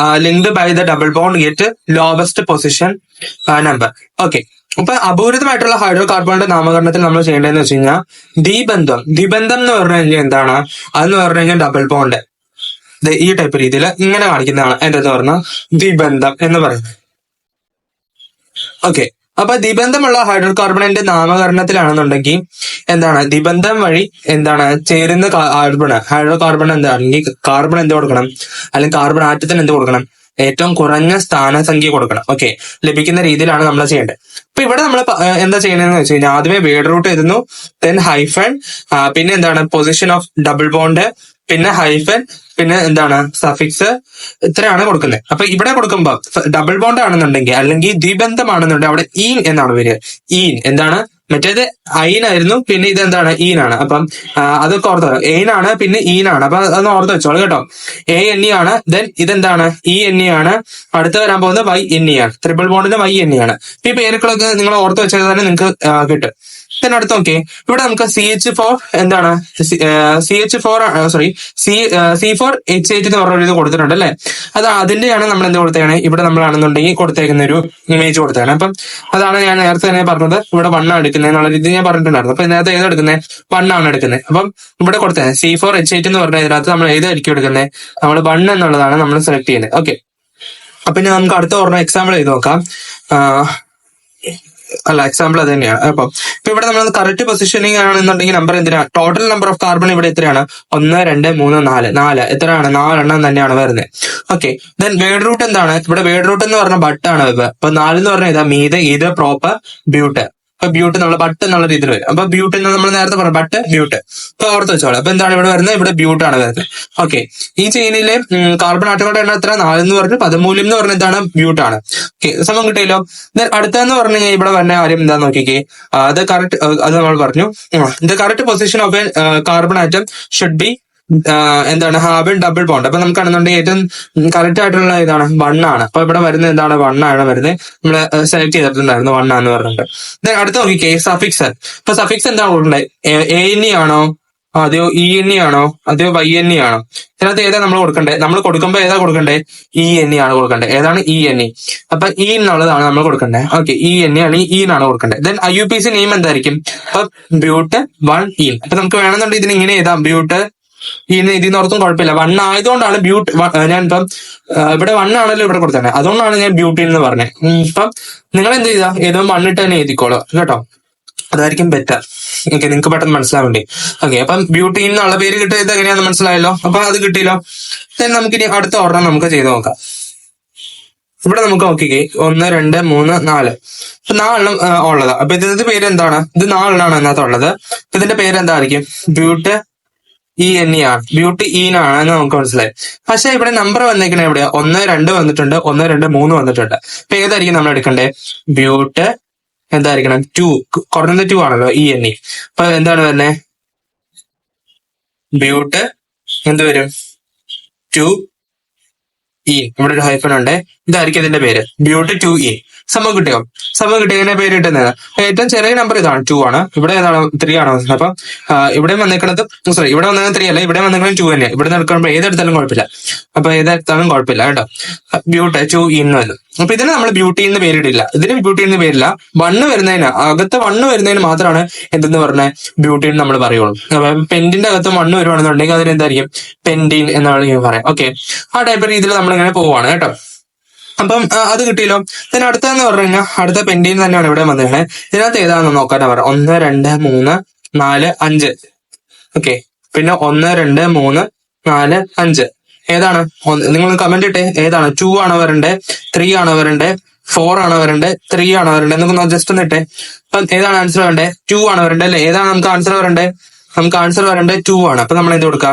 linked by the double bond get lowest position number. Okay, അപ്പൊ അപൂരിതമായിട്ടുള്ള hydro കാർബണിന്റെ നാമകരണത്തിൽ നമ്മൾ ചെയ്യേണ്ടതെന്ന് വെച്ച് കഴിഞ്ഞാൽ ദ്വിബന്ധം എന്ന് പറഞ്ഞു കഴിഞ്ഞാൽ എന്താണ്, അതെന്ന് പറഞ്ഞു കഴിഞ്ഞാൽ ഡബിൾ ബോണ്ട് ഈ ടൈപ്പ് രീതിയിൽ ഇങ്ങനെ കാണിക്കുന്നതാണ് എന്തെന്ന് പറഞ്ഞാൽ ദ്വിബന്ധം എന്ന് പറയുന്നത്. ഓക്കെ, അപ്പൊ ദ്വിബന്ധമുള്ള ഹൈഡ്രോ കാർബണിന്റെ നാമകരണത്തിലാണെന്നുണ്ടെങ്കിൽ എന്താണ്, ദ്വിബന്ധം വഴി എന്താണ് ചേരുന്ന ഹൈഡ്രോ കാർബൺ എന്താണെങ്കിൽ കാർബൺ എന്ത് കൊടുക്കണം, അല്ലെങ്കിൽ കാർബൺ ആറ്റത്തിന് എന്ത് കൊടുക്കണം, ഏറ്റവും കുറഞ്ഞ സ്ഥാനസംഖ്യ കൊടുക്കണം. ഓക്കെ, ലഭിക്കുന്ന രീതിയിലാണ് നമ്മൾ ചെയ്യേണ്ടത്. അപ്പൊ ഇവിടെ നമ്മൾ എന്താ ചെയ്യണമെന്ന് വെച്ച് കഴിഞ്ഞാൽ ആദ്യമേ വേർഡ് റൂട്ട് എഴുതുന്നു, ദെൻ ഹൈഫൺ, പിന്നെ എന്താണ് പൊസിഷൻ ഓഫ് ഡബിൾ ബോണ്ട്, പിന്നെ ഹൈഫൻ, പിന്നെ എന്താണ് സഫിക്സ്, ഇത്രയാണ് കൊടുക്കുന്നത്. അപ്പൊ ഇവിടെ കൊടുക്കുമ്പോ ഡബിൾ ബോണ്ട് ആണെന്നുണ്ടെങ്കിൽ അല്ലെങ്കിൽ ദ്വിബന്ധമാണെന്നുണ്ടെങ്കിൽ അവിടെ ഈൻ എന്നാണ് വരിക. ഈൻ എന്താണ്, മറ്റേത് ഐനായിരുന്നു, പിന്നെ ഇത് എന്താണ് ഈനാണ്. അപ്പം അതൊക്കെ ഓർത്ത് എയിനാണ്, പിന്നെ ഈനാണ്. അപ്പൊ അതൊന്ന് ഓർത്ത് വെച്ചോളൂ കേട്ടോ. എ എൻ ഇ ആണ്, ദെൻ ഇതെന്താണ് ഇ എൻ ഇ ആണ്, അടുത്ത് വരാൻ പോകുന്നത് വൈ എൻ ഇ ആണ്. ട്രിപ്പിൾ ബോണ്ടിന് വൈ എൻ ഇ ആണ്. ഈ പേരുകളൊക്കെ നിങ്ങൾ ഓർത്ത് വെച്ചാൽ തന്നെ നിങ്ങൾക്ക് കിട്ടും. പിന്നെ അടുത്ത് നോക്കിയേ, ഇവിടെ നമുക്ക് CH4 എന്താണ് C4H8 എന്ന് പറഞ്ഞ ഇത് കൊടുത്തിട്ടുണ്ട് അല്ലെ. അത് അതിന്റെയാണ് നമ്മൾ എന്ത് കൊടുത്തേണ്, ഇവിടെ നമ്മളാണെന്നുണ്ടെങ്കിൽ കൊടുത്തേക്കുന്ന ഒരു ഇമേജ് കൊടുത്തേണ്. അപ്പം അതാണ് ഞാൻ നേരത്തെ തന്നെ പറഞ്ഞത്, ഇവിടെ 1 ആണ് എടുക്കുന്നത് എന്നുള്ള രീതി ഞാൻ പറഞ്ഞിട്ടുണ്ടായിരുന്നു. അപ്പൊ ഇതിനകത്ത് ഏത് എടുക്കുന്നത്, 1 ആണ് എടുക്കുന്നത്. അപ്പം ഇവിടെ കൊടുത്തേ C4H8 എന്ന് പറഞ്ഞ ഇതിനകത്ത് നമ്മൾ ഏതായിരിക്കും എടുക്കുന്നത്, നമ്മൾ 1 എന്നുള്ളതാണ് നമ്മൾ സെലക്ട് ചെയ്യുന്നത്. ഓക്കെ, അപ്പൊ ഇനി നമുക്ക് അടുത്ത ഓർമ്മ എക്സാമ്പിൾ ചെയ്ത് നോക്കാം. എക്സാമ്പിൾ അത് തന്നെയാണ്. അപ്പൊ ഇവിടെ നമ്മൾ കറക്റ്റ് പൊസിഷനിങ് ആണെന്നുണ്ടെങ്കിൽ നമ്പർ എന്തിനാണ്, ടോട്ടൽ നമ്പർ ഓഫ് കാർബൺ ഇവിടെ എത്രയാണ്, 1 2 3 4 എത്രയാണ്, 4 എണ്ണം തന്നെയാണ് വരുന്നത്. ഓക്കെ, ദെൻ വേർഡ് റൂട്ട് എന്താണ്, ഇവിടെ വേർഡ് റൂട്ട് എന്ന് പറഞ്ഞ ബട്ടാണ്. അപ്പൊ 4 എന്ന് പറഞ്ഞാൽ ഇതാ മീത്, ഇത് പ്രോപ്പർ, ബ്യൂട്ട്. അപ്പൊ ബ്യൂട്ട് നമ്മൾ ബട്ട് എന്നുള്ള രീതിയിൽ വരും. അപ്പൊ ബ്യൂട്ട് എന്ന് നമ്മൾ നേരത്തെ പറഞ്ഞു, ബട്ട് ബ്യൂട്ട്. അപ്പൊ ഓർത്ത് വെച്ചോളാം. അപ്പൊ എന്താണ് ഇവിടെ വരുന്നത്, ഇവിടെ ബ്യൂട്ടാണ് വരുന്നത്. ഓക്കെ, ഈ ചെയിനിലെ കാർബൺ ആറ്റങ്ങളുടെ എണ്ണം എത്ര, 4 എന്ന് പറഞ്ഞു, പദമൂല്യം എന്ന് പറഞ്ഞ എന്താണ്, ബ്യൂട്ടാണ്. ഓക്കെ, സമയം കിട്ടിയല്ലോ. അടുത്തതെന്ന് പറഞ്ഞു കഴിഞ്ഞാൽ ഇവിടെ വരുന്ന കാര്യം എന്താന്ന് നോക്കിക്കേ, അത് കറക്റ്റ്, അത് നമ്മൾ പറഞ്ഞു, the correct position of A carbon atom should B എന്താണ് ഹാബിൾ ഡബിൾ ബോണ്ട്. അപ്പൊ നമുക്കാണെന്നുണ്ടെങ്കിൽ ഏറ്റവും കറക്റ്റ് ആയിട്ടുള്ള ഇതാണ് 1 ആണ്. അപ്പൊ ഇവിടെ വരുന്നത് എന്താണ്, 1 ആണ് വരുന്നത്. നമ്മള് സെലക്ട് ചെയ്തിട്ടുണ്ടായിരുന്നു 1 ആണെന്ന് പറഞ്ഞിട്ട്. അടുത്ത നോക്കിക്കേ സഫിക്സ്. ഇപ്പൊ സഫിക്സ് എന്താണ് കൊടുക്കേണ്ടത്, ANE ആണോ, അതെയോ ENE ആണോ, അതെയോ YNE ആണോ, ഇതിനകത്ത് ഏതാ നമ്മൾ കൊടുക്കണ്ടേ, നമ്മൾ കൊടുക്കുമ്പോ ഏതാ കൊടുക്കണ്ടേ, ENE ആണ് കൊടുക്കേണ്ടത്. ഏതാണ് ENE, അപ്പൊ E എന്നുള്ളതാണ് നമ്മൾ കൊടുക്കേണ്ടത്. ഓക്കെ, ENE അല്ലെങ്കിൽ E ആണ് കൊടുക്കേണ്ടത്. ദെൻ IUPAC നെയിം എന്തായിരിക്കും, അപ്പൊ ബ്യൂട്ട് 1 ഈൻ. അപ്പൊ നമുക്ക് വേണമെന്നുണ്ടെങ്കിൽ ഇതിന് ഇങ്ങനെ എഴുതാം, ബ്യൂട്ട് ഇതിന്ന് ഓർത്തും കുഴപ്പമില്ല. 1 ആയതുകൊണ്ടാണ് ബ്യൂട്ട്, ഞാൻ ഇപ്പം ഇവിടെ 1 ആണല്ലോ ഇവിടെ കൊടുത്തത്, അതുകൊണ്ടാണ് ഞാൻ ബ്യൂട്ടീൻ എന്ന് പറഞ്ഞത്. ഇപ്പം നിങ്ങൾ എന്ത് ചെയ്താ, ഏതോ 1 ഇട്ട് തന്നെ എഴുതിക്കോളൂ കേട്ടോ, അതായിരിക്കും ബെറ്റർ. ഓക്കെ, നിങ്ങൾക്ക് പെട്ടെന്ന് മനസ്സിലാൻ വേണ്ടി. ഓക്കെ, അപ്പം ബ്യൂട്ടീൻ എന്നുള്ള പേര് കിട്ടിയത് എങ്ങനെയാണെന്ന് മനസ്സിലായല്ലോ. അപ്പൊ അത് കിട്ടിയല്ലോ. നമുക്കിനി അടുത്ത ഓർഡർ നമുക്ക് ചെയ്ത് നോക്കാം. ഇവിടെ നമുക്ക് നോക്കിക്കേ 1 2 3 4 അപ്പൊ 4 ഉള്ളതാ. അപ്പൊ ഇതിന്റെ പേര് എന്താണ്, ഇത് 4 ഇതിനകത്ത് ഉള്ളത്. ഇതിന്റെ പേര് എന്തായിരിക്കും, ബ്യൂട്ട് ENE ആണ്, ബ്യൂട്ട് ഈനാണെന്ന് നമുക്ക് മനസ്സിലായി. പക്ഷെ ഇവിടെ നമ്പർ വന്നേക്കണേ എവിടെയാ, 1 2 വന്നിട്ടുണ്ട്, 1 2 3 വന്നിട്ടുണ്ട്. അപ്പൊ ഏതായിരിക്കും നമ്മൾ എടുക്കണ്ടേ, ബ്യൂട്ട് എന്തായിരിക്കണം, 2, കുറഞ്ഞത് 2 ആണല്ലോ ENE. അപ്പൊ എന്താണ് വരുന്നത്, ബ്യൂട്ട് എന്ത് വരും, 2 E. ഇവിടെ ഒരു ഹൈഫൻ ഉണ്ട്, ഇതായിരിക്കും ഇതിന്റെ പേര്, ബ്യൂട്ട് 2E. സമം കിട്ടിയോ? സമം കിട്ടിയ എങ്ങനെ പേര് കിട്ടുന്നത്? ഏറ്റവും ചെറിയ നമ്പർ ഇതാണ് 2 ആണ്. ഇവിടെ ഏതാണ് 3 ആണ്. അപ്പൊ ഇവിടെ വന്നേക്കണത് സോറി ഇവിടെ വന്നത് 3 അല്ല, ഇവിടെ വന്നേക്കുന്നത് 2 തന്നെയാണ്. ഇവിടെ നിൽക്കുമ്പോൾ ഏതെടുത്താലും കുഴപ്പമില്ല. അപ്പൊ ഏതെടുത്താലും കുഴപ്പമില്ല കേട്ടോ. ബ്യൂട്ട് 2E എന്ന് വരും. അപ്പൊ ഇതിന് നമ്മൾ ബ്യൂട്ടി എന്ന് പേരിടില്ല. ഇതിന് ബ്യൂട്ടി എന്ന് പേരില്ല. 1 വരുന്നതിന് അകത്ത് 1 വരുന്നതിന് മാത്രമാണ് എന്തെന്ന് പറഞ്ഞ ബ്യൂട്ടി എന്ന് നമ്മൾ പറയുള്ളൂ. അപ്പൊ പെന്റിന്റെ അകത്ത് 1 വരുവാണെന്നുണ്ടെങ്കിൽ അതിനെന്തായിരിക്കും? പെന്റീൻ എന്നാണ് പറയാം. ഓക്കെ, ആ ടൈപ്പ് രീതിയിൽ നമ്മളിങ്ങനെ പോവാണ് കേട്ടോ. അപ്പം അത് കിട്ടിയല്ലോ. പിന്നെ അടുത്തതെന്ന് പറഞ്ഞു കഴിഞ്ഞാൽ അടുത്ത പെന്റീൻ തന്നെയാണ് ഇവിടെ വന്നിട്ടുള്ളത്. ഇതിനകത്ത് ഏതാണെന്ന് നോക്കാനാ പറയാം. 1 2 3 4 5. ഓക്കെ, പിന്നെ 1 2 3 4 5 ഏതാണ്? നിങ്ങൾ കമന്റ് ഇട്ടേ, ഏതാണ്? 2 ആണോ വരണ്ടേ, 3 ആണോ വരണ്ടേ, 4 ആണോ വരണ്ടേ, 3 ആണോ വരണ്ടേ? നമുക്ക് ജസ്റ്റ് ഒന്ന് ഇട്ടേ. അപ്പം ഏതാണ് ആൻസർ വരണ്ടേ? 2 ആണോ വരണ്ടേ അല്ലെ? ഏതാണ് നമുക്ക് ആൻസർ വരണ്ടേ? നമുക്ക് ആൻസർ വരണ്ടേ 2 ആണ്. അപ്പൊ നമ്മൾ എന്ത് കൊടുക്കുക?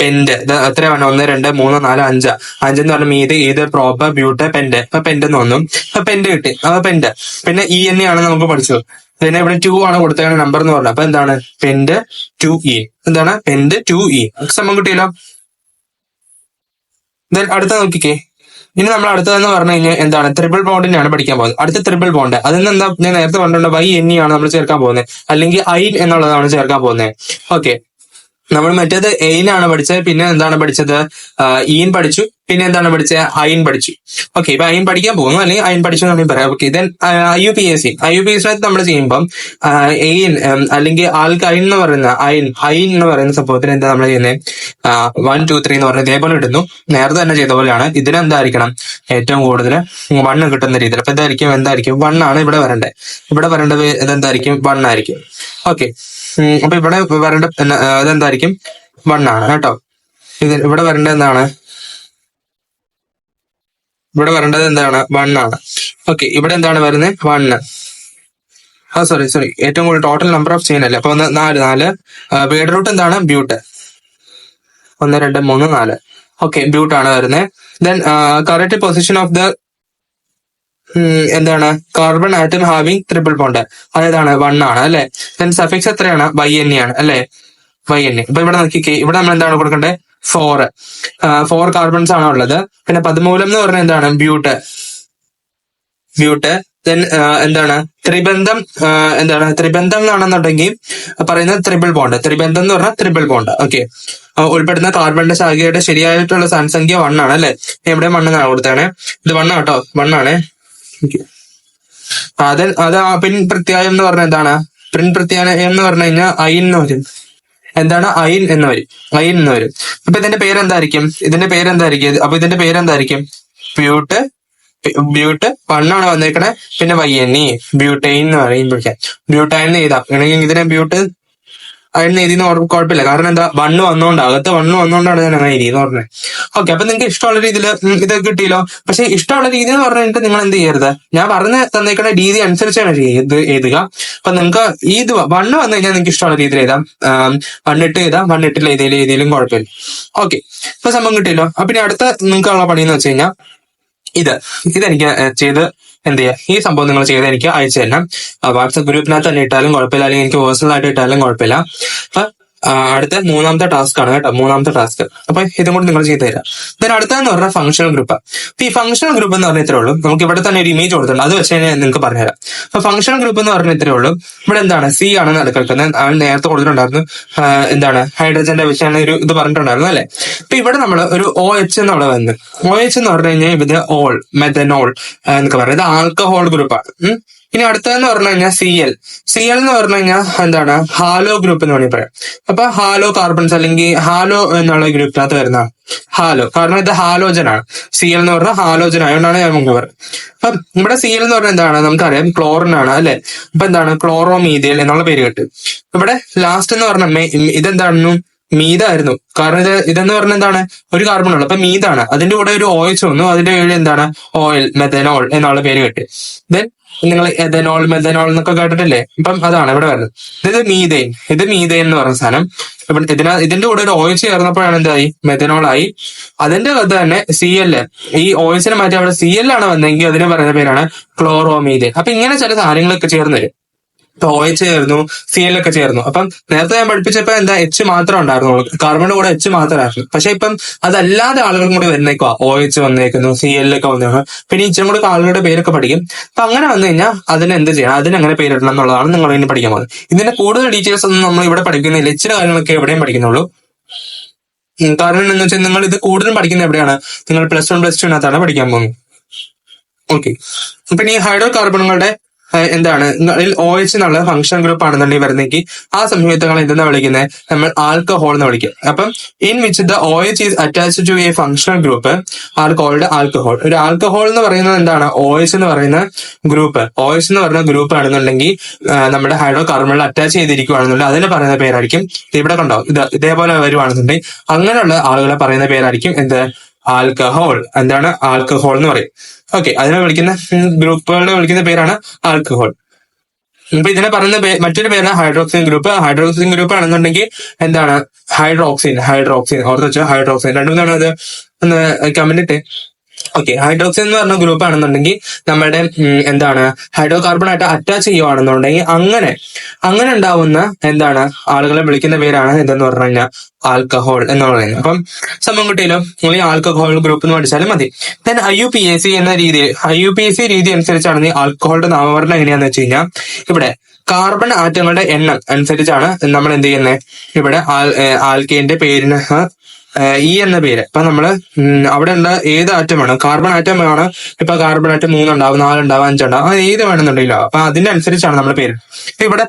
പെന്റ്. എത്രയാണ്? 1 2 3 4 5. 5 എന്ന് പറഞ്ഞാൽ meth, eth, proper, but, pent. അപ്പൊ പെന്റ് എന്ന് വന്നു. അപ്പൊ പെന്റ് കിട്ടി. അപ്പൊ പെന്റ്. പിന്നെ ഇ തന്നെയാണ് നമുക്ക് പഠിച്ചത്. പിന്നെ ഇവിടെ 2 ആണ് കൊടുത്തേക്കുന്ന നമ്പർ എന്ന് പറഞ്ഞത്. അപ്പൊ എന്താണ്? Pent 2E. എന്താണ്? Pent 2E. സമയം കിട്ടിയല്ലോ. ദെൻ അടുത്ത നോക്കിക്കേ. ഇനി നമ്മൾ അടുത്തതെന്ന് പറഞ്ഞു കഴിഞ്ഞാൽ എന്താണ്? ട്രിപ്പിൾ ബോണ്ടിനെയാണ് പഠിക്കാൻ പോകുന്നത്. അടുത്ത ട്രിപ്പിൾ ബോണ്ട്. അതിന് എന്താ ഞാൻ നേരത്തെ പറഞ്ഞിട്ടുണ്ട്, YNE ആണ് നമ്മൾ ചേർക്കാൻ പോകുന്നത്, അല്ലെങ്കിൽ ഐൻ എന്നുള്ളതാണ് ചേർക്കാൻ പോകുന്നത്. ഓക്കെ, നമ്മൾ മറ്റേത് എയിനാണ് പഠിച്ചത്. പിന്നെ എന്താണ് പഠിച്ചത്? ഈൻ പഠിച്ചു. പിന്നെ എന്താണ് പഠിച്ചത്? അയിൻ പഠിച്ചു. ഓക്കെ, ഇപ്പൊ അയിൻ പഠിക്കാൻ പോകുന്നു, അല്ലെങ്കിൽ അയിൻ പഠിച്ചു എന്ന് പറയാം. ഓക്കെ, ദെൻ IUPAC നമ്മൾ ചെയ്യുമ്പം എയിൻ അല്ലെങ്കിൽ ആൽക്കൈൻ എന്ന് പറയുന്ന അയിൻ എന്ന് പറയുന്ന സംഭവത്തിന് എന്താ നമ്മൾ ചെയ്യുന്നത്? 1 2 3 എന്ന് പറഞ്ഞ ഇതേപോലെ ഇടുന്നു. നേരത്തെ തന്നെ ചെയ്ത പോലെയാണ്. ഇതിനെന്തായിരിക്കണം? ഏറ്റവും കൂടുതൽ 1 കിട്ടുന്ന രീതിയിൽ. അപ്പൊ എന്തായിരിക്കും 1 ആണ് ഇവിടെ വരണ്ടേ. ഇവിടെ വരേണ്ടത് ഇതെന്തായിരിക്കും? 1 ആയിരിക്കും. ഓക്കെ, അപ്പൊ ഇവിടെ വരേണ്ട ഇതെന്തായിരിക്കും? 1 ആണ് കേട്ടോ. ഇവിടെ വരേണ്ടത് എന്താണ്? ഇവിടെ വരേണ്ടത് എന്താണ്? 1 ആണ്. ഓക്കെ, ഇവിടെ എന്താണ് വരുന്നത്? 1. സോറി ഏറ്റവും കൂടുതൽ ടോട്ടൽ നമ്പർ ഓഫ് ചെയിൻ അല്ലേ. അപ്പൊ 4 വേർഡ് റൂട്ട് എന്താണ്? ബ്യൂട്ട്. 1 2 3 4. ഓക്കെ, ബ്യൂട്ട് ആണ് വരുന്നത്. Then correct position of the എന്താണ്? Carbon atom having triple bond. അതേതാണ്? 1 ആണ് അല്ലെ. ദെൻ സഫിക്സ് എത്രയാണ്? YNE ആണ് അല്ലെ. YNE. അപ്പൊ ഇവിടെ നോക്കിക്കേ, ഇവിടെ നമ്മൾ എന്താണ് കൊടുക്കേണ്ടത്? 4 കാർബൺസ് ആണ് ഉള്ളത്. പിന്നെ 13 എന്ന് പറഞ്ഞാൽ എന്താണ്? ബ്യൂട്ട്. ദെൻ എന്താണ്? ത്രിബന്ധം. എന്താണ്? ത്രിബന്ധം എന്നാണെന്നുണ്ടെങ്കിൽ പറയുന്നത് ട്രിപ്പിൾ ബോണ്ട്. ത്രിബന്ധം എന്ന് പറഞ്ഞാൽ ട്രിപ്പിൾ ബോണ്ട്. ഓക്കെ, ഉൾപ്പെടുന്ന കാർബണിന്റെ ശാഖയുടെ ശരിയായിട്ടുള്ള സംഖ്യ 1 ആണ് അല്ലെ. എവിടെ 1 എന്നാണ് കൊടുത്താണ്. ഇത് 1 കേട്ടോ. 1 ആണ്. അത് പിൻ പ്രത്യായം എന്ന് പറഞ്ഞാൽ എന്താണ്? പിൻ പ്രത്യായം എന്ന് പറഞ്ഞു കഴിഞ്ഞാൽ അയിൻ എന്ന് വരും. എന്താണ്? അയിൻ എന്ന് വരും. അപ്പൊ ഇതിന്റെ പേരെന്തായിരിക്കും? അപ്പൊ ഇതിന്റെ പേരെന്തായിരിക്കും? ബ്യൂട്ട് 1 ആണ് വന്നേക്കണേ. പിന്നെ YNE ബ്യൂട്ടൈൻ എന്ന് പറയുമ്പോഴേ ബ്യൂട്ടൈൻ എഴുതാം. വേണമെങ്കിൽ ഇതിനെ ബ്യൂട്ട് അതിന് എഴുതി കുഴപ്പമില്ല. കാരണം എന്താ? 1 വന്നോണ്ട്, അകത്ത് 1 വന്നോണ്ടാണ് ഞാൻ അങ്ങനെ എഴുതി പറഞ്ഞത്. ഓക്കെ, അപ്പൊ നിങ്ങൾക്ക് ഇഷ്ടമുള്ള രീതിയിൽ ഇത് കിട്ടിയല്ലോ. പക്ഷെ ഇഷ്ടമുള്ള രീതി എന്ന് പറഞ്ഞിട്ട് നിങ്ങൾ എന്ത് ചെയ്യരുത്, ഞാൻ പറഞ്ഞ് തന്നേക്കുന്ന രീതി അനുസരിച്ചാണ് എഴുതുക. അപ്പൊ നിങ്ങൾക്ക് ഇത് 1 വന്നു കഴിഞ്ഞാൽ നിങ്ങൾക്ക് ഇഷ്ടമുള്ള രീതിയിൽ എഴുതാം. 1 ഇട്ട് എഴുതാം, 1 ഇട്ടില്ല എഴുതിയിലും കുഴപ്പമില്ല. ഓക്കെ, ഇപ്പൊ സംഭവം കിട്ടിയല്ലോ. അപ്പൊ ഇനി അടുത്ത നിങ്ങൾക്കുള്ള പണി എന്ന് വെച്ച് കഴിഞ്ഞാൽ ഇതെനിക്ക് ചെയ്ത് എന്ത് ചെയ്യുക, ഈ സംഭവം നിങ്ങൾ ചെയ്ത് എനിക്ക് അയച്ചു തരണം. വാട്സപ്പ് ഗ്രൂപ്പിനകത്ത് തന്നെ ഇട്ടാലും കുഴപ്പമില്ല, അല്ലെങ്കിൽ എനിക്ക് പേഴ്സണൽ ആയിട്ട് ഇട്ടാലും കുഴപ്പമില്ല. അപ്പൊ അടുത്ത 3ാമത്തെ ടാസ്ക് ആണ് കേട്ടോ. 3ാമത്തെ ടാസ്ക്. അപ്പൊ ഇതും കൂടി നിങ്ങൾ ചെയ്തു തരാം. then അടുത്തതെന്ന് പറഞ്ഞാൽ ഫംഗ്ഷണൽ ഗ്രൂപ്പ്. അപ്പൊ ഈ ഫംഗ്ഷണൽ ഗ്രൂപ്പ് എന്ന് പറഞ്ഞാൽ ഇത്രേ ഉള്ളൂ. നമുക്ക് ഇവിടെ തന്നെ ഒരു ഇമേജ് കൊടുത്തിട്ടുണ്ട്, അത് വെച്ച് ഞാൻ നിങ്ങൾക്ക് പറഞ്ഞുതരാം. അപ്പൊ ഫംഗ്ഷണൽ ഗ്രൂപ്പ് എന്ന് പറഞ്ഞാൽ ഇത്രേ ഉള്ളൂ. ഇവിടെ എന്താണ്? C ആണ് നടക്കുന്നത്. നേരത്തെ കൊടുത്തിട്ടുണ്ടായിരുന്നു. എന്താണ്? ഹൈഡ്രജന്റെ വിഷയം ഒരു ഇത് പറഞ്ഞിട്ടുണ്ടായിരുന്നു അല്ലെ. അപ്പൊ ഇവിടെ നമ്മൾ ഒരു OH എന്നുള്ള വന്നു. OH എന്ന് പറഞ്ഞു കഴിഞ്ഞാൽ ഇത് ഓൾ മെഥനോൾ എന്നൊക്കെ പറയുന്നത് ആൽക്കഹോൾ ഗ്രൂപ്പാണ്. ഇനി അടുത്തതെന്ന് പറഞ്ഞു കഴിഞ്ഞാൽ CL എന്ന് പറഞ്ഞു കഴിഞ്ഞാൽ എന്താണ്? ഹാലോ ഗ്രൂപ്പ് എന്ന് വേണമെങ്കിൽ പറയാം. അപ്പൊ ഹാലോ കാർബൺസ് അല്ലെങ്കിൽ ഹാലോ എന്നുള്ള ഗ്രൂപ്പിനകത്ത് വരുന്ന ഹാലോ, കാരണം ഇത് ഹാലോജൻ ആണ്. CL എന്ന് പറഞ്ഞാൽ ഹാലോജൻ ആയതുകൊണ്ടാണ് ഞാൻ മുമ്പ് പറഞ്ഞത്. അപ്പൊ ഇവിടെ CL എന്ന് പറഞ്ഞാൽ എന്താണ്? നമുക്കറിയാം ക്ലോറിൻ ആണ് അല്ലെ. അപ്പൊ എന്താണ്? ക്ലോറോമീഥേൽ എന്നുള്ള പേര് കിട്ടും. ഇവിടെ ലാസ്റ്റ് എന്ന് പറഞ്ഞാൽ ഇതെന്താണെന്നും മീതായിരുന്നു. കാരണം ഇതെന്ന് പറഞ്ഞാൽ എന്താണ്? ഒരു കാർബൺ ഉള്ളു. അപ്പൊ മീതാണ്. അതിന്റെ കൂടെ ഒരു OH വന്നു, അതിന്റെ പേര് എന്താണ്? ഓയിൽ മെഥനോൾ എന്നുള്ള പേര് കിട്ടി. ദെൻ നിങ്ങൾ എഥനോൾ മെഥനോൾ എന്നൊക്കെ കേട്ടിട്ടില്ലേ? അപ്പം അതാണ് ഇവിടെ വരുന്നത്. ഇത് മീതെയിൻ എന്ന് പറഞ്ഞ സാധനം. ഇതിന്റെ കൂടെ ഒരു OH ചേർന്നപ്പോഴാണ് എന്തായി? മെഥനോളായി. അതിന്റെ കഥ തന്നെ CL, ഈ OH മാറ്റി അവിടെ CL ആണ് വന്നെങ്കിൽ അതിന് പറയുന്ന പേരാണ് ക്ലോറോമീഥേൻ. അപ്പൊ ഇങ്ങനെ ചില സാധനങ്ങളൊക്കെ ചേർന്ന് വരും. OH ചേർന്നു, Cl ഒക്കെ ചേർന്നു. അപ്പം നേരത്തെ ഞാൻ പഠിപ്പിച്ചപ്പോ എന്താ H മാത്രം ഉണ്ടായിരുന്നുള്ളൂ, കാർബണിന്റെ കൂടെ H മാത്രമായിരുന്നു. പക്ഷെ ഇപ്പം അതല്ലാതെ ആളുകളും കൂടി വരുന്നേക്കുവാ, OH വന്നേക്കുന്നു, Cl ഒക്കെ വന്നേക്കുന്നു. പിന്നെ ഇച്ചിരി കൂടി ആളുകളുടെ പേരൊക്കെ പഠിക്കും. അപ്പൊ അങ്ങനെ വന്നു കഴിഞ്ഞാൽ അതിന് എന്ത് ചെയ്യണം, അതിനെങ്ങനെ പേരിടണം എന്നുള്ളതാണ് നിങ്ങൾ ഇനി പഠിക്കാൻ പോകുന്നത്. ഇതിന്റെ കൂടുതൽ ഡീറ്റെയിൽസ് ഒന്നും നമ്മൾ ഇവിടെ പഠിക്കുന്നില്ല, ഇച്ചിരി കാര്യങ്ങളൊക്കെ എവിടെയും പഠിക്കുന്നുള്ളൂ. കാരണം എന്താണെന്ന് വെച്ചാൽ നിങ്ങൾ ഇത് കൂടുതലും പഠിക്കുന്നത് എവിടെയാണ്, നിങ്ങൾ +1 +2 പഠിക്കാൻ പോകുന്നത്. ഓക്കെ. പിന്നെ ഈ ഹൈഡ്രോ കാർബണുകളുടെ എന്താണ് OH എന്നുള്ള ഫംഗ്ഷൻ ഗ്രൂപ്പ് ആണെന്നുണ്ടെങ്കിൽ വരുന്നെങ്കിൽ ആ സംയുക്തങ്ങൾ എന്തെന്നാ വിളിക്കുന്നത്, നമ്മൾ ആൽക്കഹോൾ എന്ന് വിളിക്കും. അപ്പം in which the OH is attached to a functional group are called alcohol. ഒരു ആൽക്കഹോൾ എന്ന് പറയുന്നത് എന്താണ്, OH എന്ന് പറയുന്ന ഗ്രൂപ്പ്, OH എന്ന് പറയുന്ന ഗ്രൂപ്പ് ആണെന്നുണ്ടെങ്കിൽ നമ്മുടെ ഹൈഡ്രോ കാർബണിൽ അറ്റാച്ച് ചെയ്തിരിക്കുകയാണെന്നുണ്ടെങ്കിൽ അതിന് പറയുന്ന പേരായിരിക്കും, ഇവിടെ കണ്ടോ ഇതേപോലെ വരുവാണെന്നുണ്ടെങ്കിൽ അങ്ങനെയുള്ള ആളുകളെ പറയുന്ന പേരായിരിക്കും എന്ത്, ആൽക്കഹോൾ. എന്താണ് ആൽക്കഹോൾ എന്ന് പറയും. ഓക്കെ, അതിനെ വിളിക്കുന്ന ഗ്രൂപ്പുകളെ വിളിക്കുന്ന പേരാണ് ആൽക്കഹോൾ. ഇപ്പൊ ഇതിനെ പറയുന്ന മറ്റൊരു പേരാണ് ഹൈഡ്രോക്സിൻ ഗ്രൂപ്പ്. ഹൈഡ്രോക്സിൻ ഗ്രൂപ്പ് ആണെന്നുണ്ടെങ്കിൽ എന്താണ്, ഹൈഡ്രോക്സിൻ ഓർത്ത് വെച്ചാൽ ഹൈഡ്രോക്സിൻ രണ്ടും എന്താണ് അത് ഒന്ന് കമന്റ് ഇട്ടേ. ഓക്കെ, ഹൈഡ്രോക്സിൻ എന്ന് പറഞ്ഞ ഗ്രൂപ്പ് ആണെന്നുണ്ടെങ്കിൽ നമ്മുടെ എന്താണ് ഹൈഡ്രോ കാർബണായിട്ട് അറ്റാച്ച് ചെയ്യുവാണെന്നുണ്ടെങ്കിൽ അങ്ങനെ ഉണ്ടാവുന്ന എന്താണ് ആളുകളെ വിളിക്കുന്ന പേരാണ് എന്തെന്ന് പറഞ്ഞു കഴിഞ്ഞാൽ ആൽക്കഹോൾ എന്ന് പറയുന്നത്. അപ്പം സംഭവം കിട്ടിയല്ലോ, നിങ്ങൾ ഈ ആൽക്കഹോൾ ഗ്രൂപ്പ് എന്ന് പഠിച്ചാലും മതി. ദെൻ IUPAC എന്ന രീതി, IUPAC രീതി അനുസരിച്ചാണ് ഈ ആൽക്കഹോളിന്റെ നാമകരണം എങ്ങനെയാന്ന് വെച്ച് കഴിഞ്ഞാൽ, ഇവിടെ കാർബൺ ആറ്റങ്ങളുടെ എണ്ണം അനുസരിച്ചാണ് നമ്മൾ എന്ത് ചെയ്യുന്നത്, ഇവിടെ ആൽക്കേന്റെ പേരിന് E എന്ന പേര്. ഇപ്പൊ നമ്മള് അവിടെ ഉള്ള ഏത് ആറ്റമാണ്, കാർബൺ ആറ്റമാണ്, ഇപ്പൊ കാർബൺ ആറ്റം 3 ഉണ്ടാവും, 4 ഉണ്ടാവും, 5 ഉണ്ടാവും, അത് ഏത് വേണമെന്നുണ്ടെങ്കിലോ അപ്പൊ അതിന്റെ അനുസരിച്ചാണ് നമ്മുടെ പേര്. ഇപ്പൊ ഇവിടെ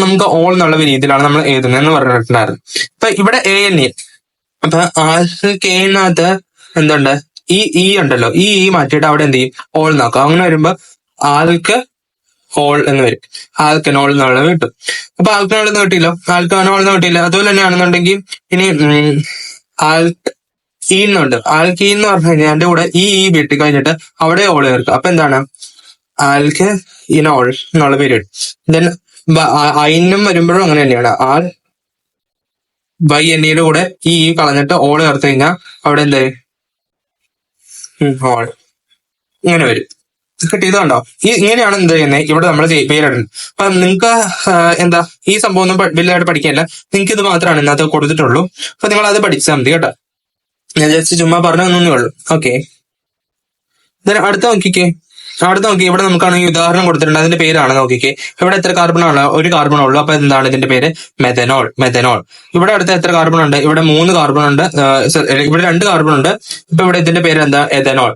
നമുക്ക് ഓൾ എന്നുള്ള രീതിയിലാണ് നമ്മൾ എഴുതുന്നത് എന്ന് പറഞ്ഞിട്ടുണ്ടായിരുന്നു. ഇപ്പൊ ഇവിടെ ANA, അപ്പൊ ആൽക്കേനകത്ത് എന്തുണ്ട്, ഈ ഉണ്ടല്ലോ, ഈ മാറ്റിയിട്ട് അവിടെ എന്ത് ചെയ്യും, ഓൾ നോക്കാം. അങ്ങനെ വരുമ്പോ ആൽക്ക് ഓൾ എന്ന് വരും, ആൽക്കനോൾ എന്നുള്ള കിട്ടും. അപ്പൊ ആൽക്കനോൾ എന്ന് കിട്ടിയില്ലോ, ആൽക്കനോൾ എന്ന് കിട്ടിയില്ല. അതുപോലെ തന്നെയാണെന്നുണ്ടെങ്കിൽ ഇനി ആൽക്കീന്നുണ്ട്, ആൽക്കീൻ എന്ന് പറഞ്ഞു കഴിഞ്ഞാൽ അതിന്റെ കൂടെ ഈ വെട്ടി കഴിഞ്ഞിട്ട് അവിടെ ഓൾ ചേർക്കുക. അപ്പൊ എന്താണ് ആൽക്ക് ഇനോൾ എന്നുള്ള പേര് വരും. ദെൻ അയിനും വരുമ്പോഴും അങ്ങനെ തന്നെയാണ്, ആൽ ബൈ എന്നയുടെ കൂടെ ഈ കളഞ്ഞിട്ട് ഓൾ ചേർത്ത് കഴിഞ്ഞാൽ അവിടെ എന്താ ഓൾ ഇങ്ങനെ വരും. കിട്ടിയതുണ്ടോ? ഇങ്ങനെയാണ് എന്ത് ചെയ്യുന്നത്, ഇവിടെ നമ്മൾ പേരിടുന്നത്. അപ്പൊ നിങ്ങൾക്ക് എന്താ ഈ സംഭവം ഒന്നും വലുതായിട്ട് പഠിക്കാനില്ല, നിങ്ങൾക്ക് ഇത് മാത്രമാണ് ഇന്നത്തെ കൊടുത്തിട്ടുള്ളൂ. അപ്പൊ നിങ്ങൾ അത് പഠിച്ചാൽ മതി കേട്ടോ. ഞാൻ ജസ്റ്റ് ചുമ്മാ പറഞ്ഞു തന്നേ ഉള്ളൂ. ഓക്കെ, അടുത്ത നോക്കിക്കേ, ഇവിടെ നമുക്കാണെങ്കിൽ ഉദാഹരണം കൊടുത്തിട്ടുണ്ട്, അതിന്റെ പേരാണ് നോക്കിക്കേ. ഇവിടെ എത്ര കാർബൺ ആണ്, ഒരു കാർബൺ ഉള്ളൂ. അപ്പൊ എന്താണ് ഇതിന്റെ പേര്, മെഥനോൾ. ഇവിടെ അടുത്ത എത്ര കാർബൺ ഉണ്ട്, ഇവിടെ 3 കാർബൺ ഉണ്ട്, ഇവിടെ 2 കാർബൺ ഉണ്ട്. ഇപ്പൊ ഇവിടെ ഇതിന്റെ പേര് എന്താ, എഥനോൾ.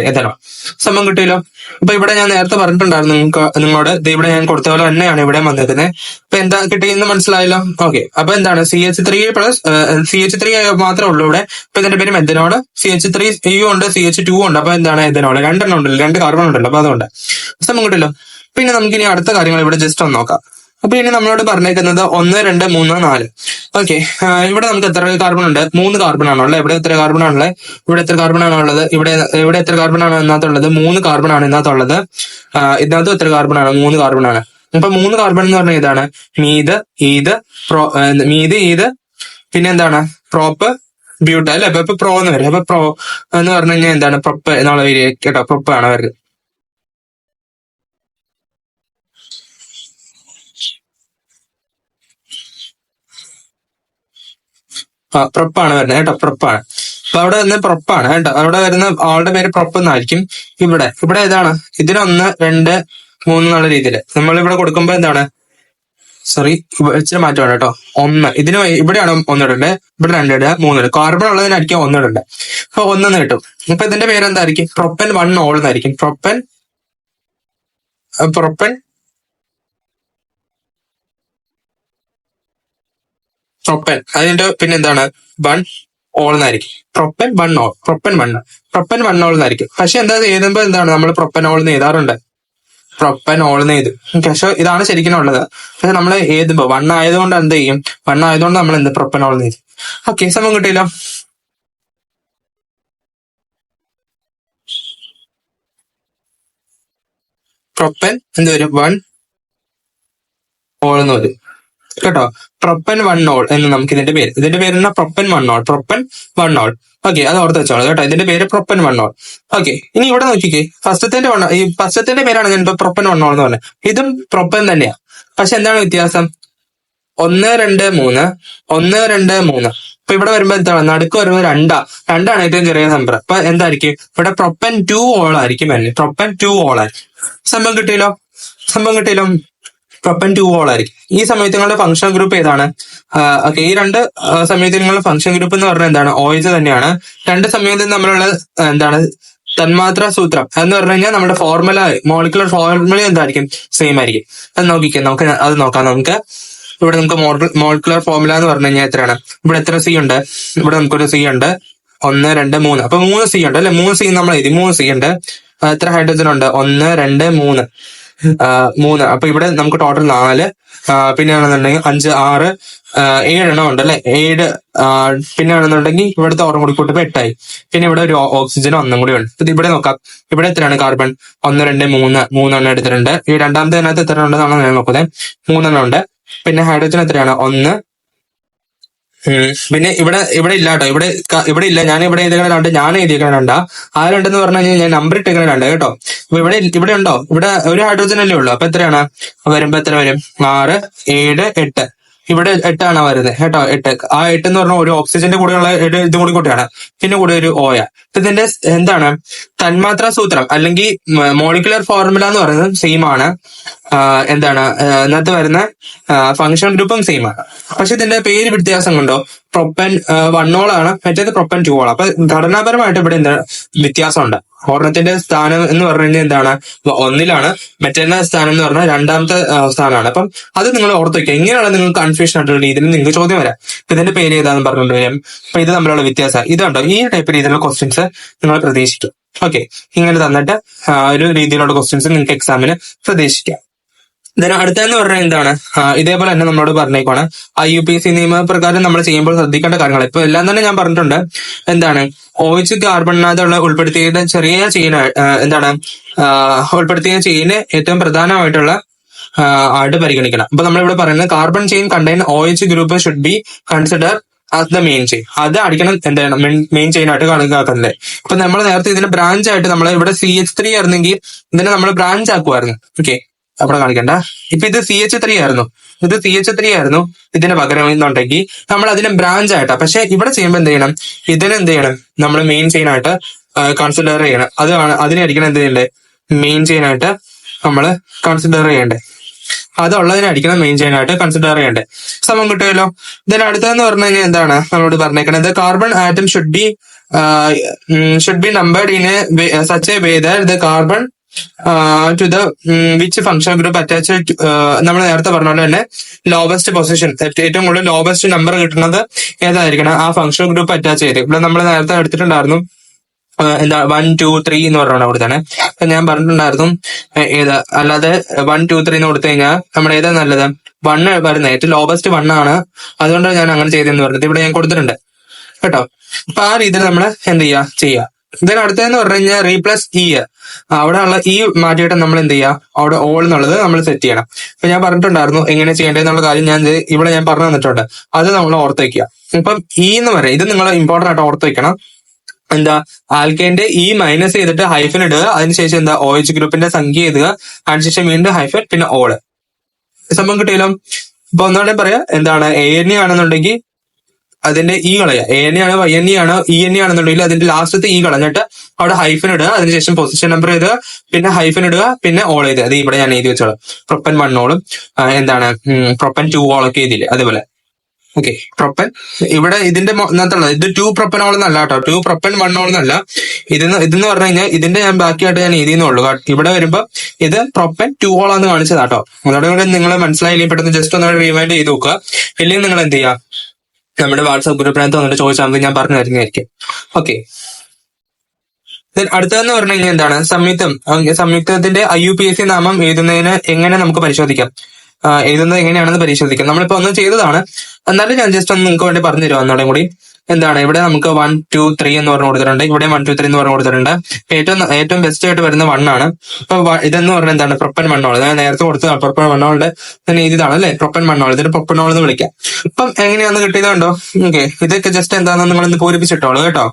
എഥനോൾ. സംഭവം കിട്ടിയല്ലോ. അപ്പൊ ഇവിടെ ഞാൻ നേരത്തെ പറഞ്ഞിട്ടുണ്ടായിരുന്നു നിങ്ങളോട്, ഇവിടെ ഞാൻ കൊടുത്ത പോലെ തന്നെയാണ് ഇവിടെ വന്നിരിക്കുന്നത്. അപ്പൊ എന്താ കിട്ടിയെന്ന് മനസ്സിലായല്ലോ. ഓക്കെ, അപ്പൊ എന്താണ് CH3 മാത്രമേ ഉള്ളൂ ഇവിടെ. ഇപ്പൊ ഇതിന്റെ പേര് മെഥനോൾ. CH3 ഉണ്ട്, CH2 ഉണ്ട്. അപ്പൊ എന്താണ് എഥനോൾ. 2 എണ്ണം ഉണ്ടല്ലോ, 2 കാർബൺ ഉണ്ടല്ലോ, അപ്പൊ അതുകൊണ്ട് സംഭവം കിട്ടില്ലോ. പിന്നെ നമുക്ക് ഇനി അടുത്ത കാര്യങ്ങൾ ഇവിടെ ജസ്റ്റ് ഒന്ന് നോക്കാം. അപ്പൊ ഇനി നമ്മളോട് പറഞ്ഞേക്കുന്നത് 1, 2, 3, 4. ഓക്കെ, ഇവിടെ നമുക്ക് എത്ര കാർബൺ ഉണ്ട്, 3 കാർബൺ ആണുള്ളത്. ഇവിടെ എത്ര കാർബൺ ആണുള്ളത്, ഇവിടെ എത്ര കാർബൺ ആണുള്ളത്, ഇവിടെ എത്ര കാർബൺ ആണ് ഇതിനകത്തുള്ളത്, 3 കാർബൺ ആണ് ഇതിനകത്തുള്ളത്. ഇതിനകത്തും എത്ര കാർബൺ ആണ്, 3 കാർബൺ ആണ്. അപ്പൊ 3 കാർബൺ എന്ന് പറഞ്ഞാൽ ഇതാണ് മീത് ഈത് പിന്നെ എന്താണ് പ്രോപ്പ് ബ്യൂട്ട അല്ലെ. അപ്പൊ പ്രോ എന്ന് വരും. അപ്പൊ പ്രോ എന്ന് പറഞ്ഞു കഴിഞ്ഞാൽ എന്താണ്, പ്രൊപ്പ് എന്നുള്ള പേര് കേട്ടോ, പ്രൊപ്പ് ആണ് വരുന്നത്. പ്രൊപ്പാണ് വരുന്നത് കേട്ടോ, പ്രൊപ്പാണ്. അപ്പൊ അവിടെ വരുന്ന പ്രൊപ്പാണ് കേട്ടോ, അവിടെ വരുന്ന ആളുടെ പേര് പ്രൊപ്പ് എന്നായിരിക്കും. ഇവിടെ ഏതാണ്, ഇതിന് 1, 2, 3 എന്നുള്ള രീതിയിൽ നമ്മളിവിടെ കൊടുക്കുമ്പോ എന്താണ്, സോറി ഇച്ചിരി മാറ്റമാണ് കേട്ടോ. 1 ഇതിന് ഇവിടെയാണ് 1 ഇടേണ്ടത്, ഇവിടെ 2 ഇടുക, 3 ഇടുക. കാർബൺ ഉള്ളതിനായിരിക്കും 1 ഇടേണ്ടത്. അപ്പൊ 1 എന്ന് കിട്ടും. അപ്പൊ ഇതിന്റെ പേര് എന്തായിരിക്കും, പ്രൊപ്പൻ 1 ഓൾ എന്നായിരിക്കും. പ്രൊപ്പൻ അതിന്റെ പിന്നെ എന്താണ് 1 ഓൾ എന്നായിരിക്കും. പ്രൊപ്പൻ 1 ഓൾ എന്നായിരിക്കും. പക്ഷെ എന്താ എഴുതുമ്പോ എന്താണ് നമ്മൾ പ്രൊപ്പനോൾ എന്ന് എഴുതാറുണ്ട്, പ്രൊപ്പനോൾ എന്ന് എഴുതും. പക്ഷെ ഇതാണ് ശരിക്കും ഉള്ളത്. പക്ഷെ നമ്മൾ എഴുതുമ്പോ 1 ആയതുകൊണ്ട് എന്ത് ചെയ്യും, 1 ആയതുകൊണ്ട് നമ്മൾ എന്ത് പ്രൊപ്പനോൾ എന്ന് എഴുതും. ഓക്കെ, സംഭവം കിട്ടിയില്ലോ. പ്രൊപ്പൻ എന്ത് വരും, 1 ഓൾ എന്ന് വരും കേട്ടോ. പ്രൊപ്പൻ 1 ഓൾ എന്ന് നമുക്ക് ഇതിന്റെ പേര് പ്രൊപ്പൻ 1 ഓൾ. ഓക്കെ, അത് ഓർത്ത് വെച്ചോളൂ കേട്ടോ. ഇതിന്റെ പേര് പ്രൊപ്പൻ 1 ഓൾ. ഓക്കെ, ഇനി ഇവിടെ നോക്കിക്കേ, ഫസ്റ്റത്തിന്റെ പേരാണ് ഞാൻ ഇപ്പൊ പ്രൊപ്പൻ 1 ഓൾ എന്ന് പറഞ്ഞത്. ഇതും പ്രൊപ്പൻ തന്നെയാ. പക്ഷെ എന്താണ് വ്യത്യാസം? 1 2 3 1 2 3. അപ്പൊ ഇവിടെ വരുമ്പോ എന്താണ്? നടുക്ക് വരുമ്പോൾ രണ്ടാണ് ഏറ്റവും ചെറിയ നമ്പർ. അപ്പൊ എന്തായിരിക്കും ഇവിടെ? പ്രൊപ്പൻ 2 ഓൾ ആയിരിക്കും അല്ലേ? പ്രൊപ്പൻ 2 ഓൾ ആയിരിക്കും. സംഭവം കിട്ടിയല്ലോ. പ്രൊപ്പൻ 2 ഓൾ ആയിരിക്കും. ഈ സംയുക്തങ്ങളുടെ ഫംഗ്ഷൻ ഗ്രൂപ്പ് ഏതാണ്? ഓക്കെ, ഈ രണ്ട് സംയുക്തങ്ങളുടെ ഫംഗ്ഷൻ ഗ്രൂപ്പ് എന്ന് പറഞ്ഞാൽ എന്താണ്? OH തന്നെയാണ്. രണ്ട് സംയുക്തം തമ്മിലുള്ള എന്താണ് തന്മാത്രാ സൂത്രം എന്ന് പറഞ്ഞു കഴിഞ്ഞാൽ നമ്മുടെ ഫോർമുല, മോളിക്കുലർ ഫോർമുല എന്തായിരിക്കും? സെയിം ആയിരിക്കും. അത് നോക്കിക്കാം, നമുക്ക് അത് നോക്കാം. ഇവിടെ നമുക്ക് മോളിക്കുലർ ഫോർമുല എന്ന് പറഞ്ഞു കഴിഞ്ഞാൽ എത്രയാണ്? ഇവിടെ എത്ര C ഉണ്ട്? ഇവിടെ നമുക്കൊരു C ഉണ്ട്, 1 2 3. അപ്പൊ 3 C ഉണ്ട് അല്ലെ? 3 C നമ്മൾ എഴുതി. 3 C ഉണ്ട്. എത്ര ഹൈഡ്രജൻ ഉണ്ട്? 1 2 3. 3. അപ്പൊ ഇവിടെ നമുക്ക് ടോട്ടൽ 4. പിന്നെയാണെന്നുണ്ടെങ്കിൽ 5 6 7 എണ്ണം ഉണ്ട് അല്ലെ? 7. പിന്നെയാണെന്നുണ്ടെങ്കിൽ ഇവിടുത്തെ ഓർമ്മ കൂടി കൂട്ടുമ്പോ 8 ആയി. പിന്നെ ഇവിടെ ഒരു ഓക്സിജൻ ഒന്നും കൂടി ഉണ്ട്. ഇത് ഇവിടെ നോക്കാം. ഇവിടെ എത്രയാണ് കാർബൺ? 1 2 3 3 എടുത്തിട്ടുണ്ട്. ഈ രണ്ടാമത്തെ അതിനകത്ത് എത്ര ഉണ്ടെന്നാണ് ഞാൻ നോക്കുന്നത്. 3 ഉണ്ട്. പിന്നെ ഹൈഡ്രജൻ എത്രയാണ്? 1. പിന്നെ ഇവിടെ ഇല്ല കേട്ടോ. ഇവിടെ ഇല്ല. ഞാൻ ഇവിടെ എഴുതിയേക്കണ 2, ഞാൻ എഴുതിയേക്കണ 2. ആ 2 എന്ന് പറഞ്ഞു കഴിഞ്ഞാൽ ഞാൻ നമ്പർ ഇട്ടേക്കണ 2 കേട്ടോ. അപ്പൊ ഇവിടെ ഉണ്ടോ? ഇവിടെ ഒരു ഹൈഡ്രജൻ അല്ലേ ഉള്ളൂ. അപ്പൊ എത്രയാണ് വരുമ്പോ? എത്ര വരും? 6 7 8. ഇവിടെ 8 ആണ് വരുന്നത് കേട്ടോ. 8. ആ 8 എന്ന് പറഞ്ഞാൽ ഒരു ഓക്സിജന്റെ കൂടെയുള്ള ഇതും കൂടി കൂട്ടിയാണ്. പിന്നെ കൂടെ ഒരു ഓയ. ഇതിന്റെ എന്താണ് തന്മാത്രാ സൂത്രം അല്ലെങ്കിൽ മോളിക്കുലർ ഫോർമുല എന്ന് പറയുന്നത് സെയിം ആണ്. എന്താണ് ഇതിനകത്ത് വരുന്ന ഫംഗ്ഷൻ ഗ്രൂപ്പും സെയിം ആണ്. പക്ഷെ ഇതിന്റെ പേര് വ്യത്യാസം കൊണ്ടോ? പ്രൊപ്പൻ 1 ഓൾ ആണ്, മറ്റേത് പ്രൊപ്പൻ 2 ഓൾ. അപ്പൊ ഘടനാപരമായിട്ട് ഇവിടെ എന്താ വ്യത്യാസമുണ്ട്? ഒരെണ്ണത്തിന്റെ സ്ഥാനം എന്ന് പറഞ്ഞു കഴിഞ്ഞാൽ എന്താണ്? 1ലാണ്. മറ്റേ സ്ഥാനം എന്ന് പറഞ്ഞാൽ 2ാമത്തെ സ്ഥാനമാണ്. അപ്പം അത് നിങ്ങൾ ഓർത്ത് വയ്ക്കുക. ഇങ്ങനെയുള്ള നിങ്ങൾക്ക് കൺഫ്യൂഷൻ ആയിട്ടുള്ള രീതിയിൽ നിങ്ങൾക്ക് ചോദ്യം വരാം. ഇതിന്റെ പേര് ഏതാണെന്ന് പറഞ്ഞുകൊണ്ട് വരും. അപ്പൊ ഇത് തമ്മിലുള്ള വ്യത്യാസം ഇതുണ്ടോ? ഈ ടൈപ്പ് രീതിയിലുള്ള ക്വസ്റ്റ്യൻസ് നിങ്ങൾ പ്രതീക്ഷിക്കും. ഓക്കെ, ഇങ്ങനെ തന്നിട്ട് ഒരു രീതിയിലുള്ള ക്വസ്റ്റ്യൻസ് നിങ്ങൾക്ക് എക്സാമിന് പ്രതീക്ഷിക്കാം. അടുത്തെന്ന് പറഞ്ഞാൽ എന്താണ്? ഇതേപോലെ തന്നെ നമ്മളോട് പറഞ്ഞേക്കാണ് IUPAC നിയമപ്രകാരം നമ്മൾ ചെയ്യുമ്പോൾ ശ്രദ്ധിക്കേണ്ട കാര്യങ്ങൾ. ഇപ്പൊ എല്ലാം തന്നെ ഞാൻ പറഞ്ഞിട്ടുണ്ട്. എന്താണ് OH കാർബണിനകത്തുള്ള ഉൾപ്പെടുത്തിയ ചെറിയ ചെയിൻ ഉൾപ്പെടുത്തിയ ചെയിന് ഏറ്റവും പ്രധാനമായിട്ടുള്ള ആയിട്ട് പരിഗണിക്കണം. അപ്പൊ നമ്മളിവിടെ പറയുന്നത് carbon chain contain OH group should be consider as the main chain. അത് അടിക്കണം. എന്താണ് മെയിൻ ചെയിൻ ആയിട്ട് കണക്കാക്കുന്നത്. ഇപ്പൊ നമ്മൾ നേരത്തെ ഇതിന് ബ്രാഞ്ച് ആയിട്ട് നമ്മൾ ഇവിടെ CH3 ആയിരുന്നെങ്കിൽ ഇതിനെ നമ്മൾ ബ്രാഞ്ച് ആക്കുമായിരുന്നു. ഓക്കെ, അവിടെ കാണിക്കണ്ട. ഇപ്പൊ ഇത് CH3 ആയിരുന്നു. ഇതിന് പകരം എന്നുണ്ടെങ്കിൽ നമ്മൾ അതിനെ ബ്രാഞ്ച് ആയിട്ടാ. പക്ഷെ ഇവിടെ ചെയ്യുമ്പോൾ എന്ത് ചെയ്യണം? എന്ത് ചെയ്യണം? നമ്മൾ മെയിൻ ചെയിൻ ആയിട്ട് കൺസിഡർ ചെയ്യണം. അതിനായിരിക്കണം എന്ത് ചെയ്യണ്ടേ? മെയിൻ ചെയിൻ ആയിട്ട് നമ്മൾ കൺസിഡർ ചെയ്യണ്ടേ. അതുള്ളതിനായിരിക്കണം മെയിൻ ചെയിൻ ആയിട്ട് കൺസിഡർ ചെയ്യണ്ടേ. സമയം കിട്ടുമല്ലോ. അടുത്തതെന്ന് പറഞ്ഞു കഴിഞ്ഞാൽ എന്താണ് നമ്മളോട് പറഞ്ഞേക്കണത്? Carbon atom should be numbered in such a way that the carbon to the which function group attach. നമ്മൾ നേരത്തെ പറഞ്ഞ പോലെ തന്നെ ലോവസ്റ്റ് പൊസിഷൻ, ഏറ്റവും കൂടുതൽ ലോവസ്റ്റ് നമ്പർ കിട്ടുന്നത് ഏതായിരിക്കണം? ആ ഫംഗ്ഷൻ ഗ്രൂപ്പ് അറ്റാച്ച് ചെയ്ത്. ഇവിടെ നമ്മൾ നേരത്തെ എടുത്തിട്ടുണ്ടായിരുന്നു 1 2 3 എന്ന് പറഞ്ഞോണ്ട് കൊടുത്താണ്. അപ്പൊ ഞാൻ പറഞ്ഞിട്ടുണ്ടായിരുന്നു ഏതാ അല്ലാതെ 1 2 3 എന്ന് കൊടുത്തു കഴിഞ്ഞാൽ നമ്മുടെ ഏതാ നല്ലത്? 1 വരുന്നത് ഏറ്റവും ലോവസ്റ്റ് 1 ആണ്. അതുകൊണ്ടാണ് ഞാൻ അങ്ങനെ ചെയ്തെന്ന് പറഞ്ഞത്. ഇവിടെ ഞാൻ കൊടുത്തിട്ടുണ്ട് കേട്ടോ. അപ്പൊ ആ രീതിയിൽ നമ്മൾ എന്ത് ചെയ്യുക. അടുത്തതെന്ന് പറഞ്ഞു കഴിഞ്ഞാൽ റീപ്ലസ് അവിടെ ഉള്ള മാറ്റിയിട്ട് നമ്മൾ എന്ത് ചെയ്യുക? അവിടെ ഓൾ എന്നുള്ളത് നമ്മൾ സെറ്റ് ചെയ്യണം. അപ്പൊ ഞാൻ പറഞ്ഞിട്ടുണ്ടായിരുന്നു എങ്ങനെ ചെയ്യേണ്ടതെന്നുള്ള കാര്യം. ഇവിടെ ഞാൻ പറഞ്ഞു തന്നിട്ടുണ്ട്. അത് നമ്മൾ ഓർത്ത് വയ്ക്കുക. ഇപ്പം എന്ന് പറയാം, ഇത് നിങ്ങൾ ഇമ്പോർട്ടന്റ് ആയിട്ട് ഓർത്ത് വെക്കണം. ആൽക്കൈന്റെ മൈനസ് ചെയ്തിട്ട് ഹൈഫൻ ഇടുക. അതിനുശേഷം OH ഗ്രൂപ്പിന്റെ സംഖ്യ എഴുതുക. അതിനുശേഷം വീണ്ടും ഹൈഫൻ, പിന്നെ ഓള്. സംഭവം കിട്ടിയല്ലോ. അപ്പൊ ഒന്നുകൂടെ പറയാം. ANE ആണെന്നുണ്ടെങ്കിൽ അതിന്റെ കളയുക. ANE ആണ്, YNE ആണ്, ENE ആണെന്നുണ്ടെങ്കിൽ അതിന്റെ ലാസ്റ്റത്തെ കളഞ്ഞിട്ട് അവിടെ ഹൈഫൻ ഇടുക. അതിനുശേഷം പൊസിഷൻ നമ്പർ എഴുതുക, പിന്നെ ഹൈഫൻ ഇടുക, പിന്നെ ഓൾ എഴുതുക. അത് ഇവിടെ ഞാൻ എഴുതി വെച്ചോളാം. പ്രൊപ്പൻ 1 ഓളും പ്രൊപ്പൻ 2 ഓളൊക്കെ എഴുതിയില്ലേ, അതുപോലെ. ഓക്കെ, പ്രൊപ്പൻ ഇവിടെ ഇതിന്റെ ഇതിനകത്തുള്ളത് ഇത് 2 പ്രൊപ്പനോൾ എന്നല്ല കേട്ടോ. 2 പ്രൊപ്പൻ 1 ഓൾ എന്നല്ല. ഇതെന്ന് പറഞ്ഞു കഴിഞ്ഞാൽ ഇതിന്റെ ഞാൻ ബാക്കിയായിട്ട് ഞാൻ എഴുതിയെന്നുള്ളൂ. ഇവിടെ വരുമ്പോ ഇത് പ്രൊപ്പൻ 2 ഓൾ ആണെന്ന് കാണിച്ചതാട്ടോ. അതോടെ നിങ്ങൾ മനസ്സിലായില്ലെങ്കിൽ പെട്ടെന്ന് ജസ്റ്റ് ഒന്ന് റിവൈൻഡ് ചെയ്ത് നോക്കുക. ഇല്ലെങ്കിൽ നിങ്ങൾ എന്ത് ചെയ്യുക? നമ്മുടെ വാട്സാപ്പ് ഗ്രൂപ്പിനകത്ത് വന്നിട്ട് ചോദിച്ചാൽ മതി, ഞാൻ പറഞ്ഞു തരുന്നതായിരിക്കും. ഓക്കെ, അടുത്തതെന്ന് പറഞ്ഞു കഴിഞ്ഞാൽ എന്താണ്? സംയുക്തത്തിന്റെ IUPAC നാമം എഴുതുന്നതിന് എങ്ങനെ നമുക്ക് പരിശോധിക്കാം? എഴുതുന്നത് എങ്ങനെയാണെന്ന് പരിശോധിക്കാം. നമ്മളിപ്പോ ഒന്ന് ചെയ്തതാണ്. എന്നാലും ഞാൻ ജസ്റ്റ് ഒന്ന് നിങ്ങൾക്ക് വേണ്ടി പറഞ്ഞു തരുമോ ഒന്നുകൂടെ കൂടി. ഇവിടെ നമുക്ക് 1 2 3 എന്ന് പറഞ്ഞു കൊടുത്തിട്ടുണ്ട്. ഇവിടെ 1 2 3 എന്ന് പറഞ്ഞു കൊടുത്തിട്ടുണ്ട്. ഏറ്റവും ബെസ്റ്റ് ആയിട്ട് വരുന്ന 1 ആണ്. അപ്പൊ ഇതെന്ന് പറഞ്ഞാൽ എന്താണ്? Propan 1 all. ഞാൻ നേരത്തെ കൊടുത്തതാണ്. പ്രൊപ്പൻ 1 ഓളിന്റെ തന്നെ എഴുതിയതാണ് അല്ലെ? Propan 1 all. ഇതിന് പ്രൊപ്പൻ ഓൾ എന്ന് വിളിക്കാം. ഇപ്പം എങ്ങനെയാണെന്ന് കിട്ടിയതുണ്ടോ? ഓക്കെ, ഇതൊക്കെ ജസ്റ്റ് എന്താണെന്ന് നിങ്ങൾ ഇന്ന് പൂരിപ്പിച്ചിട്ടോളൂ കേട്ടോ.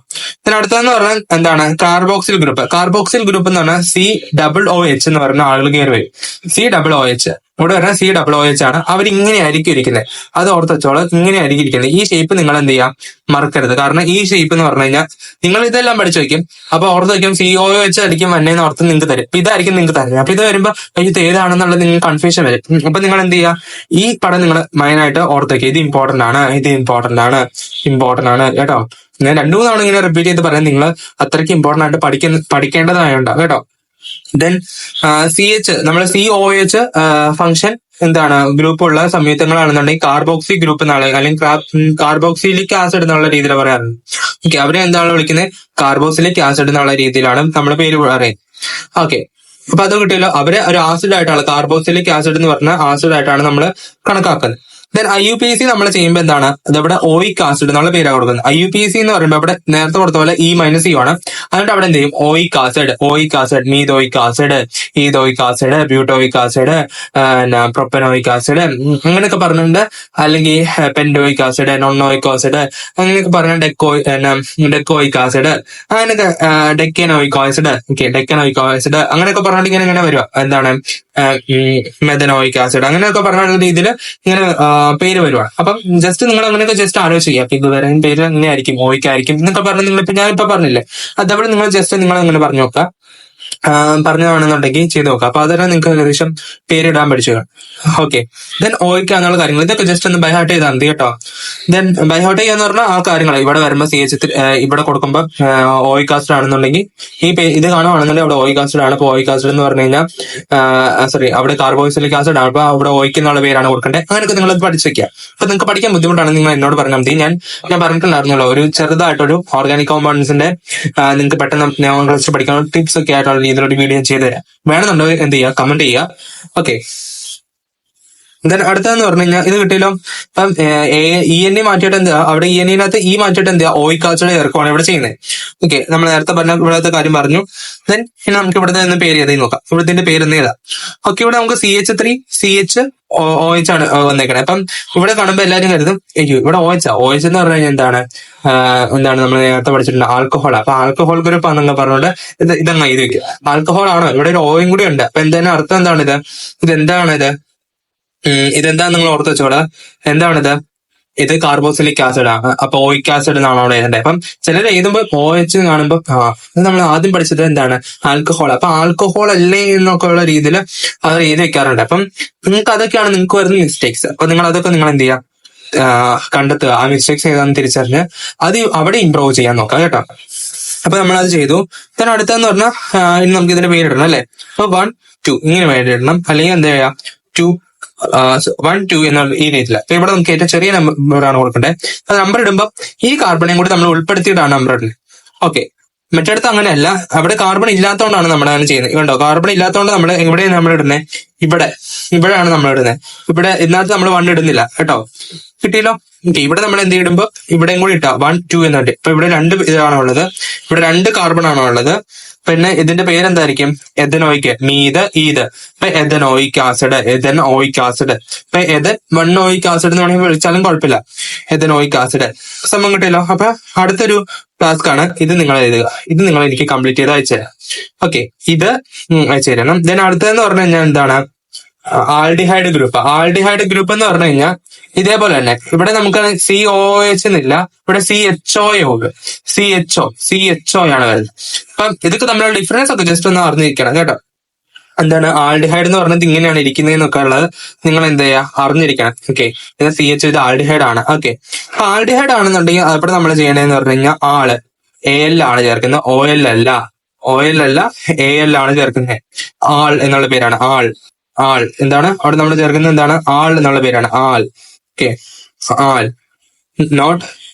അടുത്തതെന്ന് പറഞ്ഞാൽ എന്താണ്? കാർബോക്സിൽ ഗ്രൂപ്പ് എന്ന് പറഞ്ഞാൽ COOH എന്ന് പറഞ്ഞ ആളുകൾ കയറി വരും. COOH. ഇവിടെ വരുന്ന COOH ആണ്. അവർ ഇങ്ങനെ ആയിരിക്കും ഇരിക്കുന്നത്. അത് ഓർത്ത് വെച്ചോളാം, ഇങ്ങനെ ആയിരിക്കും ഇരിക്കുന്നത്. ഈ ഷേപ്പ് നിങ്ങൾ എന്ത് ചെയ്യാം, മറക്കരുത്. കാരണം ഈ ഷേപ്പ് എന്ന് പറഞ്ഞു കഴിഞ്ഞാൽ നിങ്ങൾ ഇതെല്ലാം പഠിച്ചു വെക്കും. അപ്പൊ ഓർത്ത് വെക്കും COOH ആയിരിക്കും വന്നേന്ന് ഓർത്ത് നിങ്ങൾക്ക് തരും. അപ്പൊ ഇതായിരിക്കും നിങ്ങൾക്ക് തരുന്നത്. അപ്പൊ ഇത് വരുമ്പോ ഇത് ഏതാണെന്നുള്ളത് നിങ്ങൾക്ക് കൺഫ്യൂഷൻ വരും. അപ്പൊ നിങ്ങൾ എന്ത് ചെയ്യുക, ഈ പടം നിങ്ങൾ മെയിനായിട്ട് ഓർത്ത് വെക്കുക. ഇത് ഇമ്പോർട്ടന്റ് ആണ്, ഇത് ഇമ്പോർട്ടന്റ് ആണ്, ഇമ്പോർട്ടന്റ് ആണ് കേട്ടോ. ഞാൻ 2-3 തവണ ഇങ്ങനെ റിപ്പീറ്റ് ചെയ്ത് പറയാൻ നിങ്ങൾ അത്രയ്ക്ക് ഇമ്പോർട്ടന്റ് ആയിട്ട് പഠിക്കേണ്ടതായോണ്ടാ കേട്ടോ. ദെൻ നമ്മൾ COH ഫംഗ്ഷൻ എന്താണ്, ഗ്രൂപ്പ് ഉള്ള സംയുക്തങ്ങളാണെന്നുണ്ടെങ്കിൽ കാർബോക്സി ഗ്രൂപ്പ് എന്നാണ്, അല്ലെങ്കിൽ കാർബോക്സിലിക് ആസിഡ് എന്നുള്ള രീതിയിൽ പറയാറുണ്ട്. ഓക്കെ, അവരെ എന്താണ് വിളിക്കുന്നത്, കാർബോക്സിലിക് ആസിഡ് എന്നുള്ള രീതിയിലാണ് നമ്മൾ പേര് പറയുന്നത്. ഓക്കെ, അപ്പൊ അത് കിട്ടിയല്ലോ. അവരെ ഒരു ആസിഡ് ആയിട്ടാണ്, കാർബോക്സിലിക് ആസിഡ് എന്ന് പറഞ്ഞ ആസിഡ് ആയിട്ടാണ് നമ്മൾ കണക്കാക്കുന്നത്. ദെൻ IUPAC നമ്മൾ ചെയ്യുമ്പോൾ എന്താണ്, അതവിടെ ഓയിക് ആസിഡ് എന്നുള്ള പേരാണ് കൊടുക്കുന്നത്. IUPAC എന്ന് പറയുമ്പോൾ അവിടെ നേരത്തെ കൊടുത്ത പോലെ E-U ആണ്. അതുകൊണ്ട് അവിടെ എന്ത് ചെയ്യും, oic acid, methoic acid, ethoic acid, butoic acid, propanoic acid അങ്ങനെയൊക്കെ പറഞ്ഞിട്ടുണ്ട്. അല്ലെങ്കിൽ പെൻഡോയിക് ആസിഡ്, നോണോയിക് ആസിഡ് അങ്ങനെയൊക്കെ പറഞ്ഞ ഡെക്കോയിക് ആസിഡ്, അങ്ങനെയൊക്കെ ഡെക്കനോയിക് ആസിഡ്, ഡെക്കനോയിക് ആസിഡ് അങ്ങനെയൊക്കെ പറഞ്ഞിട്ട് ഇങ്ങനെ വരിക. എന്താണ്, മെഥനോയിക് ആസിഡ് അങ്ങനെയൊക്കെ പറഞ്ഞ രീതിയിൽ ഇങ്ങനെ പേര് വരുവാണ്. അപ്പം ജസ്റ്റ് നിങ്ങൾ അങ്ങനെയൊക്കെ ജസ്റ്റ് ആലോചിക്കുക. അപ്പൊ ഇത് പറയുന്ന പേര് എങ്ങനെയായിരിക്കും, ഓയിക് ആയിരിക്കും എന്നൊക്കെ പറഞ്ഞ് നിങ്ങളിപ്പോ ഞാനിപ്പോ പറഞ്ഞില്ലേ, അതവിടെ നിങ്ങൾ ജസ്റ്റ് നിങ്ങൾ അങ്ങനെ പറഞ്ഞു നോക്കുക. പറഞ്ഞതാണെന്നുണ്ടെങ്കിൽ ചെയ്ത് നോക്കാം. അപ്പൊ അതെല്ലാം നിങ്ങൾക്ക് ഏകദേശം പേരിടാൻ പഠിച്ചു. ഓക്കെ, ദെൻ ഓയിക്ക എന്നുള്ള കാര്യങ്ങൾ ഇതൊക്കെ ജസ്റ്റ് ഒന്ന് ബൈഹാർട്ട് ചെയ്താൽ മതി കേട്ടോ. ദെൻ ബൈഹാർട്ട് ചെയ്യാന്ന് പറഞ്ഞാൽ ആ കാര്യങ്ങൾ ഇവിടെ വരുമ്പോൾ ഇവിടെ കൊടുക്കുമ്പോൾ ഓയിക് ആസിഡ് ആണെന്നുണ്ടെങ്കിൽ ഇത് കാണുവാണെന്നുണ്ടെങ്കിൽ അവിടെ ഓയിക് ആസിഡ് ആണ്. അപ്പൊ ഓയിക് ആസിഡ് എന്ന് പറഞ്ഞു കഴിഞ്ഞാൽ അവിടെ കാർബോക്സിലിക് ആസിഡ് ആണ്. അപ്പൊ അവിടെ ഓയിക്ക് എന്നുള്ള പേരാണ് കൊടുക്കേണ്ടത്. അങ്ങനെയൊക്കെ നിങ്ങൾ പഠിച്ചു വെക്കുക. അപ്പൊ നിങ്ങൾക്ക് പഠിക്കാൻ ബുദ്ധിമുട്ടാണ് നിങ്ങൾ എന്നോട് പറഞ്ഞാൽ മതി. ഞാൻ പറഞ്ഞിട്ടുണ്ടായിരുന്നല്ലോ, ഒരു ചെറുതായിട്ടൊരു ഓർഗാനിക് കോമ്പൗണ്ട്സിന്റെ നിങ്ങൾക്ക് പെട്ടെന്ന് നോമൻക്ലേച്ചർ പഠിക്കാനുള്ള ടിപ്സ് ഒക്കെ ആയിട്ടുള്ള രീതിയിലൊരു വീഡിയോ ചെയ്തു തരാം. വേണമെന്നുണ്ടോ എന്ത് ചെയ്യുക, കമന്റ് ചെയ്യുക. ഓക്കെ, ദെൻ അടുത്തതെന്ന് പറഞ്ഞു കഴിഞ്ഞാൽ ഇത് കിട്ടിയല്ലോ. ഇപ്പം ENE മാറ്റിയിട്ട് എന്താ, അവിടെ ENEനകത്ത് മാറ്റിയിട്ട് എന്താ, ഓയിക് ആസിഡ് ചേർക്കുവാണ് ഇവിടെ ചെയ്യുന്നത്. ഓക്കെ, നമ്മൾ നേരത്തെ പറഞ്ഞ ഇവിടുത്തെ കാര്യം പറഞ്ഞു. ദെൻ ഇനി നമുക്ക് ഇവിടുത്തെ നിന്ന് പേര് ചെയ്ത് നോക്കാം. ഇവിടുത്തെ പേര് എന്ന് ഏതാ. ഓക്കെ, ഇവിടെ നമുക്ക് CH3 CHOH ആണ് വന്നേക്കണേ. അപ്പം ഇവിടെ കാണുമ്പോൾ എല്ലാവരും കരുതും ഇവിടെ OH എന്ന് പറഞ്ഞു കഴിഞ്ഞാൽ എന്താണ് നമ്മൾ നേരത്തെ പഠിച്ചിട്ടുണ്ട്, ആൽക്കഹോൾ. അപ്പൊ ആൽക്കഹോൾ ഗ്രൂപ്പ് ആണെന്നൊക്കെ പറഞ്ഞുകൊണ്ട് ഇതങ്ങ് എഴുതി വെക്കുക. ആൽക്കഹോൾ ആണോ, ഇവിടെ ഒരു ഓയും കൂടി ഉണ്ട്. അപ്പൊ എന്താണ് അർത്ഥം, എന്താണിത്, ഇതെന്താണിത്, ഇതെന്താന്ന് നിങ്ങൾ ഓർത്ത് വെച്ചോളാം. എന്താണിത്, ഇത് കാർബോക്സിലിക് ആസിഡ് ആണ്. അപ്പൊ ഓയിക് ആസിഡ് എന്നാണ് അവിടെ എഴുതേണ്ടത്. അപ്പം ചിലർ എഴുതുമ്പോൾ OH കാണുമ്പോൾ ഇത് നമ്മൾ ആദ്യം പഠിച്ചത് എന്താണ്, ആൽക്കഹോൾ. അപ്പൊ ആൽക്കഹോൾ അല്ലേ എന്നൊക്കെ ഉള്ള രീതിയിൽ അത് എഴുതി വെക്കാറുണ്ട്. അപ്പം നിങ്ങൾക്ക് അതൊക്കെയാണ് നിങ്ങൾക്ക് വരുന്ന മിസ്റ്റേക്സ്. അപ്പൊ നിങ്ങൾ അതൊക്കെ നിങ്ങൾ എന്ത് ചെയ്യുക, കണ്ടെത്തുക. ആ മിസ്റ്റേക്സ് ഏതാണെന്ന് തിരിച്ചറിഞ്ഞ് അത് അവിടെ ഇംപ്രൂവ് ചെയ്യാൻ നോക്കാം കേട്ടോ. അപ്പൊ നമ്മളത് ചെയ്തു. then അടുത്തെന്ന് പറഞ്ഞാൽ ഇനി നമുക്ക് ഇതിന്റെ പേരിടണം അല്ലെ. അപ്പൊ 1 2 ഇങ്ങനെ പേരിടണം. അല്ലെങ്കിൽ എന്താ ചെയ്യാ 2 1 2 എന്നുള്ള ഈ രീതിയിൽ. അപ്പൊ ഇവിടെ നമുക്ക് ഏറ്റവും ചെറിയ നമ്പറാണ് കൊടുക്കേണ്ടത്. അത് നമ്പർ ഇടുമ്പോൾ ഈ കാർബണേയും കൂടി നമ്മൾ ഉൾപ്പെടുത്തിയിട്ടാണ് നമ്പർ ഇടുന്നത്. ഓക്കെ, മറ്റടുത്ത് അങ്ങനെയല്ല. അവിടെ കാർബൺ ഇല്ലാത്തതുകൊണ്ടാണ് നമ്മൾ അങ്ങനെ ചെയ്യുന്നത്. കണ്ടോ, കാർബൺ ഇല്ലാത്തതുകൊണ്ട് നമ്മൾ എവിടെയാണ് നമ്മൾ ഇടുന്നത്, ഇവിടെയാണ് നമ്മൾ ഇടുന്നത്. ഇവിടെ ഇതിനകത്ത് നമ്മൾ 1 ഇടുന്നില്ല കേട്ടോ. കിട്ടിയല്ലോ. ഇവിടെ നമ്മൾ എന്ത് ഇടുമ്പോ ഇവിടെയും കൂടി ഇട്ടാ 1 2 എന്നുണ്ട്. ഇപ്പൊ ഇവിടെ 2 ഇതാണ് ഉള്ളത്, ഇവിടെ 2 കാർബൺ ആണോ ഉള്ളത്. പിന്നെ ഇതിന്റെ പേരെന്തായിരിക്കും, എഥനോയിക്, ഈത്. ഇപ്പൊ എഥനോയിക് ആസിഡ്. ഇപ്പൊ 1 ഓയിക് ആസിഡ് എന്ന് വേണമെങ്കിൽ വിളിച്ചാലും കുഴപ്പമില്ല. എഥനോയിക് ആസിഡ് സംഭവം കിട്ടിയല്ലോ. അപ്പൊ അടുത്തൊരു ടാസ്ക് ആണ് ഇത്, നിങ്ങൾ എഴുതുക. ഇത് നിങ്ങൾ എനിക്ക് കംപ്ലീറ്റ് ചെയ്ത് അയച്ചുതരാം. ഓക്കെ, ഇത് അയച്ചു തരണം. ദെൻ അടുത്തതെന്ന് പറഞ്ഞു കഴിഞ്ഞാൽ എന്താണ്, ആൽഡിഹൈഡ് ഗ്രൂപ്പ് എന്ന് പറഞ്ഞു കഴിഞ്ഞാൽ ഇതേപോലെ തന്നെ ഇവിടെ നമുക്ക് COH എന്നില്ല, ഇവിടെ CHO ആണ് വരുന്നത്. അപ്പം ഇതൊക്കെ തമ്മിലുള്ള ഡിഫറൻസ് ഒക്കെ ജസ്റ്റ് ഒന്ന് അറിഞ്ഞിരിക്കണം കേട്ടോ. എന്താണ് ആൽഡിഹൈഡ് എന്ന് പറഞ്ഞത് ഇങ്ങനെയാണ് ഇരിക്കുന്നതെന്നൊക്കെ ഉള്ളത് നിങ്ങൾ എന്ത് ചെയ്യുക, അറിഞ്ഞിരിക്കണം. ഓക്കെ, ഇത് CH, ഇത് ആൽഡിഹൈഡ് ആണ്. ഓക്കെ, അപ്പൊ ആൽഡിഹൈഡ് ആണെന്നുണ്ടെങ്കിൽ അവിടെ നമ്മൾ ചെയ്യണതെന്ന് പറഞ്ഞു കഴിഞ്ഞാൽ AL ആണ് ചേർക്കുന്നത്, OL അല്ല, AL ആണ് ചേർക്കുന്നത്. ആൾ എന്നുള്ള പേരാണ്, ആൾ എന്താണ് അവിടെ നമ്മൾ ചേർക്കുന്നത്, എന്താണ് ആൾ എന്നുള്ള പേരാണ്, ആൾ. ഓക്കെ, ആൾ, നോട്ട്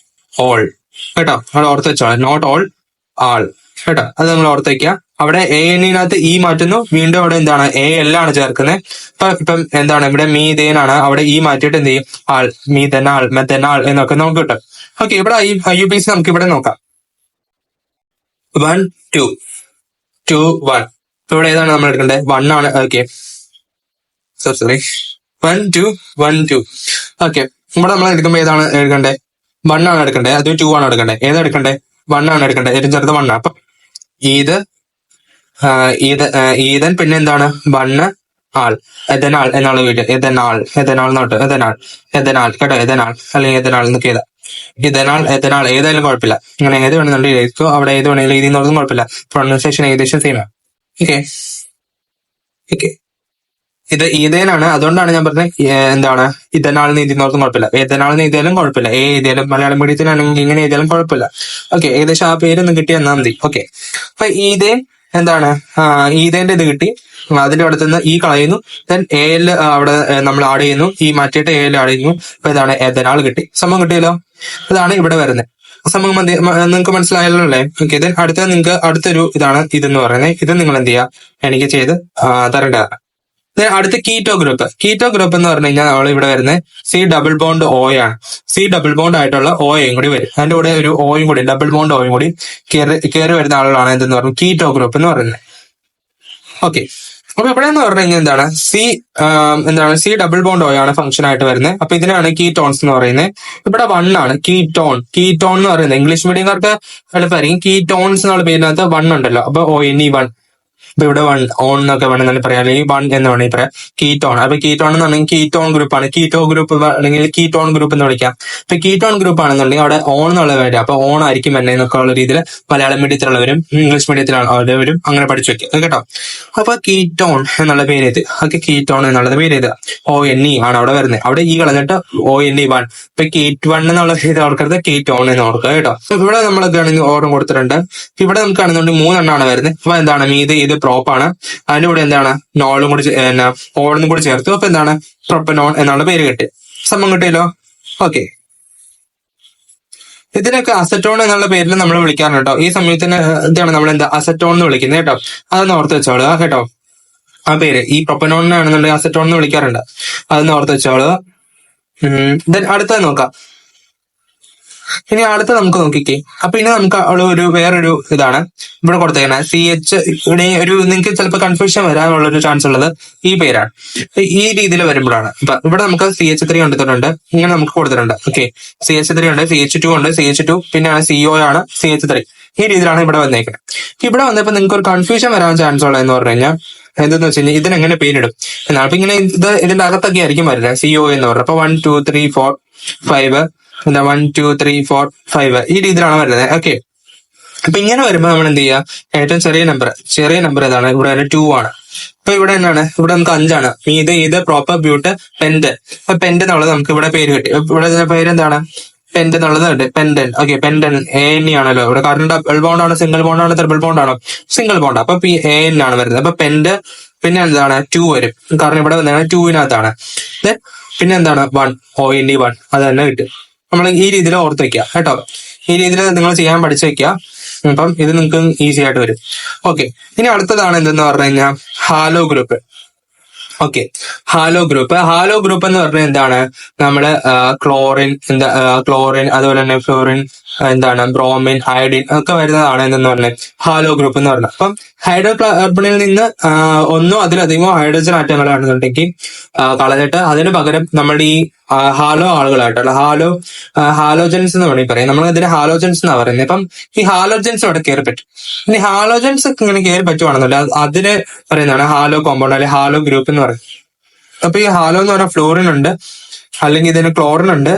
ഓൾ കേട്ടോ. അവിടെ ഓർത്ത് വെച്ചോ, നോട്ട് ഓൾ, ആൾ കേട്ടോ. അത് നമ്മൾ ഓർത്ത് വയ്ക്കുക. അവിടെ ANEനകത്ത് മാറ്റുന്നു, വീണ്ടും അവിടെ എന്താണ് AL ആണ് ചേർക്കുന്നത്. ഇപ്പം എന്താണ് ഇവിടെ മീതേനാണ്, അവിടെ മാറ്റിയിട്ട് എന്ത് ചെയ്യും, ആൾ, മെഥനാൾ എന്നൊക്കെ നമുക്ക് കിട്ടും. ഓക്കെ, ഇവിടെ IUPAC നമുക്ക് ഇവിടെ നോക്കാം. 1 2 2 1. ഇപ്പൊ ഇവിടെ ഏതാണ് നമ്മൾ എടുക്കേണ്ടത്, 1 ആണ്. Okay, sorry 1 2 1 2. ഓക്കെ, ഇവിടെ നമ്മൾ എടുക്കുമ്പോൾ ഏതാണ് എടുക്കേണ്ടത്, 1 ആണ് എടുക്കേണ്ടത്, അത് 2 ആണ് എടുക്കേണ്ടത്. ഏതാ എടുക്കേണ്ടത്, 1 ആണ് എടുക്കേണ്ടത്. ഏറ്റവും ചെറുത് 1 ആണ്. അപ്പൊ ഈതൻ പിന്നെ എന്താണ് 1 ആൾ, എഥനാൽ എന്നുള്ള വീട്, എഥനാൽ, എഥനാൽ നോട്ട്, എഥനാൽ, എഥനാൽ കേട്ടോ, എഥനാൽ അല്ലെങ്കിൽ എഥനാൽ എന്നൊക്കെ എഴുതാം. ഇഥനാൽ, എഥനാൽ ഏതായാലും കുഴപ്പമില്ല. അങ്ങനെ ഏത് വേണമെന്നുണ്ടെങ്കിൽ എഴുതിക്കോ, അവിടെ ഏത് വേണമെങ്കിലും എഴുതിയെന്നൊന്നും കുഴപ്പമില്ല. പ്രൊണൗൺസിയേഷൻ ഏകദേശം സെയിം ആണ്. Okay okay. ഇത് ഈതേനാണ്, അതുകൊണ്ടാണ് ഞാൻ പറഞ്ഞത് എന്താണ് ഇഥനാൾ എന്ന് എഴുതിയെന്നോർത്തും കുഴപ്പമില്ല. ഏതനാൾ എന്ന് എഴുതിയാലും കുഴപ്പമില്ല, എഴുതിയാലും മലയാളം മീഡിയത്തിലാണെങ്കിൽ ഇങ്ങനെ എഴുതിയാലും കുഴപ്പമില്ല. ഓക്കെ, ഏകദേശം ആ പേരൊന്നും കിട്ടി എന്നാൽ മതി. ഓക്കെ, അപ്പൊ ഈതേൻ എന്താണ് ഈതേന്റെ ഇത് കിട്ടി, അതിന്റെ അവിടെ നിന്ന് ഈ കളയുന്നു, ദെൻ എയിൽ അവിടെ നമ്മൾ ആഡ് ചെയ്യുന്നു, ഈ മാറ്റിയിട്ട് എയിൽ ആഡ് ചെയ്യുന്നു. അപ്പൊ ഇതാണ് എഥനാൾ കിട്ടി. സംഭവം കിട്ടിയല്ലോ. അതാണ് ഇവിടെ വരുന്നത്. സംഭവം നിങ്ങൾക്ക് മനസ്സിലായല്ലോ അല്ലേ? ഓക്കെ, ദെൻ അടുത്ത നിങ്ങൾക്ക് അടുത്തൊരു ഇതാണ് ഇതെന്ന് പറയുന്നത്. ഇത് നിങ്ങൾ എന്ത് ചെയ്യുക, എനിക്ക് ചെയ്ത് തരേണ്ടതാണ്. അടുത്ത കീറ്റോ ഗ്രൂപ്പ്. കീറ്റോ ഗ്രൂപ്പ് എന്ന് പറഞ്ഞു കഴിഞ്ഞാൽ നമ്മൾ ഇവിടെ വരുന്നത് സി ഡബിൾ ബോണ്ട് ഓ ആണ്. സി ഡബിൾ ബോണ്ട് ആയിട്ടുള്ള ഓയും കൂടി വരും. അതിന്റെ കൂടെ ഒരു ഓയും കൂടി, ഡബിൾ ബോണ്ട് ഓയും കൂടി കയറി വരുന്ന ആളുകളാണ് എന്തെന്ന് പറഞ്ഞു കീറ്റോ ഗ്രൂപ്പ് എന്ന് പറയുന്നത്. ഓക്കെ, അപ്പൊ ഇവിടെ എന്ന് പറഞ്ഞു കഴിഞ്ഞാൽ എന്താണ് സി ഡബിൾ ബോണ്ട് ഓ ആണ് ഫംഗ്ഷൻ ആയിട്ട് വരുന്നത്. അപ്പൊ ഇതിനാണ് കീറ്റോൺസ് എന്ന് പറയുന്നത്. ഇവിടെ 1 ആണ് കീറ്റോൺ. കീറ്റോൺ എന്ന് പറയുന്നത് ഇംഗ്ലീഷ് മീഡിയംകാർക്ക് എളുപ്പമായിരിക്കും. കീറ്റോൺസ് എന്നുള്ള പേരിനകത്ത് 1 ഉണ്ടല്ലോ, അപ്പൊ ONE1. അപ്പൊ ഇവിടെ 1 ഓൺ എന്നൊക്കെ വേണമെന്നാണ് പറയാം, അല്ലെങ്കിൽ 1 എന്ന് വേണമെങ്കിൽ പറയാം. കീറ്റോൺ, അപ്പൊ കീറ്റോൺ എന്ന് പറഞ്ഞാൽ കീറ്റോൺ ഗ്രൂപ്പ് ആണ്. കീറ്റോ ഗ്രൂപ്പ് അല്ലെങ്കിൽ കീറ്റോൺ ഗ്രൂപ്പ് എന്ന് വിളിക്കാം. ഇപ്പൊ കീറ്റോൺ ഗ്രൂപ്പ് ആണെന്നുണ്ടെങ്കിൽ അവിടെ ഓൺ എന്നുള്ള വരും. അപ്പൊ ഓൺ ആയിരിക്കും എന്നെ എന്നൊക്കെ ഉള്ള രീതിയിൽ മലയാളം മീഡിയത്തിലുള്ളവരും ഇംഗ്ലീഷ് മീഡിയത്തിലുള്ളവരും അങ്ങനെ പഠിച്ചു വെക്കുക കേട്ടോ. അപ്പൊ കീറ്റോൺ എന്നുള്ള പേര് ഇത്. ഓക്കെ, കീറ്റോൺ എന്നുള്ളത് പേര് ഇത്. ONE ആണ് അവിടെ വരുന്നത്. അവിടെ ഈ കളഞ്ഞിട്ട് ONE1. ഇപ്പൊ കീറ്റ് 1 എന്നുള്ള ഇത് ഓർക്കരുത്, കീറ്റോൺ എന്ന് ഓർക്കുക കേട്ടോ. ഇവിടെ നമ്മളൊക്കെ ആണെങ്കിൽ ഓർഡർ കൊടുത്തിട്ടുണ്ട്. ഇവിടെ നമുക്ക് ആണെന്നുണ്ടെങ്കിൽ 3 എണ്ണമാണ് വരുന്നത്. അപ്പൊ എന്താണ് ഇത് പ്രോപ്പാണ്. അതിന്റെ കൂടെ എന്താണ് നോളും കൂടി ഓളും കൂടി ചേർത്തു. അപ്പൊ എന്താണ് പ്രൊപ്പനോൺ എന്നുള്ള പേര് കിട്ടി. സംഭവം കിട്ടിയല്ലോ. ഓക്കെ, ഇതിനൊക്കെ അസറ്റോൺ എന്നുള്ള പേരിൽ നമ്മൾ വിളിക്കാറുണ്ട് കേട്ടോ. ഈ സമയത്തിന് ഇതാണ് നമ്മൾ അസറ്റോൺ എന്ന് വിളിക്കുന്നത് കേട്ടോ. അതൊന്ന് ഓർത്ത് വെച്ചോളുക കേട്ടോ. ആ പേര് ഈ പ്രൊപ്പനോണിനാണെന്നുണ്ടെങ്കിൽ അസറ്റോൺ എന്ന് വിളിക്കാറുണ്ട്. അതൊന്ന് ഓർത്ത് വെച്ചോളുക. ദെൻ അടുത്തത് നോക്കാം. ഇനി അടുത്ത നമുക്ക് നോക്കിക്കേ. അപ്പൊ ഇനി നമുക്ക് വേറൊരു ഇതാണ് ഇവിടെ കൊടുത്തേക്കണേ. CH. ഇവിടെ നിങ്ങൾക്ക് ചിലപ്പോൾ കൺഫ്യൂഷൻ വരാനുള്ള ഒരു ചാൻസ് ഉള്ളത് ഈ പേരാണ്. ഈ രീതിയിൽ വരുമ്പോഴാണ്. അപ്പൊ ഇവിടെ നമുക്ക് CH3 കൊടുത്തിട്ടുണ്ട്, ഇങ്ങനെ നമുക്ക് കൊടുത്തിട്ടുണ്ട്. ഓക്കെ, CH3 ഉണ്ട്, CH2 ഉണ്ട്, CH2 പിന്നെ CO ആണ്, CH3. ഈ രീതിയിലാണ് ഇവിടെ വന്നേക്കുന്നത്. ഇവിടെ വന്നപ്പോ നിങ്ങൾക്ക് ഒരു കൺഫ്യൂഷൻ വരാൻ ചാൻസ് ഉള്ളതെന്ന് പറഞ്ഞു കഴിഞ്ഞാൽ എന്തെന്ന് വെച്ച് കഴിഞ്ഞാൽ ഇതിനെങ്ങനെ പേരിടും എന്നാണ്. അപ്പൊ ഇങ്ങനെ ഇതിന്റെ അകത്തൊക്കെ ആയിരിക്കും വരുന്നത് CO എന്ന് പറഞ്ഞത്. അപ്പൊ 1 2 3 4 5 1 2 3 4 5 ഈ രീതിയിലാണ് വരുന്നത്. ഓക്കെ, അപ്പൊ ഇങ്ങനെ വരുമ്പോ നമ്മൾ എന്ത് ചെയ്യുക, ഏറ്റവും ചെറിയ നമ്പർ ഏതാണ്? ഇവിടെ 2 ആണ്. അപ്പൊ ഇവിടെ എന്താണ്, ഇവിടെ നമുക്ക് 5 ആണ്. ഇത് പ്രോപ്പർ ബ്യൂട്ട് പെന്റ്. അപ്പൊ പെന്റ് എന്നുള്ളത് നമുക്ക് ഇവിടെ പേര് കിട്ടി. ഇവിടെ പേര് എന്താണ്, പെന്റ് എന്നുള്ളത് ഉണ്ട്. പെൻഡൻ. ഓക്കെ, പെൻഡൻ ANE ആണല്ലോ ഇവിടെ. കാരണം ഡബിൾ ബോണ്ട് ആണ്, സിംഗിൾ ബോണ്ട് ആണ്, ട്രിപ്പിൾ ബോണ്ട് ആണോ? Single bond. അപ്പൊ AN ആണ് വരുന്നത്. അപ്പൊ പെന്റ് പിന്നെ എന്താണ് 2 വരും, കാരണം ഇവിടെ വന്നതാണ് 2-നകത്താണ്. പിന്നെ എന്താണ് 1 ONE1 അത് തന്നെ കിട്ടും. നമ്മൾ ഈ രീതിയിൽ ഓർത്ത് വെക്കുക കേട്ടോ. ഈ രീതിയിൽ നിങ്ങൾ ചെയ്യാൻ പഠിച്ചു വെക്കുക. അപ്പം ഇത് നിങ്ങൾക്ക് ഈസി ആയിട്ട് വരും. ഓക്കെ, ഇനി അടുത്തതാണ് എന്തെന്ന് പറഞ്ഞു കഴിഞ്ഞാൽ halo group. Okay, halo group എന്ന് പറഞ്ഞാൽ എന്താണ്, നമ്മള് ക്ലോറിൻ അതുപോലെ തന്നെ ഫ്ലോറിൻ, എന്താണ് ബ്രോമിൻ, അയഡിൻ ഒക്കെ വരുന്നതാണ് എന്തെന്ന് പറഞ്ഞത് ഹാലോ ഗ്രൂപ്പ് എന്ന് പറഞ്ഞത്. അപ്പം ഹൈഡ്രോ കാർബണിൽ നിന്ന് ഒന്നോ അതിലധികമോ ഹൈഡ്രജൻ ആറ്റങ്ങളാണെന്നുണ്ടെങ്കിൽ കളഞ്ഞിട്ട് അതിന് പകരം നമ്മുടെ ഈ ഹാലോ ആളുകളായിട്ടുള്ള ഹാലോജൻസ് എന്ന് വേണമെങ്കിൽ പറയാം. നമ്മൾ ഇതിന് ഹാലോജൻസ് എന്നാ പറയുന്നത്. അപ്പം ഈ ഹാലോജൻസ് അവിടെ കയറി പറ്റും. ഇനി ഹാലോജൻസ് ഒക്കെ ഇങ്ങനെ കയറി പറ്റുവാണെന്നുണ്ടെങ്കിൽ അതിന് പറയുന്നതാണ് ഹാലോ കോമ്പൗണ്ട് അല്ലെങ്കിൽ ഹാലോ ഗ്രൂപ്പ് എന്ന് പറയുന്നത്. അപ്പൊ ഈ ഹാലോ എന്ന് പറഞ്ഞാൽ ഫ്ലോറിൻ ഉണ്ട്, അല്ലെങ്കിൽ ഇതിന് ക്ലോറിൻ ഉണ്ട്,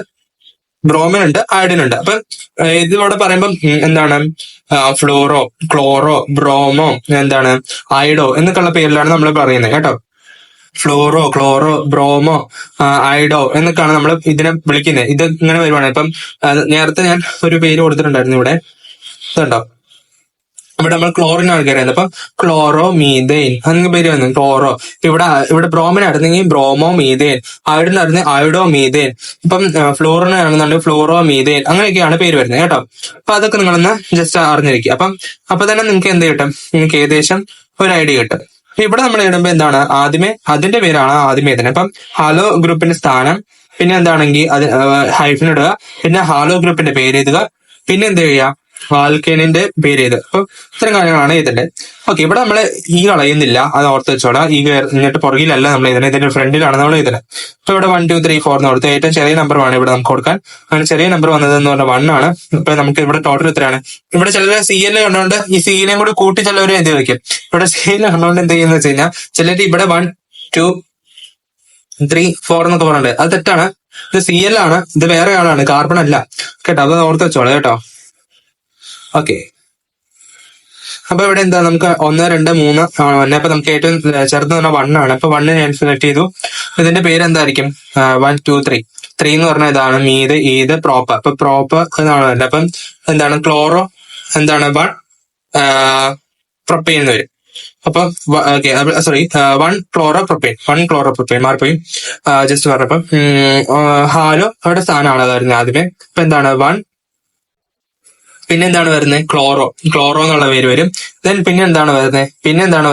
ബ്രോമിൻ ഉണ്ട്, അയഡിൻ ഉണ്ട്. അപ്പൊ ഇതിവിടെ പറയുമ്പം എന്താണ് ഫ്ലോറോ, ക്ലോറോ, ബ്രോമോ, എന്താണ് അയഡോ എന്നൊക്കെയുള്ള പേരിലാണ് നമ്മൾ പറയുന്നത് കേട്ടോ. ഫ്ലോറോ, ക്ലോറോ, ബ്രോമോ, അയഡോ എന്നൊക്കെയാണ് നമ്മൾ ഇതിനെ വിളിക്കുന്നത്. ഇത് ഇങ്ങനെ വരുവാണ്. ഇപ്പം നേരത്തെ ഞാൻ ഒരു പേര് കൊടുത്തിട്ടുണ്ടായിരുന്നു ഇവിടെ, ഇതുണ്ടോ, ഇവിടെ നമ്മൾ ക്ലോറിൻ ആണ് കയറിയത്. അപ്പം ക്ലോറോ മീതെയിൻ അങ്ങനെ പേര് വന്നു, ക്ലോറോ. ഇവിടെ ബ്രോമിൻ ആയിരുന്നെങ്കിൽ ബ്രോമോ മീതെയിൻ, അയഡിൻ ആയിരുന്നു അയഡോ മീതെയിൻ. ഇപ്പം ഫ്ലോറിൻ ആണെന്നുണ്ടെങ്കിൽ ഫ്ലോറോ മീതെയിൻ, അങ്ങനെയൊക്കെയാണ് പേര് വരുന്നത് കേട്ടോ. അപ്പൊ അതൊക്കെ നിങ്ങളൊന്ന് ജസ്റ്റ് അറിഞ്ഞിരിക്കുക. അപ്പൊ തന്നെ നിങ്ങൾക്ക് എന്ത് കിട്ടും, നിങ്ങൾക്ക് ഏകദേശം ഒരു ഐഡിയ കിട്ടും. ഇവിടെ നമ്മൾ ഇടുമ്പോ എന്താണ്, ആദ്യമേ അതിന്റെ പേരാണ് ആദ്യമേ തന്നെ. അപ്പം ഹാലോ ഗ്രൂപ്പിന്റെ സ്ഥാനം, പിന്നെ എന്താണെങ്കിൽ അത് ഹൈഫൻ ഇടുക, പിന്നെ ഹാലോ ഗ്രൂപ്പിന്റെ പേര് എഴുതുക, പിന്നെ എന്ത് ചെയ്യുക, ആൽക്കേനിന്റെ പേര് ചെയ്ത്. അപ്പൊ ഇത്തരം കാര്യങ്ങളാണ് ഇതിന്റെ. ഓക്കെ, ഇവിടെ നമ്മൾ ഈ കളയുന്നില്ല, അത് ഓർത്ത് വെച്ചോളാം. ഈ എന്നിട്ട് പുറകിലല്ല നമ്മൾ ഇതിന്റെ ഫ്രണ്ടിലാണ് നമ്മൾ ഇതിന്. അപ്പൊ ഇവിടെ 1 2 3 4 എന്ന് കൊടുത്ത് ഏറ്റവും ചെറിയ നമ്പർ ആണ് ഇവിടെ നമുക്ക് കൊടുക്കാൻ. അങ്ങനെ ചെറിയ നമ്പർ വന്നതെന്ന് പറഞ്ഞാൽ 1 ആണ്. ഇപ്പൊ നമുക്ക് ഇവിടെ ടോട്ടൽ എത്രയാണ്, ഇവിടെ ചിലർ CL കണ്ടുകൊണ്ട് ഈ CLയും കൂടി കൂട്ടി ചിലവർ എന്ത് വയ്ക്കും. ഇവിടെ CL കണ്ടുകൊണ്ട് എന്ത് ചെയ്യുന്ന വെച്ച് കഴിഞ്ഞാൽ ചിലർ ഇവിടെ 1 2 3 4 എന്നൊക്കെ പറഞ്ഞിട്ടുണ്ട്. അത് തെറ്റാണ്. ഇത് Cl ആണ്, ഇത് വേറെ ആളാണ്, കാർബൺ അല്ല കേട്ടോ. അത് ഓർത്ത് വെച്ചോളൂ കേട്ടോ. ഓക്കെ, അപ്പൊ ഇവിടെ എന്താ നമുക്ക് 1 2 3 1. അപ്പൊ നമുക്ക് ഏറ്റവും ചെറുത് പറഞ്ഞാൽ 1 ആണ്. അപ്പൊ 1 ഞാൻ സെലക്ട് ചെയ്തു. ഇതിന്റെ പേര് എന്തായിരിക്കും? 1 2 3. 3 എന്ന് പറഞ്ഞാൽ ഇതാണ് മീത് ഈത് പ്രോപ്പർ. അപ്പൊ പ്രോപ്പർ എന്നാണ് വരുന്നത്. അപ്പം എന്താണ് ക്ലോറോ എന്താണ് 1 പ്രൊപ്പെയിൻ എന്ന് വരും. അപ്പൊ ഓക്കെ, സോറി 1 ക്ലോറോ പ്രൊപ്പെയിൻ മാറിപ്പോയി, ജസ്റ്റ് പറഞ്ഞപ്പം ഹാലോ അവിടെ സ്ഥാനമാണ് വരുന്നത് ആദ്യമേ. ഇപ്പൊ എന്താണ് 1, പിന്നെ എന്താണ് വരുന്നത്? ക്ലോറോ എന്നുള്ള പേര് വരും. ദെൻ പിന്നെ എന്താണ്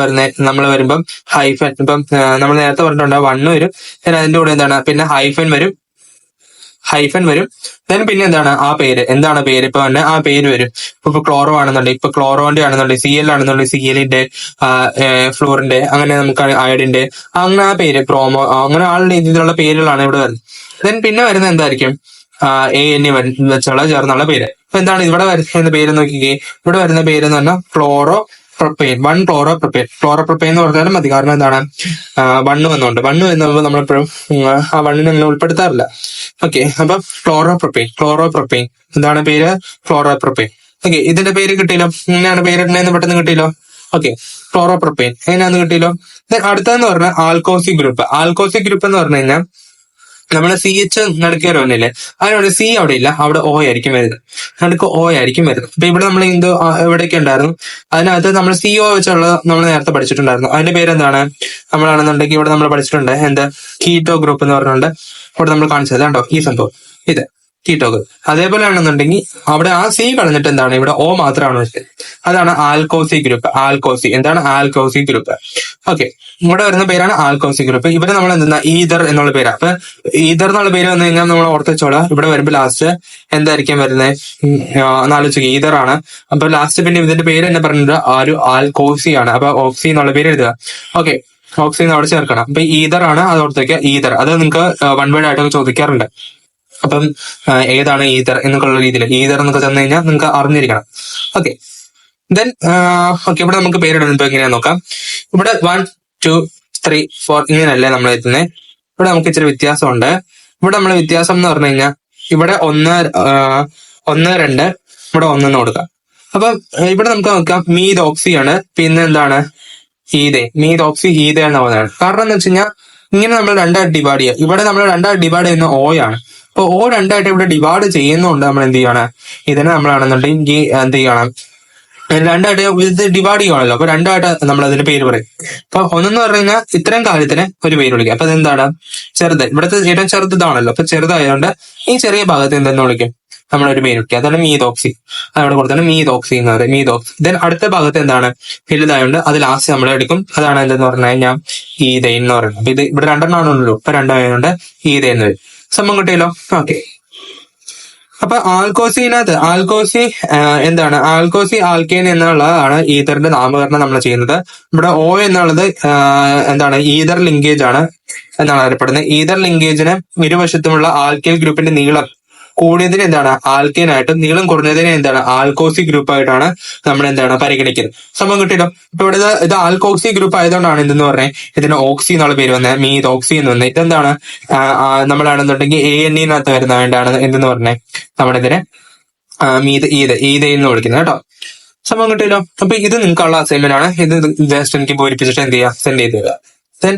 വരുന്നത്? നമ്മൾ വരുമ്പം ഹൈഫൻ. ഇപ്പം നമ്മൾ നേരത്തെ പറഞ്ഞിട്ടുണ്ട് 1 വരും, then അതിന്റെ കൂടെ എന്താണ് പിന്നെ ഹൈഫൻ വരും. ദെൻ പിന്നെ എന്താണ് ആ പേര്, എന്താണ് പേര്? ഇപ്പൊ തന്നെ ആ പേര് വരും. ഇപ്പൊ ക്ലോറോ ആണെന്നുണ്ടെങ്കിൽ, ഇപ്പൊ ക്ലോറോന്റെ ആണെന്നുണ്ടെങ്കിൽ, Cl ആണെന്നുണ്ടെങ്കിൽ Clന്റെ, ഫ്ലോറിന്റെ, അങ്ങനെ നമുക്ക് അയഡിന്റെ, അങ്ങനെ ആ പേര് പ്രോമോ, അങ്ങനെ ആ രീതിയിലുള്ള പേരുകളാണ് ഇവിടെ വരുന്നത്. ദെൻ പിന്നെ വരുന്നത് എന്തായിരിക്കും? ANE വെച്ചുള്ള ചേർന്നുള്ള പേര്. അപ്പൊ എന്താണ് ഇവിടെ വരുന്ന പേര് നോക്കിക്കേ. ഇവിടെ വരുന്ന പേര് എന്ന് പറഞ്ഞാൽ ക്ലോറോ പ്രൊപ്പെയിൻ. 1 ക്ലോറോ പ്രൊപ്പെയിൻ എന്ന് പറഞ്ഞാലും മതി. കാരണം എന്താണ് 1 വന്നുകൊണ്ട് 1 വരുമ്പോൾ നമ്മളെപ്പോഴും ആ 1നെ അങ്ങനെ ഉൾപ്പെടുത്താറില്ല. ഓക്കെ, അപ്പൊ ക്ലോറോ പ്രൊപ്പെയിൻ എന്താണ് പേര്? Chloro propane. ഓക്കെ, ഇതിന്റെ പേര് കിട്ടിയല്ലോ. ഇങ്ങനെയാണ് പേരിടുന്നതെന്ന് പെട്ടെന്ന് കിട്ടിയല്ലോ. ഓക്കെ, ക്ലോറോ പ്രൊപ്പെയിൻ എങ്ങനെയാന്ന് കിട്ടിയല്ലോ. അടുത്തതെന്ന് പറഞ്ഞാൽ ആൽക്കോസി ഗ്രൂപ്പ് എന്ന് പറഞ്ഞു കഴിഞ്ഞാൽ നമ്മള് CH നടുക്ക് വരുന്നില്ലേ, അതിനോട് C അവിടെ ഇല്ല, അവിടെ O ആയിരിക്കും വരുന്നത്. നടുക്ക് O ആയിരിക്കും വരുന്നത്. അപ്പൊ ഇവിടെ നമ്മൾ എവിടെയൊക്കെ ഉണ്ടായിരുന്നു, അതിനകത്ത് നമ്മൾ CO വെച്ചുള്ളത് നമ്മൾ നേരത്തെ പഠിച്ചിട്ടുണ്ടായിരുന്നു. അതിന്റെ പേരെന്താണ്? നമ്മളാണെന്നുണ്ടെങ്കിൽ ഇവിടെ നമ്മൾ പഠിച്ചിട്ടുണ്ട് എന്ത്? കീറ്റോ ഗ്രൂപ്പ് എന്ന് പറഞ്ഞുകൊണ്ട് ഇവിടെ നമ്മൾ കാണിച്ചത് കണ്ടോ, ഈ സംഭവം ഇത് കീറ്റോ ഗ്രൂപ്പ്. അതേപോലെ ആണെന്നുണ്ടെങ്കിൽ അവിടെ ആ C കളഞ്ഞിട്ട് എന്താണ് ഇവിടെ O മാത്രമാണ് വെച്ചത്. അതാണ് ആൽക്കോസി ഗ്രൂപ്പ്. എന്താണ് ആൽക്കോസി ഗ്രൂപ്പ്? ഓക്കെ, ഇവിടെ വരുന്ന പേരാണ് ആൽക്കോസി ഗ്രൂപ്പ്. ഇവരെ നമ്മൾ എന്താ ഈതർ എന്നുള്ള പേരാണ്. അപ്പൊ ഈതർ എന്നുള്ള പേര് വന്നു കഴിഞ്ഞാൽ നമ്മൾ ഓർത്തുവെച്ചോളാം. ഇവിടെ വരുമ്പോൾ ലാസ്റ്റ് എന്തായിരിക്കും വരുന്നത്? ആലോചിക്കുക, ഈതർ ആണ്. അപ്പൊ ലാസ്റ്റ് പിന്നെ ഇതിന്റെ പേര് തന്നെ പറഞ്ഞത് ഒരു ആൽക്കോസി ആണ്. അപ്പൊ ഓക്സി എന്നുള്ള പേര് എഴുതുക. ഓക്കെ, ഓക്സി അവിടെ ചേർക്കണം. അപ്പൊ ഈതർ ആണ്, അത് ഓർത്തേക്കുക. ഈതർ അത് നിങ്ങൾക്ക് 1 വേർഡ് ആയിട്ടൊക്കെ ചോദിക്കാറുണ്ട്. അപ്പം ഏതാണ് ഈതർ എന്നൊക്കെയുള്ള രീതിയിൽ ഈതർ എന്നൊക്കെ തന്നു കഴിഞ്ഞാൽ നിങ്ങൾക്ക് അറിഞ്ഞിരിക്കണം. ഓക്കെ, ദെൻ ഓക്കെ, ഇവിടെ നമുക്ക് പേരിടുന്നത് എങ്ങനെയാന്ന് നോക്കാം. ഇവിടെ 1 2 3 4 ഇങ്ങനെയല്ലേ നമ്മൾ എത്തുന്നത്. ഇവിടെ നമുക്ക് ഇച്ചിരി വ്യത്യാസമുണ്ട്. ഇവിടെ നമ്മൾ വ്യത്യാസം എന്ന് പറഞ്ഞു കഴിഞ്ഞാൽ ഇവിടെ 1 2 ഇവിടെ 1 എന്ന് കൊടുക്കാം. അപ്പൊ ഇവിടെ നമുക്ക് നോക്കാം മീത് ഓക്സി ആണ്. പിന്നെ എന്താണ് മീത് ഈത എന്ന് പറയുന്നതാണ്. കാരണം എന്ന് വെച്ച് കഴിഞ്ഞാൽ ഇങ്ങനെ നമ്മൾ രണ്ടായിട്ട് ഡിവൈഡ് ചെയ്യുക. ഇവിടെ നമ്മൾ രണ്ടായിട്ട് ഡിവൈഡ് ചെയ്യുന്ന O ആണ്. അപ്പൊ O രണ്ടായിട്ട് ഇവിടെ ഡിവൈഡ് ചെയ്യുന്നതുകൊണ്ട് നമ്മൾ എന്ത് ചെയ്യണം? ഇതിനെ നമ്മളാണെന്നുണ്ടെങ്കിൽ എന്ത് ചെയ്യണം? രണ്ടായിട്ട് ഇത് ഡിവൈഡ് ചെയ്യുകയാണല്ലോ. അപ്പൊ രണ്ടായിട്ട് നമ്മൾ അതിന്റെ പേര് പറയും. അപ്പൊ ഒന്നെന്ന് പറഞ്ഞു കഴിഞ്ഞാൽ ഇത്രയും കാര്യത്തിന് ഒരു പേര് വിളിക്കും. അപ്പൊ അതെന്താണ്? ചെറുത്. ഇവിടുത്തെ ഏറ്റവും ചെറുത് ഇതാണല്ലോ. അപ്പൊ ചെറുതായതുകൊണ്ട് ഈ ചെറിയ ഭാഗത്ത് എന്തെന്ന് വിളിക്കും? നമ്മളൊരു പേര് വിളിക്കുക. അതാണ് മീതോക്സി. അതവിടെ കൊടുത്താണ് മീതോക്സി എന്ന് പറയും. മീതോക്സി. ദെൻ അടുത്ത ഭാഗത്ത് എന്താണ്? വലുതായതുകൊണ്ട് അത് ലാസ്റ്റ് നമ്മൾ എടുക്കും. അതാണ് എന്തെന്ന് പറഞ്ഞു കഴിഞ്ഞാൽ ഈതൈൻ എന്ന് പറയുന്നത്. അപ്പൊ ഇത് ഇവിടെ 2 ആണല്ലോ. ഇപ്പൊ 2 ആയതുകൊണ്ട് ഈത എന്ന് വരും. സംഭവം കിട്ടിയല്ലോ. ഓക്കെ, അപ്പൊ ആൽക്കോസി എന്താണ്? ആൽക്കോസി ആൽക്കെയിൻ എന്നുള്ളതാണ് ഈതറിന്റെ നാമകരണം നമ്മൾ ചെയ്യുന്നത്. ഇവിടെ O എന്നുള്ളത് എന്താണ്? ഈതർ ലിങ്കേജ് ആണ് എന്നാണ് അറിയപ്പെടുന്നത്. ഈതർ ലിങ്കേജിന് ഇരുവശത്തുമുള്ള ആൽക്കൈൽ ഗ്രൂപ്പിന്റെ നീളം കൂടിയതിന് എന്താണ്? ആൽക്കെയിൻ ആയിട്ടും നീളം കുറഞ്ഞതിനെ എന്താണ്? ആൽക്കോസി ഗ്രൂപ്പ് ആയിട്ടാണ് നമ്മൾ എന്താണ് പരിഗണിക്കുന്നത്. സംഭവം കിട്ടിയല്ലോ. ഇപ്പൊ ഇവിടെ ഇത് ആൽക്കോസി ഗ്രൂപ്പ് ആയതുകൊണ്ടാണ് എന്തെന്ന് പറഞ്ഞത് ഇതിന് ഓക്സി എന്നുള്ള പേര് വന്നത്, മീത് ഓക്സി എന്ന് വന്നത്. ഇതെന്താണ്? നമ്മളാണെന്നുണ്ടെങ്കിൽ ANE വരുന്ന വേണ്ടാണ് എന്തെന്ന് പറഞ്ഞത് നമ്മുടെ ഇതിനെ ഈത എന്ന് വിളിക്കുന്നത് കേട്ടോ. സംഭവം കിട്ടിയല്ലോ. അപ്പൊ ഇത് നിങ്ങൾക്കുള്ള അസൈൻമെന്റ് ആണ്. ഇത് ജസ്റ്റ് എനിക്ക് പൂരിപ്പിച്ചിട്ട് എന്ത് ചെയ്യുക? സെൻഡ് ചെയ്ത് തരിക. ദെൻ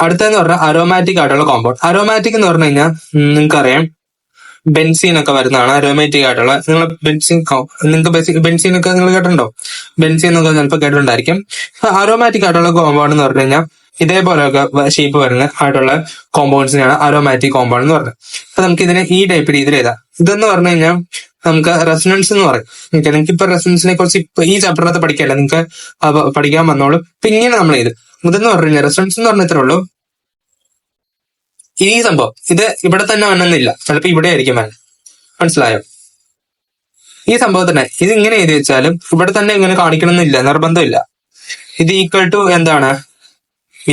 അടുത്തതെന്ന് പറഞ്ഞാൽ അരോമാറ്റിക് ആയിട്ടുള്ള കോമ്പൗണ്ട്. അരോമാറ്റിക് എന്ന് പറഞ്ഞു കഴിഞ്ഞാൽ നിങ്ങൾക്കറിയാം ബെൻസീൻ ഒക്കെ വരുന്നതാണ് അരോമാറ്റിക് ആയിട്ടുള്ള. നിങ്ങൾക്ക് ബെൻസീൻ ഒക്കെ നിങ്ങൾ കേട്ടിട്ടുണ്ടോ? ബെൻസീൻ എന്നൊക്കെ ചിലപ്പോൾ കേട്ടിട്ടുണ്ടായിരിക്കും. അരോമാറ്റിക് ആയിട്ടുള്ള കോമ്പൗണ്ട് എന്ന് പറഞ്ഞു കഴിഞ്ഞാൽ ഇതേപോലെയൊക്കെ ഷേപ്പ് വരുന്ന ആയിട്ടുള്ള കോമ്പൗണ്ട്സിനെയാണ് അരോമാറ്റിക് കോമ്പൗണ്ട് എന്ന് പറയുന്നത്. അപ്പൊ നമുക്ക് ഇതിനെ ഈ ടൈപ്പ് രീതിയിൽ എഴുതാം. ഇതെന്ന് പറഞ്ഞു കഴിഞ്ഞാൽ നമുക്ക് റെസൊണൻസ് എന്ന് പറയും. നിങ്ങൾക്ക് ഇപ്പൊ റെസൊണൻസിനെ കുറിച്ച് ഇപ്പൊ ഈ ചാപ്റ്ററിനകത്ത് പഠിക്കാല്ല, നിങ്ങൾക്ക് പഠിക്കാൻ വന്നോളൂ. ഇപ്പൊ ഇങ്ങനെ നമ്മൾ ചെയ്ത് ഇതെന്ന് പറഞ്ഞു കഴിഞ്ഞാൽ റെസൊണൻസ് എന്ന് പറഞ്ഞ ഇത്രേ ഉള്ളൂ. ഈ സംഭവം ഇത് ഇവിടെ തന്നെ വന്നെന്നില്ല, ചിലപ്പോ ഇവിടെ ആയിരിക്കും വേണം. മനസ്സിലായോ? ഈ സംഭവത്തിന് ഇത് ഇങ്ങനെ എഴുതി വെച്ചാലും ഇവിടെ തന്നെ ഇങ്ങനെ കാണിക്കണമെന്നില്ല, നിർബന്ധമില്ല. ഇത് ഈക്വൽ ടു എന്താണ്?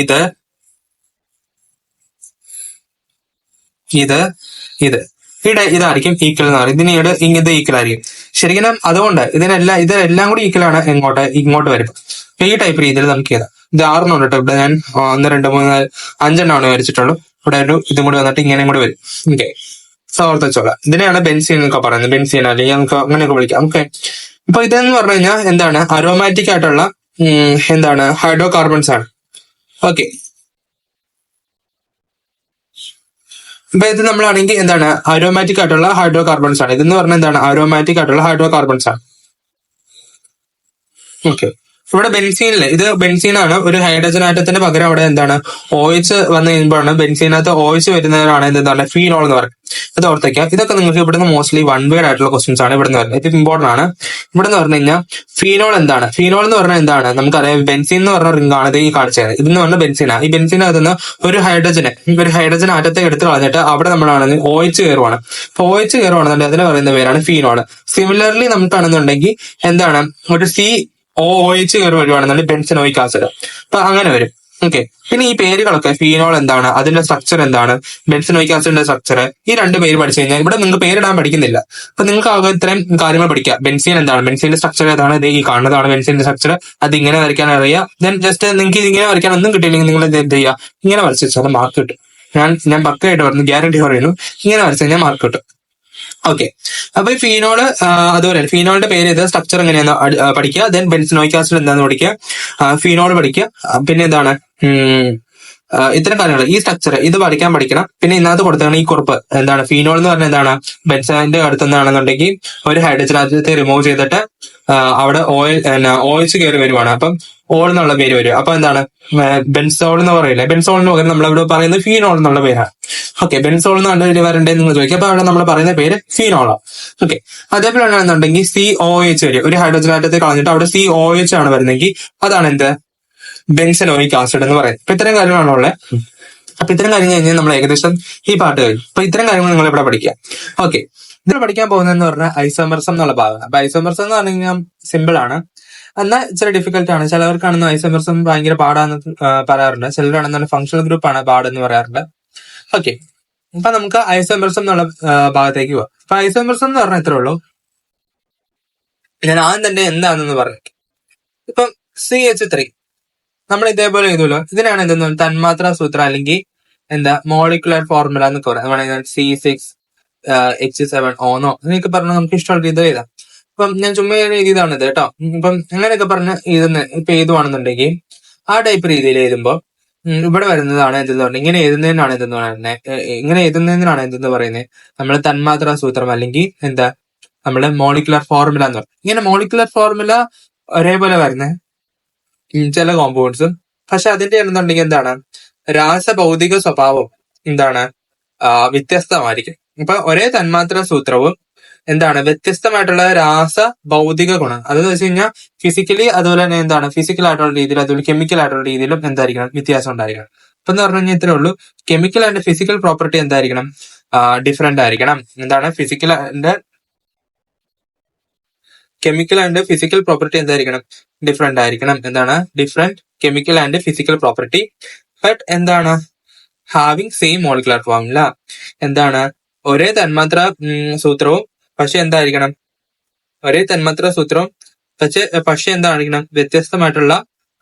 ഇത് ഇതായിരിക്കും ഈക്വൽ എന്ന് പറയും. ഇതിനോട് ഇത് ഈക്വൽ ആയിരിക്കും. ശരിക്കും അതുകൊണ്ട് ഇതെല്ലാം കൂടി ഈക്വൽ ആണ് ഇങ്ങോട്ട് വരും. ഈ ടൈപ്പ് രീതിയിൽ നമുക്ക് ചെയ്താം. ഇത് 6 കേട്ടോ. ഇവിടെ ഞാൻ 1, 2, 3, 4, 5 വരച്ചിട്ടുള്ളൂ. ഇവിടെ ഒരു ഇതും കൂടി വന്നിട്ട് ഇങ്ങനെ കൂടി വരും. ഓക്കെ, ഓർത്തച്ചോളാം. ഇതിനെയാണ് ബെൻസീൻ എന്നൊക്കെ പറയുന്നത്. ബെൻസീൻ അല്ലെങ്കിൽ നമുക്ക് അങ്ങനെയൊക്കെ വിളിക്കാം. ഓക്കെ, അപ്പൊ ഇതെന്ന് പറഞ്ഞു കഴിഞ്ഞാൽ എന്താണ്, അരോമാറ്റിക് ആയിട്ടുള്ള എന്താണ് ഹൈഡ്രോ കാർബൺസ് ആണ്. ഓക്കെ, അപ്പൊ ഇത് നമ്മളാണെങ്കിൽ എന്താണ് അരോമാറ്റിക് ആയിട്ടുള്ള ഹൈഡ്രോ കാർബൺസ് ആണ്. ഇതെന്ന് പറഞ്ഞാൽ എന്താണ് അരോമാറ്റിക് ആയിട്ടുള്ള ഹൈഡ്രോ കാർബൺസ് ആണ്. ഓക്കെ, ഇവിടെ ബെൻസീനില് ഇത് ബെൻസീനാണ്. ഒരു ഹൈഡ്രജൻ ആറ്റത്തിന് പകരം അവിടെ എന്താണ് OH വന്നു കഴിയുമ്പോഴാണ് ബെൻസീനകത്ത് OH വരുന്നതിനാണ് എന്താണ് ഫീനോൾ എന്ന് പറയുന്നത്. അത് ഓർത്തേക്കാം. ഇതൊക്കെ നിങ്ങൾക്ക് ഇവിടുന്ന് മോസ്റ്റ്ലി 1 വേർഡ് ആയിട്ടുള്ള ക്വസ്റ്റ്യൻസ് ആണ് ഇവിടുന്ന് വരുന്നത്. ഇത് ഇമ്പോർട്ടന്റ് ആണ്. ഇവിടെ നിന്ന് പറഞ്ഞു കഴിഞ്ഞാൽ ഫീനോൾ എന്താണ്, ഫീനോൾ എന്ന് പറഞ്ഞാൽ എന്താണ് നമുക്കറിയാം. ബെൻസീൻ എന്ന് പറഞ്ഞ റിംഗ് ആണ് ഇത് ഈ കാണിച്ചത്. ഇതെന്ന് പറഞ്ഞാൽ ബെൻസീനാണ്. ഈ ബെൻസീനകത്ത് നിന്ന് ഒരു ഹൈഡ്രജൻ ആറ്റത്തെ എടുത്ത് കളഞ്ഞിട്ട് അവിടെ നമ്മളാണെങ്കിൽ OH കയറുവാണ്. അപ്പൊ OH കയറുവാണെന്നുണ്ടെങ്കിൽ അതിന് പറയുന്ന പേരാണ് ഫീനോൾ. സിമിലർലി നമുക്കാണെന്നുണ്ടെങ്കിൽ എന്താണ് ഒരു OH കയറി വരുവാണെന്നുണ്ടെങ്കിൽ ബെൻസനോയിക് ആസിഡ്. അപ്പൊ അങ്ങനെ വരും. ഓക്കെ, പിന്നെ ഈ പേരുകളൊക്കെ ഫീനോൾ എന്താണ്, അതിന്റെ സ്ട്രക്ചർ എന്താണ്, ബെൻസനോയിക് ആസിഡിന്റെ സ്ട്രക്ചർ, ഈ 2 പേര് പഠിച്ചു കഴിഞ്ഞാൽ ഇവിടെ നിങ്ങൾക്ക് പേരിടാൻ പഠിക്കുന്നില്ല. അപ്പൊ നിങ്ങൾക്ക് ആകെ ഇത്രയും കാര്യങ്ങൾ പഠിക്കാം. ബെൻസീൻ എന്താണ്, ബെൻസീന്റെ സ്ട്രക്ചർ ഏതാണ്, ഇത് ഈ കാണുന്നതാണ് ബെൻസീന്റെ സ്ട്രക്ചർ. അത് ഇങ്ങനെ വരയ്ക്കാൻ അറിയാം. ദെൻ ജസ്റ്റ് നിങ്ങൾക്ക് ഇങ്ങനെ വരയ്ക്കാൻ ഒന്നും കിട്ടിയില്ലെങ്കിൽ നിങ്ങൾ എന്ത് ചെയ്യുക, ഇങ്ങനെ വരച്ച് വെച്ചാൽ മാർക്ക് കിട്ടും. ഞാൻ പക്കയായിട്ട് പറഞ്ഞു, ഗ്യാരണ്ടി പറയുന്നു, ഇങ്ങനെ വരച്ചു കഴിഞ്ഞാൽ മാർക്ക് കിട്ടും. ഓക്കെ, അപ്പൊ ഈ ഫീനോള് അതുപോലെ ഫീനോളിന്റെ പേര് ഇത്, സ്ട്രക്ചർ എങ്ങനെയാന്ന് പഠിക്കുക. ദെൻ ബെൻസനോയിക് ആസിഡ് എന്താന്ന് പഠിക്കുക, ഫീനോൾ പഠിക്കുക. പിന്നെ എന്താണ് ഇത്തരം കാര്യങ്ങൾ, ഈ സ്ട്രക്ചർ ഇത് പഠിക്കണം. പിന്നെ ഇതിനകത്ത് കൊടുത്താണ് ഈ കുറിപ്പ് എന്താണ്, ഫീനോൾ എന്ന് പറഞ്ഞാൽ എന്താണ് ബെൻസൈന്റെ അടുത്തുനിന്നാണെന്നുണ്ടെങ്കിൽ ഒരു ഹൈഡ്രജൻ ആറ്റത്തെ റിമൂവ് ചെയ്തിട്ട് അവിടെ OH കയറി വരുവാണ്. അപ്പം ഓൾ എന്നുള്ള പേര് വരും. അപ്പൊ എന്താണ് ബെൻസോൾ എന്ന് പറയില്ലേ, ബെൻസോളിന് പകരം നമ്മളിവിടെ പറയുന്നത് ഫീനോൾ എന്നുള്ള പേരാണ്. ഓക്കെ, ബെൻസോൾ എന്ന് പറഞ്ഞ വരണ്ടേ നിങ്ങൾ ചോദിക്കുക. അപ്പൊ അവിടെ നമ്മൾ പറയുന്ന പേര് ഫീനോളാണ്. ഓക്കെ, അതേപോലെയാണെന്നുണ്ടെങ്കിൽ COH വരും. ഒരു ഹൈഡ്രജൻ ആറ്റത്തെ കളഞ്ഞിട്ട് അവിടെ COH ആണ് വരുന്നെങ്കിൽ അതാണ് എന്ത് ബെൻസനോയിക് ആസിഡ് എന്ന് പറയുന്നത്. അപ്പൊ ഇത്തരം കാര്യങ്ങളാണുള്ളത്. അപ്പൊ ഇത്തരം കാര്യങ്ങൾ കഴിഞ്ഞാൽ നമ്മൾ ഏകദേശം ഈ പാട്ട് കഴിഞ്ഞു. അപ്പൊ ഇത്തരം കാര്യങ്ങൾ നിങ്ങൾ ഇവിടെ പഠിക്കുക. ഓക്കെ, ഇതിൽ പഠിക്കാൻ പോകുന്നതെന്ന് പറഞ്ഞാൽ ഐസോമെറിസം എന്നുള്ള ഭാഗം. അപ്പൊ ഐസോമെറിസം എന്ന് പറഞ്ഞു കഴിഞ്ഞാൽ സിമ്പിൾ ആണ്, എന്നാൽ ഇച്ചിരി ഡിഫിക്കൽട്ട് ആണ്. ചിലവർക്കാണെന്ന് ഐസോമെറിസം ഭയങ്കര പാടാന്ന് പറയാറുണ്ട്. ചിലരാണെന്നുള്ള ഫങ്ഷണൽ ഗ്രൂപ്പ് ആണ് പാടെന്ന് പറയാറുണ്ട്. ഓക്കെ, അപ്പൊ നമുക്ക് ഐസോമെറിസം എന്നുള്ള ഭാഗത്തേക്ക് പോവാം. അപ്പൊ ഐസോമെറിസം എന്ന് പറഞ്ഞാൽ ഇത്രേ ഉള്ളൂ. ഞാൻ ആദ്യം തന്നെ എന്താണെന്ന് പറഞ്ഞു. ഇപ്പം CH3 നമ്മൾ ഇതേപോലെ എഴുതുമല്ലോ. ഇതിനാണ് എന്തെന്ന് തന്മാത്രാ സൂത്രം അല്ലെങ്കിൽ എന്താ മോളിക്കുലർ ഫോർമുല എന്നൊക്കെ പറയാം. C6H7O എന്നൊക്കെ പറഞ്ഞാൽ നമുക്ക് ഇഷ്ടമുള്ള രീതി എഴുതാം. അപ്പം ഞാൻ ചുമ്മാ എഴുതിയതാണ് ഇത് കേട്ടോ. ഇപ്പം അങ്ങനെയൊക്കെ പറഞ്ഞ് ഇപ്പൊ എഴുതുവാണെന്നുണ്ടെങ്കിൽ ആ ടൈപ്പ് രീതിയിൽ എഴുതുമ്പോൾ ഇവിടെ വരുന്നതാണ് എന്തെന്ന് പറഞ്ഞാൽ ഇങ്ങനെ എഴുതുന്നതിനാണ് എന്തെന്ന് പറയുന്നത് നമ്മൾ തന്മാത്രാ സൂത്രം അല്ലെങ്കിൽ എന്താ നമ്മള് മോളിക്കുലർ ഫോർമുല എന്ന് പറയും. ഇങ്ങനെ മോളിക്കുലർ ഫോർമുല ഒരേപോലെ വരുന്നത് ചില കോമ്പൗണ്ട്സും, പക്ഷെ അതിന്റെ എന്നുണ്ടെങ്കിൽ എന്താണ് രാസഭൗതിക സ്വഭാവം എന്താണ് വ്യത്യസ്തമായിരിക്കും. ഇപ്പൊ ഒരേ തന്മാത്രാ സൂത്രവും എന്താണ് വ്യത്യസ്തമായിട്ടുള്ള രാസഭൗതിക ഗുണം, അതെന്ന് വെച്ച് കഴിഞ്ഞാൽ ഫിസിക്കലി അതുപോലെ തന്നെ എന്താണ് ഫിസിക്കൽ ആയിട്ടുള്ള രീതിയിൽ അതുപോലെ കെമിക്കൽ ആയിട്ടുള്ള രീതിയിലും എന്തായിരിക്കണം വ്യത്യാസം ഉണ്ടായിരിക്കണം. ഇപ്പൊ എന്ന് പറഞ്ഞു കഴിഞ്ഞാൽ ഇത്രേ ഉള്ളൂ. കെമിക്കൽ ആൻഡ് ഫിസിക്കൽ പ്രോപ്പർട്ടി എന്തായിരിക്കണം ഡിഫറെന്റ് ആയിരിക്കണം. എന്താണ് കെമിക്കൽ ആൻഡ് ഫിസിക്കൽ പ്രോപ്പർട്ടി എന്തായിരിക്കണം ഡിഫറെന്റ് ആയിരിക്കണം. എന്താണ് different chemical and physical property, but എന്താണ് ഹാവിങ് സെയിം മോളിക്കുലർ ഫോർമുല. എന്താണ് ഒരേ തന്മാത്രാ സൂത്രവും പക്ഷെ എന്തായിരിക്കണം ഒരേ തന്മാത്രാ സൂത്രവും പക്ഷെ എന്തായിരിക്കണം വ്യത്യസ്തമായിട്ടുള്ള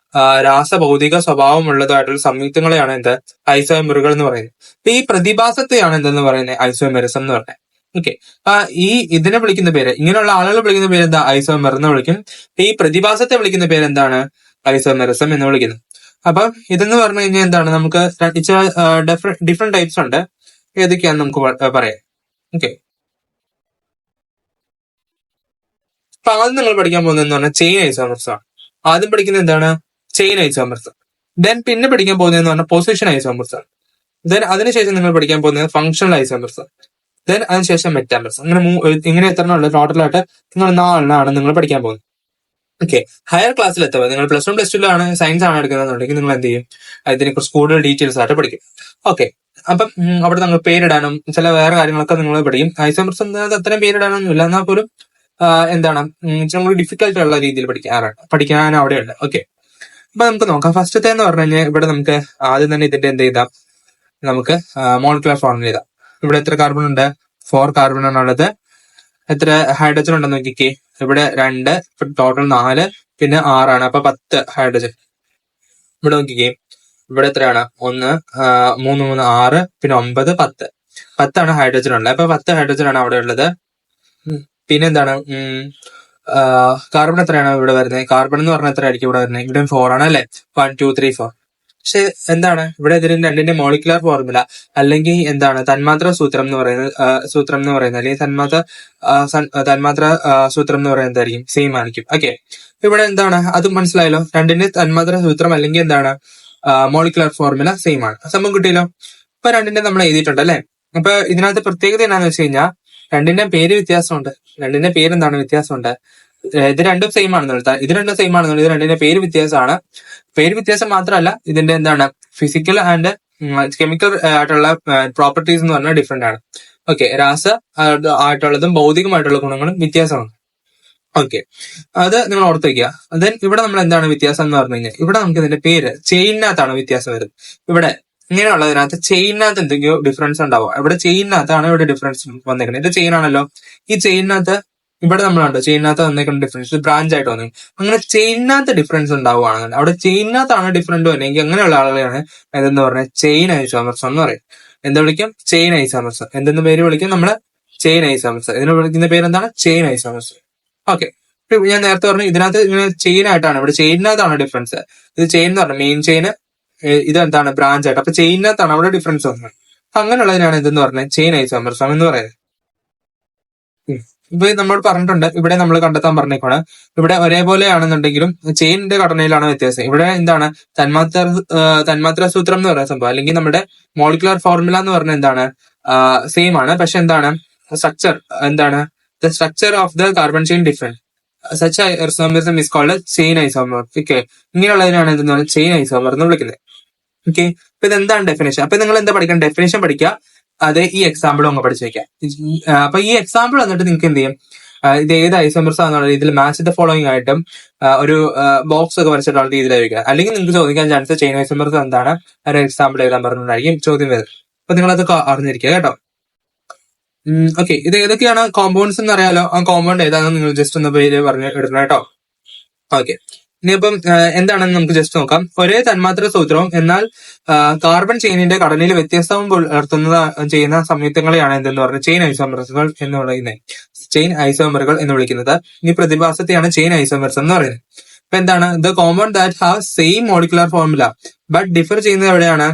രാസഭൗതിക സ്വഭാവമുള്ളതായിട്ടുള്ള സംയുക്തങ്ങളെയാണ് എന്ത് ഐസോമെറുകൾ എന്ന് പറയുന്നത്. അപ്പൊ ഈ പ്രതിഭാസത്തെയാണ് എന്തെന്ന് പറയുന്നത് ഐസോമെറിസം എന്ന് പറയുന്നത്. ഓക്കെ, ഇതിനെ വിളിക്കുന്ന പേര്, ഇങ്ങനെയുള്ള ആളുകൾ വിളിക്കുന്ന പേര് എന്താ ഐസോമെർ എന്ന് വിളിക്കും. ഈ പ്രതിഭാസത്തെ വിളിക്കുന്ന പേര് എന്താണ് ഐസോമെറിസം എന്ന് വിളിക്കുന്നത്. അപ്പൊ ഇതെന്ന് പറഞ്ഞു കഴിഞ്ഞാൽ എന്താണ് നമുക്ക് ഡിഫറെന്റ് ടൈപ്സ് ഉണ്ട്. ഏതൊക്കെയാന്ന് നമുക്ക് പറയാം. ഓക്കെ, അപ്പൊ ആദ്യം നിങ്ങൾ പഠിക്കാൻ പോകുന്നതെന്ന് പറഞ്ഞാൽ ചെയിൻ ഐസോമെർസ് ആണ്. ആദ്യം പഠിക്കുന്നത് എന്താണ് ചെയിൻ ഐസോമെർസ്. ദെൻ പിന്നെ പഠിക്കാൻ പോകുന്നതെന്ന് പറഞ്ഞാൽ പൊസിഷൻ ഐസോമെർസ് ആണ്. ദെൻ അതിനുശേഷം നിങ്ങൾ പഠിക്കാൻ പോകുന്നത് ഫങ്ഷണൽ ഐസോമെർസ്. ദെൻ അതിനുശേഷം മെറ്റാമേഴ്സ്. ഇങ്ങനെ എത്ര ടോട്ടലായിട്ട് നിങ്ങൾ 4 നിങ്ങൾ പഠിക്കാൻ പോകുന്നത്. ഓക്കെ, ഹയർ ക്ലാസ്സിൽ എത്തുമ്പോൾ നിങ്ങൾ +1 +2 സയൻസ് ആണ് എടുക്കുന്നതെന്നുണ്ടെങ്കിൽ നിങ്ങൾ എന്ത് ചെയ്യും ഇതിനെക്കുറിച്ച് കൂടുതൽ ഡീറ്റെയിൽസ് ആയിട്ട് പഠിക്കും. ഓക്കെ, അപ്പം അവിടെ നിങ്ങൾ പേരിടാനും ചില വേറെ കാര്യങ്ങളൊക്കെ നിങ്ങൾ പഠിക്കും. ഐസോമെർസ് അത്രയും പേരിടാനൊന്നുമില്ല, എന്നാൽ പോലും എന്താണ് നമ്മൾ ഡിഫിക്കൽട്ട് ഉള്ള രീതിയിൽ പഠിക്കാൻ അവിടെയുണ്ട്. ഓക്കെ, അപ്പൊ നമുക്ക് നോക്കാം. ഫസ്റ്റത്തെ എന്ന് പറഞ്ഞു കഴിഞ്ഞാൽ ഇവിടെ നമുക്ക് ആദ്യം തന്നെ ഇതിന്റെ എന്ത് ചെയ്താം നമുക്ക് മോളിക്കുലർ ഫോർമുല ചെയ്താം. ഇവിടെ എത്ര കാർബൺ ഉണ്ട് 4 കാർബൺ ആണുള്ളത്. എത്ര ഹൈഡ്രജൻ ഉണ്ടെന്ന് നോക്കിക്കേ. ഇവിടെ 2, ടോട്ടൽ 4, പിന്നെ 6 ആണ്. അപ്പൊ 10 ഹൈഡ്രജൻ. ഇവിടെ നോക്കിക്കേ, ഇവിടെ എത്രയാണ്? 1 3 3 6 പിന്നെ 9 10. 10 ഹൈഡ്രജൻ ഉള്ളത്. അപ്പൊ 10 ഹൈഡ്രജൻ ആണ് അവിടെ ഉള്ളത്. പിന്നെ എന്താണ്, കാർബൺ എത്രയാണ് ഇവിടെ വരുന്നത്? കാർബൺ എന്ന് പറഞ്ഞാൽ എത്ര ആയിരിക്കും ഇവിടെ വരുന്നത്? ഇവിടെ 4 ആണ് അല്ലെ? 1 2 3 4. പക്ഷെ എന്താണ് ഇവിടെ ഇതിന് രണ്ടിന്റെ മോളിക്കുലർ ഫോർമുല അല്ലെങ്കിൽ എന്താണ് തന്മാത്ര സൂത്രം എന്ന് പറയുന്നത് അല്ലെങ്കിൽ തന്മാത്ര സൂത്രം എന്ന് പറയുന്നത് ആയിരിക്കും സെയിം ആയിരിക്കും. ഓക്കെ, ഇവിടെ എന്താണ് അത് മനസ്സിലായല്ലോ. രണ്ടിന്റെ തന്മാത്ര സൂത്രം അല്ലെങ്കിൽ എന്താണ് മോളിക്കുലർ ഫോർമുല സെയിം ആണ്. സംഭവം കിട്ടിയല്ലോ. ഇപ്പൊ രണ്ടിന്റെ നമ്മൾ എഴുതിയിട്ടുണ്ട് അല്ലെ. അപ്പൊ ഇതിനകത്ത് പ്രത്യേകത എന്താണെന്ന് വെച്ച് കഴിഞ്ഞാൽ രണ്ടിന്റെ പേര് വ്യത്യാസമുണ്ട്. രണ്ടിന്റെ പേര് എന്താണ് വ്യത്യാസമുണ്ട്? ഇത് രണ്ടും സെയിം ആണെന്നുള്ളത്, ഇത് രണ്ടിന്റെ പേര് വ്യത്യാസമാണ്. പേര് വ്യത്യാസം മാത്രമല്ല, ഇതിന്റെ എന്താണ് ഫിസിക്കൽ ആൻഡ് കെമിക്കൽ ആയിട്ടുള്ള പ്രോപ്പർട്ടീസ് എന്ന് പറഞ്ഞാൽ ഡിഫറെന്റ് ആണ്. ഓക്കെ, രാസ ആയിട്ടുള്ളതും ഭൗതികമായിട്ടുള്ള ഗുണങ്ങളും വ്യത്യാസമാണ്. ഓക്കെ, അത് നിങ്ങൾ ഓർത്ത് വയ്ക്കുക. ദെൻ ഇവിടെ നമ്മൾ എന്താണ് വ്യത്യാസം എന്ന് പറഞ്ഞു കഴിഞ്ഞാൽ ഇവിടെ നമുക്ക് ഇതിന്റെ പേര് ചെയിനകത്താണ് വ്യത്യാസം വരുന്നത്. ഇവിടെ ഇങ്ങനെയുള്ളതിനകത്ത് ചെയിനകത്ത് എന്തെങ്കിലും ഡിഫറൻസ് ഉണ്ടാവുക. ഇവിടെ ചെയിനകത്താണ് ഇവിടെ ഡിഫറൻസ് വന്നേക്കുന്നത്. ഇത് ചെയിൻ ആണല്ലോ. ഈ ചെയിനകത്ത് ഇവിടെ നമ്മളുണ്ടോ ചെയിനകത്ത് വന്നേക്കുന്ന ഡിഫറൻസ് ബ്രാഞ്ച് ആയിട്ട് വന്നു. അങ്ങനെ ചെയിനകത്ത് ഡിഫറൻസ് ഉണ്ടാവുകയാണെങ്കിൽ അവിടെ ചെയിനകത്താണ് ഡിഫറൻറ്റ് വന്നെങ്കിൽ അങ്ങനെയുള്ള ആളുകളെയാണ് എന്തെന്ന് പറഞ്ഞാൽ ചെയിൻ ഐസോമർസ് എന്ന് പറയും. എന്താ വിളിക്കും? Chain isomers. എന്തെന്ന് പേര് വിളിക്കും നമ്മള്? Chain isomers. ഇതിന് വിളിക്കുന്ന പേര് എന്താണ്? Chain isomers. ഓക്കെ, ഞാൻ നേരത്തെ പറഞ്ഞു ഇതിനകത്ത് ഇങ്ങനെ ചെയിൻ ആയിട്ടാണ്, ഇവിടെ ചെയിനകത്താണ് ഡിഫറൻസ്. ഇത് ചെയിൻ എന്ന് പറഞ്ഞാൽ മെയിൻ ചെയിൻ, ഇത് എന്താണ് ബ്രാഞ്ച് ആയിട്ട്. അപ്പൊ ചെയിനകത്താണ് അവിടെ ഡിഫറൻസ് വന്നത്. അങ്ങനെയുള്ളതിനാണ് ഇതെന്ന് പറഞ്ഞത് ചെയിൻ ഐസോമർസം എന്ന് പറയുന്നത്. ഇപ്പൊ നമ്മൾ പറഞ്ഞിട്ടുണ്ട്, ഇവിടെ നമ്മൾ കണ്ടെത്താൻ പറഞ്ഞേക്കാണ്. ഇവിടെ ഒരേപോലെ ആണെന്നുണ്ടെങ്കിലും ചെയിനിന്റെ ഘടനയിലാണ് വ്യത്യാസം. ഇവിടെ എന്താണ് തന്മാത്ര സൂത്രം എന്ന് പറയുന്ന സംഭവം അല്ലെങ്കിൽ നമ്മുടെ മോളിക്കുലർ ഫോർമുല എന്ന് പറഞ്ഞാൽ എന്താണ് സെയിം ആണ്. പക്ഷെ എന്താണ് സ്ട്രക്ചർ എന്താണ് the structure of the carbon chain different. Such isomerism is called chain isomer. Okay, ഇങ്ങനെയുള്ളതിനാണ് എന്തെന്ന് ചെയിൻ ഐസോമർ എന്ന് വിളിക്കുന്നത്. ഓക്കെ, അപ്പൊ ഇതെന്താണ് ഡെഫിനേഷൻ? അപ്പൊ നിങ്ങൾ എന്താ പഠിക്കണം? ഡെഫിനേഷൻ പഠിക്കുക. അത് ഈ എക്സാമ്പിളും അങ്ങ് പഠിച്ചു വെക്കാം. അപ്പൊ ഈ എക്സാമ്പിൾ വന്നിട്ട് നിങ്ങൾക്ക് എന്ത് ചെയ്യും, ഇത് ഏത് ഐസോമർസ് ആണെന്നുള്ള രീതിയിൽ മാച്ച് ദ ഫോളോയിങ് ആയിട്ടും ഒരു ബോക്സ് ഒക്കെ വരച്ചിട്ടുള്ള രീതിയിലായിരിക്കും. അല്ലെങ്കിൽ നിങ്ങൾക്ക് ചോദിക്കാൻ ചാൻസ് ചെയിൻ ഐസോമർസ് എന്താണ് ഒരു എക്സാമ്പിൾ എഴുതാൻ പറഞ്ഞിട്ടുണ്ടായിരിക്കും ചോദ്യം വരുന്നത്. അപ്പൊ നിങ്ങൾ അത് അറിഞ്ഞിരിക്കുക കേട്ടോ. ഓക്കെ, ഇത് ഏതൊക്കെയാണ് കോമ്പൗണ്ട്സ് എന്ന് അറിയാലോ. ആ കോമ്പൗണ്ട് ഏതാണെന്ന് നിങ്ങൾ ജസ്റ്റ് ഒന്ന് പേര് പറഞ്ഞ് ഇടണം കേട്ടോ. ഓക്കെ, ഇനിയിപ്പം എന്താണെന്ന് നമുക്ക് ജസ്റ്റ് നോക്കാം. ഒരേ തന്മാത്ര സൂത്രവും എന്നാൽ കാർബൺ ചെയിനിന്റെ ഘടനയിൽ വ്യത്യസ്തവും ചെയ്യുന്ന സംയുക്തങ്ങളെയാണ് എന്തെന്ന് പറഞ്ഞത് ചെയിൻ ഐസോമറുകൾ എന്ന് പറയുന്നത്. ചെയിൻ ഐസോമറുകൾ എന്ന് വിളിക്കുന്നത് ഈ പ്രതിഭാസത്തെയാണ് ചെയിൻ ഐസോമർസ് എന്ന് പറയുന്നത്. അപ്പൊ എന്താണ് the compound that have same molecular formula but differ ചെയ്യുന്നത് എവിടെയാണ്?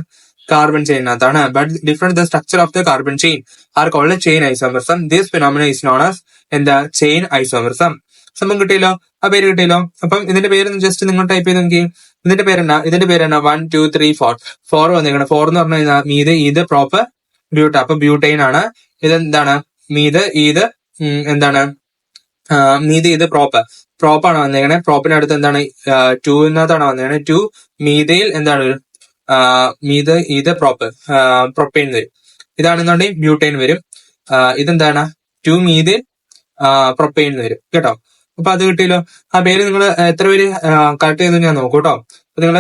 കാർബൺ ചെയിനകത്താണ്. But different the structure of the carbon chain are called chain isomerism. This phenomena is known as എന്താ ചെയിൻ ഐസോമർസം. സംഭവം കിട്ടിയല്ലോ, ആ പേര് കിട്ടിയല്ലോ. അപ്പം ഇതിന്റെ പേര് ജസ്റ്റ് നിങ്ങൾ ടൈപ്പ് ചെയ്ത് നോക്കി. ഇതിന്റെ പേരെന്നാ? 1 2 3 4 വന്നേക്കണം. 4 എന്ന് പറഞ്ഞു കഴിഞ്ഞാൽ മീത് ഈത് പ്രോപ്പർ ബ്യൂട്ട. അപ്പൊ ബ്യൂട്ടൈൻ ആണ്. ഇതെന്താണ്? മീത് ഈത് എന്താണ് മീത് ഈത് പ്രോപ്പാണ് വന്നേക്കണേ. പ്രോപ്പിന് അടുത്ത് എന്താണ് 2 എന്നകത്താണ് വന്നേക്കണേ. 2 മീതയിൽ എന്താണ് മീത് ഈത് പ്രൊപ്പൈൻ വരും. ഇതാണെന്നുണ്ടെങ്കിൽ ബ്യൂട്ടൈൻ വരും. ഇതെന്താണ് 2 മീത് പ്രൊപ്പൈൻ വരും കേട്ടോ. അപ്പൊ അത് കിട്ടിയല്ലോ. ആ പേര് നിങ്ങൾ എത്ര പേര് കറക്റ്റ് ചെയ്തു ഞാൻ നോക്കൂ കേട്ടോ. അപ്പൊ നിങ്ങൾ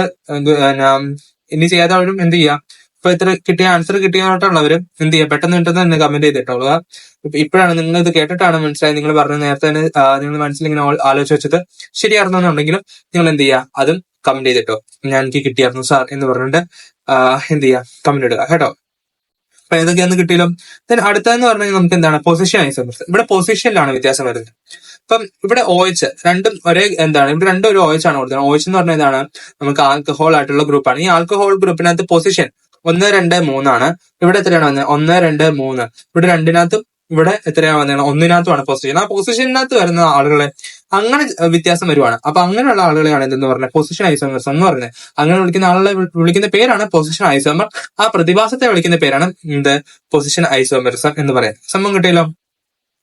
ഇനി ചെയ്യാത്തവരും എന്ത് ചെയ്യാം, ഇപ്പൊ ഇത്ര കിട്ടിയ ആൻസർ കിട്ടിയിട്ടുള്ളവരും എന്ത് ചെയ്യാം, പെട്ടെന്ന് തന്നെ കമന്റ് ചെയ്തിട്ടുള്ളൂ. ഇപ്പോഴാണ് നിങ്ങൾ ഇത് കേട്ടിട്ടാണ് മനസ്സിലായത്. നിങ്ങൾ പറഞ്ഞ നേരത്തെ തന്നെ നിങ്ങൾ മനസ്സിൽ ഇങ്ങനെ ആലോചിച്ച് വെച്ചത് ശരിയായിരുന്നുണ്ടെങ്കിലും നിങ്ങൾ എന്ത് ചെയ്യുക, അതും കമന്റ് ചെയ്തിട്ടോ. ഞാൻ എനിക്ക് കിട്ടിയായിരുന്നു സാർ എന്ന് പറഞ്ഞിട്ട് എന്ത് ചെയ്യുക, കമന്റ് ഇടുക കേട്ടോ. അപ്പൊ ഏതൊക്കെയാന്ന് കിട്ടിയല്ലോ. ദെൻ അടുത്തതെന്ന് പറഞ്ഞാൽ നമുക്ക് എന്താണ് പൊസിഷൻ ഐസോമർസ്. ഇവിടെ പൊസിഷനിലാണ് വ്യത്യാസം വരുന്നത്. അപ്പം ഇവിടെ OH രണ്ടും ഒരേ എന്താണ്, ഇവിടെ രണ്ടും ഒരു OH ആണ് കൊടുത്തത്. OH എന്ന് പറഞ്ഞാൽ ഇതാണ് നമുക്ക് ആൽക്കഹോൾ ആയിട്ടുള്ള ഗ്രൂപ്പാണ്. ഈ ആൽക്കഹോൾ ഗ്രൂപ്പിനകത്ത് പൊസിഷൻ 1 2 3 ആണ്. ഇവിടെ എത്രയാണ് വന്നത്? 1 2 3. ഇവിടെ രണ്ടിനകത്തും ഇവിടെ എത്രയാണ് വന്നത്? ഒന്നിനകത്തുമാണ് പൊസിഷൻ. ആ പൊസിഷനകത്ത് വരുന്ന ആളുകളെ അങ്ങനെ വ്യത്യാസം വരുവാണ്. അപ്പൊ അങ്ങനെയുള്ള ആളുകളെയാണ് എന്തെന്ന് പറഞ്ഞത് പൊസിഷൻ ഐസോമർസ് എന്ന് പറയുന്നത്. അങ്ങനെ വിളിക്കുന്ന ആളുകളെ വിളിക്കുന്ന പേരാണ് പൊസിഷൻ ഐസോമർ. ആ പ്രതിഭാസത്തെ വിളിക്കുന്ന പേരാണ് എന്ത്? പൊസിഷൻ ഐസോമർസം എന്ന് പറയുന്നത്. സംഭവം കിട്ടിയല്ലോ.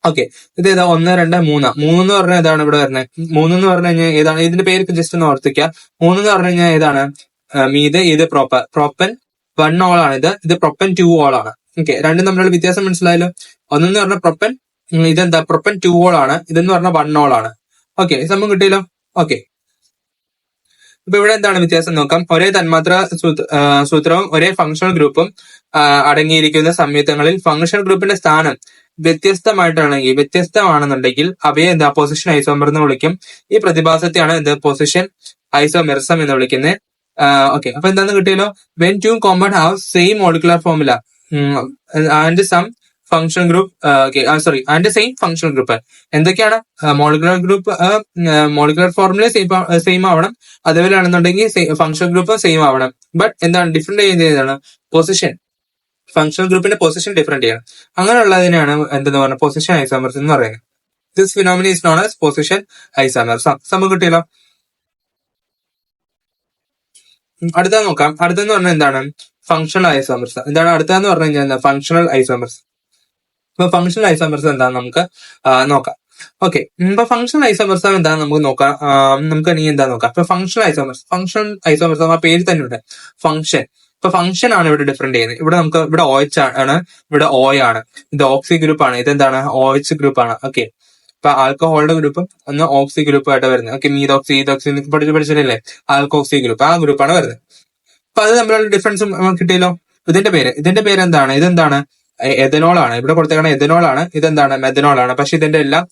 ഓക്കെ, ഇത് ഏതാ? 1 2 3. 3 എന്ന് പറഞ്ഞാൽ ഏതാണ് ഇവിടെ വരുന്നത്? 3 എന്ന് പറഞ്ഞു കഴിഞ്ഞാൽ ഏതാണ്? ഇതിന്റെ പേര് ജസ്റ്റ് ഒന്ന് ഓർത്തിക്കുക. 3 എന്ന് പറഞ്ഞു കഴിഞ്ഞാൽ ഏതാണ്? മീത് ഇത് പ്രൊപ്പൻ 1 ഓൾ ആണ്. ഇത് പ്രൊപ്പൻ 2 ഓൾ ആണ്. ഓക്കെ, രണ്ടും തമ്മിലുള്ള വ്യത്യാസം മനസ്സിലായല്ലോ. ഒന്നെന്ന് പറഞ്ഞാൽ പ്രൊപ്പൻ, ഇതെന്താ പ്രൊപ്പൻ 2 ഓൾ ആണ്. ഇതെന്ന് പറഞ്ഞാൽ 1 ഓൾ ആണ്. ഓക്കെ, സംഭവം കിട്ടിയല്ലോ. ഓക്കെ, ഇപ്പൊ ഇവിടെ എന്താണ് വ്യത്യാസം നോക്കാം. ഒരേ തന്മാത്ര സൂത്രവും ഒരേ ഫങ്ഷണൽ ഗ്രൂപ്പും അടങ്ങിയിരിക്കുന്ന സംയുക്തങ്ങളിൽ ഫങ്ഷണൽ ഗ്രൂപ്പിന്റെ സ്ഥാനം വ്യത്യസ്തമാണെന്നുണ്ടെങ്കിൽ അവയെ എന്താ പൊസിഷൻ ഐസോമർ എന്ന് വിളിക്കും. ഈ പ്രതിഭാസത്തെയാണ് എന്ത്? പൊസിഷൻ ഐസോമെറിസം എന്ന് വിളിക്കുന്നത്. ഓക്കെ, അപ്പൊ എന്താന്ന് കിട്ടിയല്ലോ, when two compound have same molecular formula and some function group, sorry, and same function group. എന്തൊക്കെയാണ് molecular group, molecular formula same ആവണം, അതേപോലെ ആണെന്നുണ്ടെങ്കിൽ ഫംഗ്ഷൻ ഗ്രൂപ്പ് സെയിം ആവണം. ബട്ട് എന്താണ് ഡിഫറെന്റ് ചെയ്യുന്നതാണ് പൊസിഷൻ, ഫംഗ്ഷണൽ ഗ്രൂപ്പിന്റെ പൊസിഷൻ ഡിഫറെന്റ് ചെയ്യണം. അങ്ങനെയുള്ളതിനെയാണ് എന്തെന്ന് പറഞ്ഞാൽ പൊസിഷൻ ഐസോമർസ് എന്ന് പറയുന്നത്. This phenomena is known as position isomers. സംഭവം കിട്ടിയല്ലോ. അടുത്ത നോക്കാം. അടുത്തെന്ന് പറഞ്ഞാൽ എന്താണ് ഫംഗ്ഷണൽ ഐസോമർസ്. എന്താണ് അടുത്തതെന്ന് പറഞ്ഞു കഴിഞ്ഞാൽ ഫംഗ്ഷണൽ ഐസോമർസ്. ഇപ്പൊ ഫംഗ്ഷണൽ ഐസോമർസ് എന്താണെന്ന് നമുക്ക് നോക്കാം. ഓക്കെ, ഇപ്പൊ ഫംഗ്ഷണൽ ഐസോമർസ് എന്താണെന്ന് നമുക്ക് നോക്കാം. നമുക്ക് ഇനി എന്താ നോക്കാം. ഇപ്പൊ ഫംഗ്ഷണൽ ഐസോമർസ് ആ പേര് തന്നെ ഉണ്ട്, ഫംഗ്ഷൻ. ഇപ്പൊ ഫംഗ്ഷൻ ആണ് ഇവിടെ ഡിഫറെന്റ് ചെയ്യുന്നത്. ഇവിടെ നമുക്ക് ഇവിടെ OH ആണ്, ഇവിടെ O ആണ്, ഇത് ഓക്സി ഗ്രൂപ്പ് ആണ്, ഇതെന്താണ് OH ഗ്രൂപ്പ് ആണ്. ഓക്കെ, ഇപ്പൊ ആൽക്കഹോളിന്റെ ഗ്രൂപ്പും ഒന്ന് ഓക്സി ഗ്രൂപ്പ് ആയിട്ട് വരുന്നത്. ഓക്കെ, മീതോക്സി ഈതോക്സി പഠിച്ചില്ലേ, ആൽക്കോക്സി ഗ്രൂപ്പ്, ആ ഗ്രൂപ്പാണ് വരുന്നത്. അപ്പൊ അത് തമ്മിലുള്ള ഡിഫറൻസ് കിട്ടിയല്ലോ. ഇതിന്റെ പേര് എന്താണ്, ഇതെന്താണ് എഥനോൾ ആണ്, ഇവിടെ കൊടുത്തേക്കണ എഥനോൾ ആണ്, ഇതെന്താണ് മെഥനോൾ ആണ്. പക്ഷെ ഇതിന്റെ എല്ലാം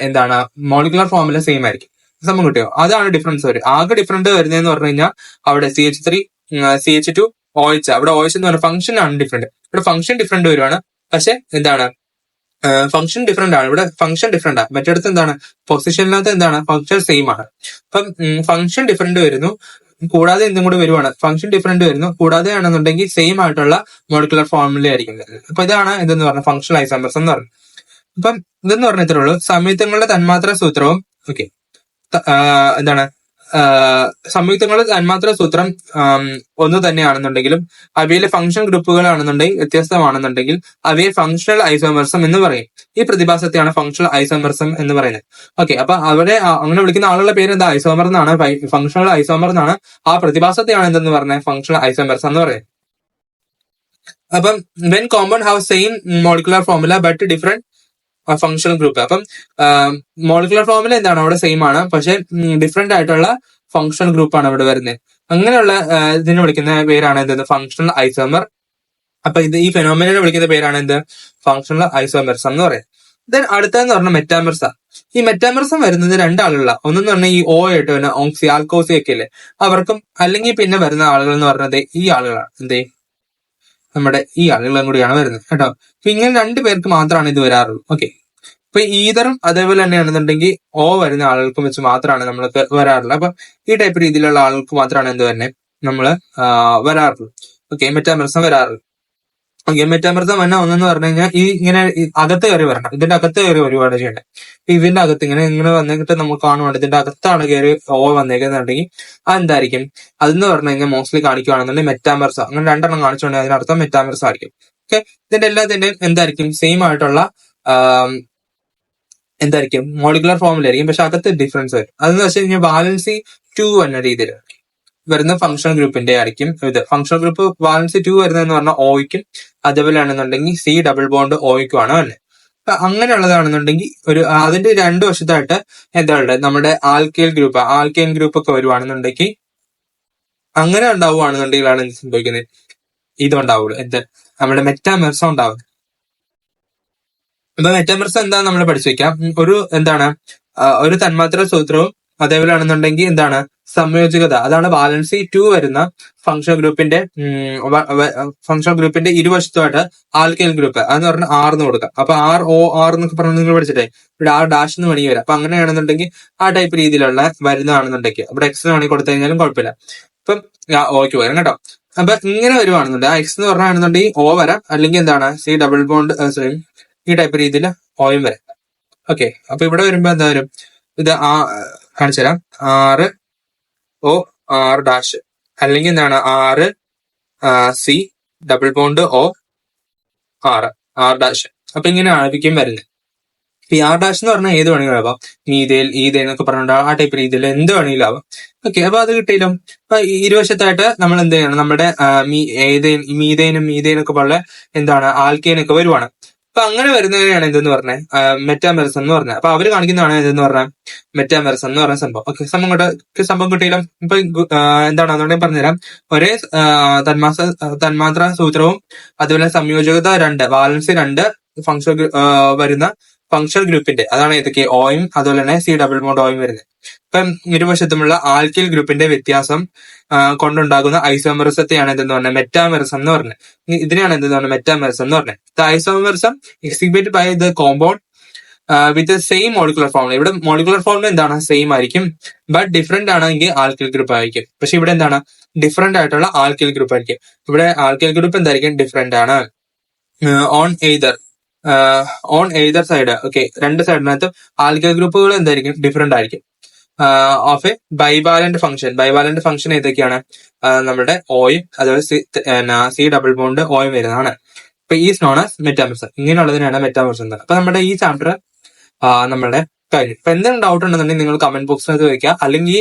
എന്താണ് മോളിക്കുലർ ഫോർമുല സെയിം ആയിരിക്കും. സംഭവം കിട്ടിയോ, അതാണ് ഡിഫറൻസ് വരും. ആകെ ഡിഫറൻസ് വരുന്നതെന്ന് പറഞ്ഞു കഴിഞ്ഞാൽ അവിടെ CH3 CH2 OH, അവിടെ OH എന്ന് പറഞ്ഞ ഫംഗ്ഷൻ ആണ് ഡിഫറെന്റ്, ഇവിടെ ഫംഗ്ഷൻ ഡിഫറെന്റ് വരുവാണ്. പക്ഷെ എന്താണ് ഫംഗ്ഷൻ ഡിഫറെന്റ് ആണ്, ഇവിടെ ഫംഗ്ഷൻ ഡിഫറെന്റ് ആണ്. മറ്റടുത്ത് എന്താണ് പൊസിഷനിനകത്ത് എന്താണ് ഫംഗ്ഷൻ സെയിം ആണ്. അപ്പം ഫംഗ്ഷൻ ഡിഫറെന്റ് വരുന്നു, കൂടാതെ എന്തും കൂടി വരുവാണ്, ഫംഗ്ഷൻ ഡിഫറെന്റ് വരുന്നു, കൂടാതെ ആണെന്നുണ്ടെങ്കിൽ സെയിം ആയിട്ടുള്ള മോളിക്കുലർ ഫോർമുല ആയിരിക്കും. അപ്പൊ ഇതാണ് എന്തെന്ന് പറഞ്ഞ ഫംഗ്ഷണൽ ഐസോമർസ് എന്ന് പറയുന്നത്. അപ്പം ഇതെന്ന് പറഞ്ഞ ഇത്രേ ഉള്ളൂ. സംയുക്തങ്ങളുടെ തന്മാത്രാ സൂത്രവും ഓക്കെ എന്താണ് സംയുക്തങ്ങളുടെ തന്മാത്രാ സൂത്രം ഒന്ന് തന്നെയാണെന്നുണ്ടെങ്കിലും അവയിലെ ഫംഗ്ഷൻ ഗ്രൂപ്പുകളാണെന്നുണ്ടെങ്കിൽ വ്യത്യസ്തമാണെന്നുണ്ടെങ്കിൽ അവയെ ഫംഗ്ഷണൽ ഐസോമർസം എന്ന് പറയും. ഈ പ്രതിഭാസത്തെയാണ് ഫംഗ്ഷണൽ ഐസോമർസം എന്ന് പറയുന്നത്. ഓക്കെ, അപ്പൊ അവരെ അങ്ങനെ വിളിക്കുന്ന ആളുകളുടെ പേര് എന്താ, ഐസോമർ എന്നാണ്, ഫംഗ്ഷണൽ ഐസോമർ എന്നാണ്. ആ പ്രതിഭാസത്തെയാണ് എന്തെന്ന് പറഞ്ഞത്, ഫംഗ്ഷണൽ ഐസോമർസം എന്ന് പറയുന്നത്. അപ്പം when compound have same molecular formula but different functional group. അപ്പം മോളിക്കുലർ ഫോർമുല എന്താണ് അവിടെ സെയിം ആണ്, പക്ഷെ ഡിഫറെന്റ് ആയിട്ടുള്ള ഫംഗ്ഷണൽ ഗ്രൂപ്പാണ് അവിടെ വരുന്നത്. അങ്ങനെയുള്ള ഇതിനെ വിളിക്കുന്ന പേരാണ് എന്ത്, ഫംഗ്ഷണൽ ഐസോമർ. അപ്പൊ ഈ ഫെനോമിനെ വിളിക്കുന്ന പേരാണ് എന്ത്, ഫംഗ്ഷണൽ ഐസോമർസം എന്ന് പറയുന്നത്. ദെൻ അടുത്തതെന്ന് പറഞ്ഞാൽ മെറ്റാമർസ. ഈ മെറ്റാമർസം വരുന്നത് രണ്ടാളുകളാണ്. ഒന്നെന്ന് പറഞ്ഞാൽ ഈ O ആയിട്ട് വരുന്ന ഓക്സി ആൽക്കോസി ഒക്കെ ഇല്ലേ, അവർക്കും അല്ലെങ്കിൽ പിന്നെ വരുന്ന ആളുകൾ എന്ന് പറഞ്ഞത് ഈ ആളുകളാണ്, എന്തേ നമ്മുടെ ഈ ആളുകളും കൂടിയാണ് വരുന്നത് കേട്ടോ. അപ്പൊ ഇങ്ങനെ രണ്ടു പേർക്ക് മാത്രമാണ് ഇത് വരാറുള്ളൂ. ഓക്കെ, ഇപ്പൊ ഈതറും അതേപോലെ തന്നെയാണെന്നുണ്ടെങ്കിൽ O വരുന്ന ആളുകൾക്കും വെച്ച് മാത്രമാണ് നമ്മൾക്ക് വരാറുള്ളത്. അപ്പൊ ഈ ടൈപ്പ് രീതിയിലുള്ള ആളുകൾക്ക് മാത്രമാണ് എന്ത് തന്നെ നമ്മള് വരാറുള്ളൂ. ഓക്കെ, മെറ്റാമർസം വരാറുള്ളൂ. ഓക്കെ, മെറ്റാമർസം വന്ന ഒന്നെന്ന് പറഞ്ഞു കഴിഞ്ഞാൽ ഈ ഇങ്ങനെ അകത്ത് കയറി വരണം, ഇതിന്റെ അകത്ത് കയറി ഒരുപാട് ചെയ്യണ്ടേ. ഇതിന്റെ അകത്ത് ഇങ്ങനെ വന്നിട്ട് നമുക്ക് കാണുവാണ് ഇതിന്റെ അകത്താണ് കയറി O വന്നേക്കുന്നുണ്ടെങ്കിൽ അതെന്തായിരിക്കും, അതെന്ന് പറഞ്ഞു കഴിഞ്ഞാൽ മോസ്റ്റ്ലി കാണിക്കുകയാണെന്നുണ്ടെങ്കിൽ മെറ്റാമർസ. അങ്ങനെ രണ്ടെണ്ണം കാണിച്ചുകൊണ്ടെങ്കിൽ അതിനർത്ഥം മെറ്റാമർസ ആയിരിക്കും. ഓക്കെ, ഇതിന്റെ എല്ലാത്തിന്റെയും എന്തായിരിക്കും സെയിം ആയിട്ടുള്ള എന്തായിരിക്കും മോളിക്കുലർ ഫോർമുല ആയിരിക്കും, പക്ഷെ അകത്ത് ഡിഫറൻസ് വരും. അതെന്ന് വെച്ച് കഴിഞ്ഞാൽ വാലൻസി 2 എന്ന രീതിയിൽ വരുന്ന ഫംഗ്ഷണൽ ഗ്രൂപ്പിന്റെ ആയിരിക്കും ഇത്. ഫംഗ്ഷണൽ ഗ്രൂപ്പ് വാലൻസി 2 വരുന്നതെന്ന് പറഞ്ഞാൽ ഓയ്ക്കും, അതേപോലെ ആണെന്നുണ്ടെങ്കിൽ C ഡബിൾ ബോണ്ട് ഓയ്ക്കും ആണ് വരുന്നത്. അപ്പൊ അങ്ങനെയുള്ളതാണെന്നുണ്ടെങ്കിൽ അതിന്റെ രണ്ടു വശത്തായിട്ട് എന്താ ഉള്ളത്, നമ്മുടെ ആൽക്കൈൽ ഗ്രൂപ്പ് ഒക്കെ വരുവാണെന്നുണ്ടെങ്കിൽ അങ്ങനെ ഉണ്ടാവുകയാണെന്നുണ്ടെങ്കിലാണ് എന്ത് സംഭവിക്കുന്നത്, ഇതുണ്ടാവുള്ളൂ, എന്ത് നമ്മുടെ മെറ്റാമർസം ഉണ്ടാവുന്നത്. അപ്പൊ മെറ്റാമർസം എന്താ നമ്മൾ പഠിച്ചു വെക്കാം. എന്താണ് ഒരു തന്മാത്രാ സൂത്രവും അതേപോലെ ആണെന്നുണ്ടെങ്കിൽ എന്താണ് സംയോജകത, അതാണ് വാലൻസി 2 വരുന്ന ഫംഗ്ഷണൽ ഗ്രൂപ്പിന്റെ ഇരുവശത്തുമായിട്ട് ആൽക്കൈൽ ഗ്രൂപ്പ് അതെന്ന് പറഞ്ഞാൽ R എന്ന് കൊടുക്കാം. അപ്പൊ R എന്നൊക്കെ പറഞ്ഞ് നിങ്ങൾ പഠിച്ചിട്ടേ ഇവിടെ R' എന്ന് വേണമെങ്കിൽ വരാം. അപ്പൊ അങ്ങനെയാണെന്നുണ്ടെങ്കിൽ ആ ടൈപ്പ് രീതിയിലുള്ള വരുന്നതാണെന്നുണ്ടെങ്കിൽ ഇവിടെ X വേണമെങ്കിൽ കൊടുത്തു കഴിഞ്ഞാലും കുഴപ്പമില്ല. ഇപ്പം ഓയ്ക്ക് വരാം കേട്ടോ. അപ്പൊ ഇങ്ങനെ വരുവാണെന്നുണ്ടെങ്കിൽ X എന്ന് പറഞ്ഞാണെന്നുണ്ടെങ്കിൽ O വരാം, അല്ലെങ്കിൽ എന്താണ് C ഡബിൾ ബോണ്ട് ഈ ടൈപ്പ് രീതിയിൽ ഓയും വരാം. ഓക്കെ, അപ്പൊ ഇവിടെ വരുമ്പോ എന്താ വരും, ഇത് കാണിച്ചു തരാം, ROR' അല്ലെങ്കിൽ എന്താണ് RC ഡബിൾ ബോണ്ട് OR അപ്പൊ ഇങ്ങനെ ആയിരിക്കും വരുന്നത്. ഈ R' എന്ന് പറഞ്ഞാൽ ഏത് വേണമെങ്കിലും ആവാം, മീതേൽ ഈതേൽ എന്നൊക്കെ പറഞ്ഞിട്ട് ആ ടൈപ്പ് രീതിയിൽ എന്ത് വേണമെങ്കിലും ആവാം. ഓക്കെ, അപ്പൊ അത് കിട്ടിയില്ലോ. അപ്പൊ ഇരുവശത്തായിട്ട് നമ്മൾ എന്ത് ചെയ്യണം, നമ്മുടെ മീതേനൊക്കെ പോലെ എന്താണ് ആൽക്കൈനൊക്കെ വരുവാണ്. അപ്പൊ അങ്ങനെ വരുന്നതിനെയാണ് എന്തെന്ന് പറഞ്ഞത്, മെറ്റാമർസം എന്ന് പറഞ്ഞത്. അപ്പൊ അവര് കാണിക്കുന്നതാണ് എന്തെന്ന് പറഞ്ഞാൽ മെറ്റാമർസം എന്ന് പറഞ്ഞ സംഭവം. ഓക്കെ, സംഭവം കിട്ടിയില്ല. ഇപ്പൊ എന്താണ് അതുകൊണ്ട് പറഞ്ഞുതരാം. ഒരേ തന്മാത്രാ സൂത്രവും അതുപോലെ സംയോജകത 2 വാലൻസി 2 ഫംഗ്ഷൻ വരുന്ന ഫങ്ഷണൽ ഗ്രൂപ്പിന്റെ, അതാണ് ഏതൊക്കെ ഓയും അതുപോലെ തന്നെ സി ഡബിൾ ബോണ്ട് ഓയും വരുന്നത്. ഇപ്പം ഇരുവശത്തുമുള്ള ആൽക്കിൽ ഗ്രൂപ്പിന്റെ വ്യത്യാസം കൊണ്ടുണ്ടാകുന്ന ഐസോമെറിസത്തെയാണ് എന്തെന്ന് പറഞ്ഞത് മെറ്റാമെറിസം എന്ന് പറഞ്ഞത്. ഇതിനെയാണ് എന്തെന്ന് പറഞ്ഞത് മെറ്റാമെറിസം എന്ന് പറഞ്ഞത്. The isomerism executed by the compound with same molecular formula. ഇവിടെ മോളിക്കുലർ ഫോർമുല എന്താണ് സെയിം ആയിരിക്കും, ബട്ട് ഡിഫറെന്റ് ആണെങ്കിൽ ആൽക്കിൽ ഗ്രൂപ്പ് ആയിരിക്കും. പക്ഷെ ഇവിടെ എന്താണ് ഡിഫറെന്റ് ആയിട്ടുള്ള ആൽക്കിൽ ഗ്രൂപ്പ് ആയിരിക്കും. ഇവിടെ ആൽക്കിൽ ഗ്രൂപ്പ് എന്തായിരിക്കും ഡിഫറെന്റ് ആണ് ഓൺ എയ്തർ സൈഡ്. ഓക്കെ, രണ്ട് സൈഡിനകത്ത് ആൽക്കിൽ ഗ്രൂപ്പുകൾ എന്തായിരിക്കും ഡിഫറെന്റ് ആയിരിക്കും of A bivalent function. Bivalent function ഏതൊക്കെയാണ് നമ്മുടെ ഓയും അതുപോലെ സി ഡബിൾ ബോണ്ട് ഓയും വരുന്നതാണ്. ഇപ്പൊ ഈസ് നോൺ ആസ് മെറ്റാമെറിസം. ഇങ്ങനെയുള്ളതിനാണ് മെറ്റാമെറിസം എന്ന്. അപ്പൊ നമ്മുടെ ഈ ചാപ്റ്റർ നമ്മുടെ കഴിഞ്ഞു. ഇപ്പൊ എന്തെങ്കിലും ഡൗട്ട് ഉണ്ടെന്നുണ്ടെങ്കിൽ നിങ്ങൾ കമന്റ് ബോക്സിനകത്ത് ചോദിക്കുക, അല്ലെങ്കിൽ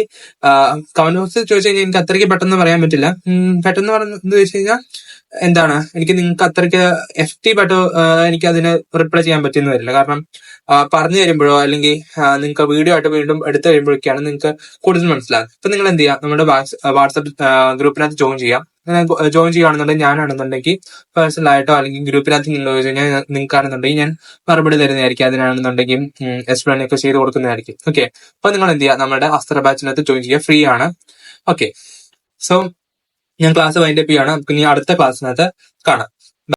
കമന്റ് ബോക്സിൽ ചോദിച്ചു കഴിഞ്ഞാൽ എനിക്ക് അത്രയ്ക്ക് പെട്ടെന്ന് പറയാൻ പറ്റില്ല. പെട്ടെന്ന് പറയുന്നത് വെച്ച് കഴിഞ്ഞാൽ എന്താണ്, എനിക്ക് നിങ്ങൾക്ക് അത്രയ്ക്ക് FT എനിക്ക് അതിന് റിപ്ലൈ ചെയ്യാൻ പറ്റുന്ന വരില്ല. കാരണം പറഞ്ഞു തരുമ്പോഴോ അല്ലെങ്കിൽ നിങ്ങൾക്ക് വീഡിയോ ആയിട്ട് വീണ്ടും എടുത്തു കഴിയുമ്പോഴൊക്കെയാണ് നിങ്ങൾക്ക് കൂടുതൽ മനസ്സിലാകും. അപ്പൊ നിങ്ങൾ എന്ത് ചെയ്യുക, നമ്മുടെ വാട്സപ്പ് ഗ്രൂപ്പിനകത്ത് ജോയിൻ ചെയ്യാം. ജോയിൻ ചെയ്യുകയാണെന്നുണ്ടെങ്കിൽ ഞാനാണെന്നുണ്ടെങ്കിൽ പേഴ്സണൽ ആയിട്ടോ അല്ലെങ്കിൽ ഗ്രൂപ്പിനകത്ത് നിങ്ങൾ ചോദിച്ചു കഴിഞ്ഞാൽ നിങ്ങൾക്കാണെന്നുണ്ടെങ്കിൽ ഞാൻ മറുപടി തരുന്നതായിരിക്കും. അതിനാണെന്നുണ്ടെങ്കിൽ എക്സ്പ്ലെയിൻ ഒക്കെ ചെയ്ത് കൊടുക്കുന്നതായിരിക്കും. ഓക്കെ, അപ്പൊ നിങ്ങൾ എന്ത് ചെയ്യുക, നമ്മുടെ അസ്ത്ര ബാച്ചിനകത്ത് ജോയിൻ ചെയ്യുക, ഫ്രീ ആണ്. ഓക്കെ, സോ ഞാൻ ക്ലാസ് വൈൻഡപ്പ് ചെയ്യാണ്. നമുക്ക് ഇനി അടുത്ത ക്ലാസ്സിനകത്ത് കാണാം.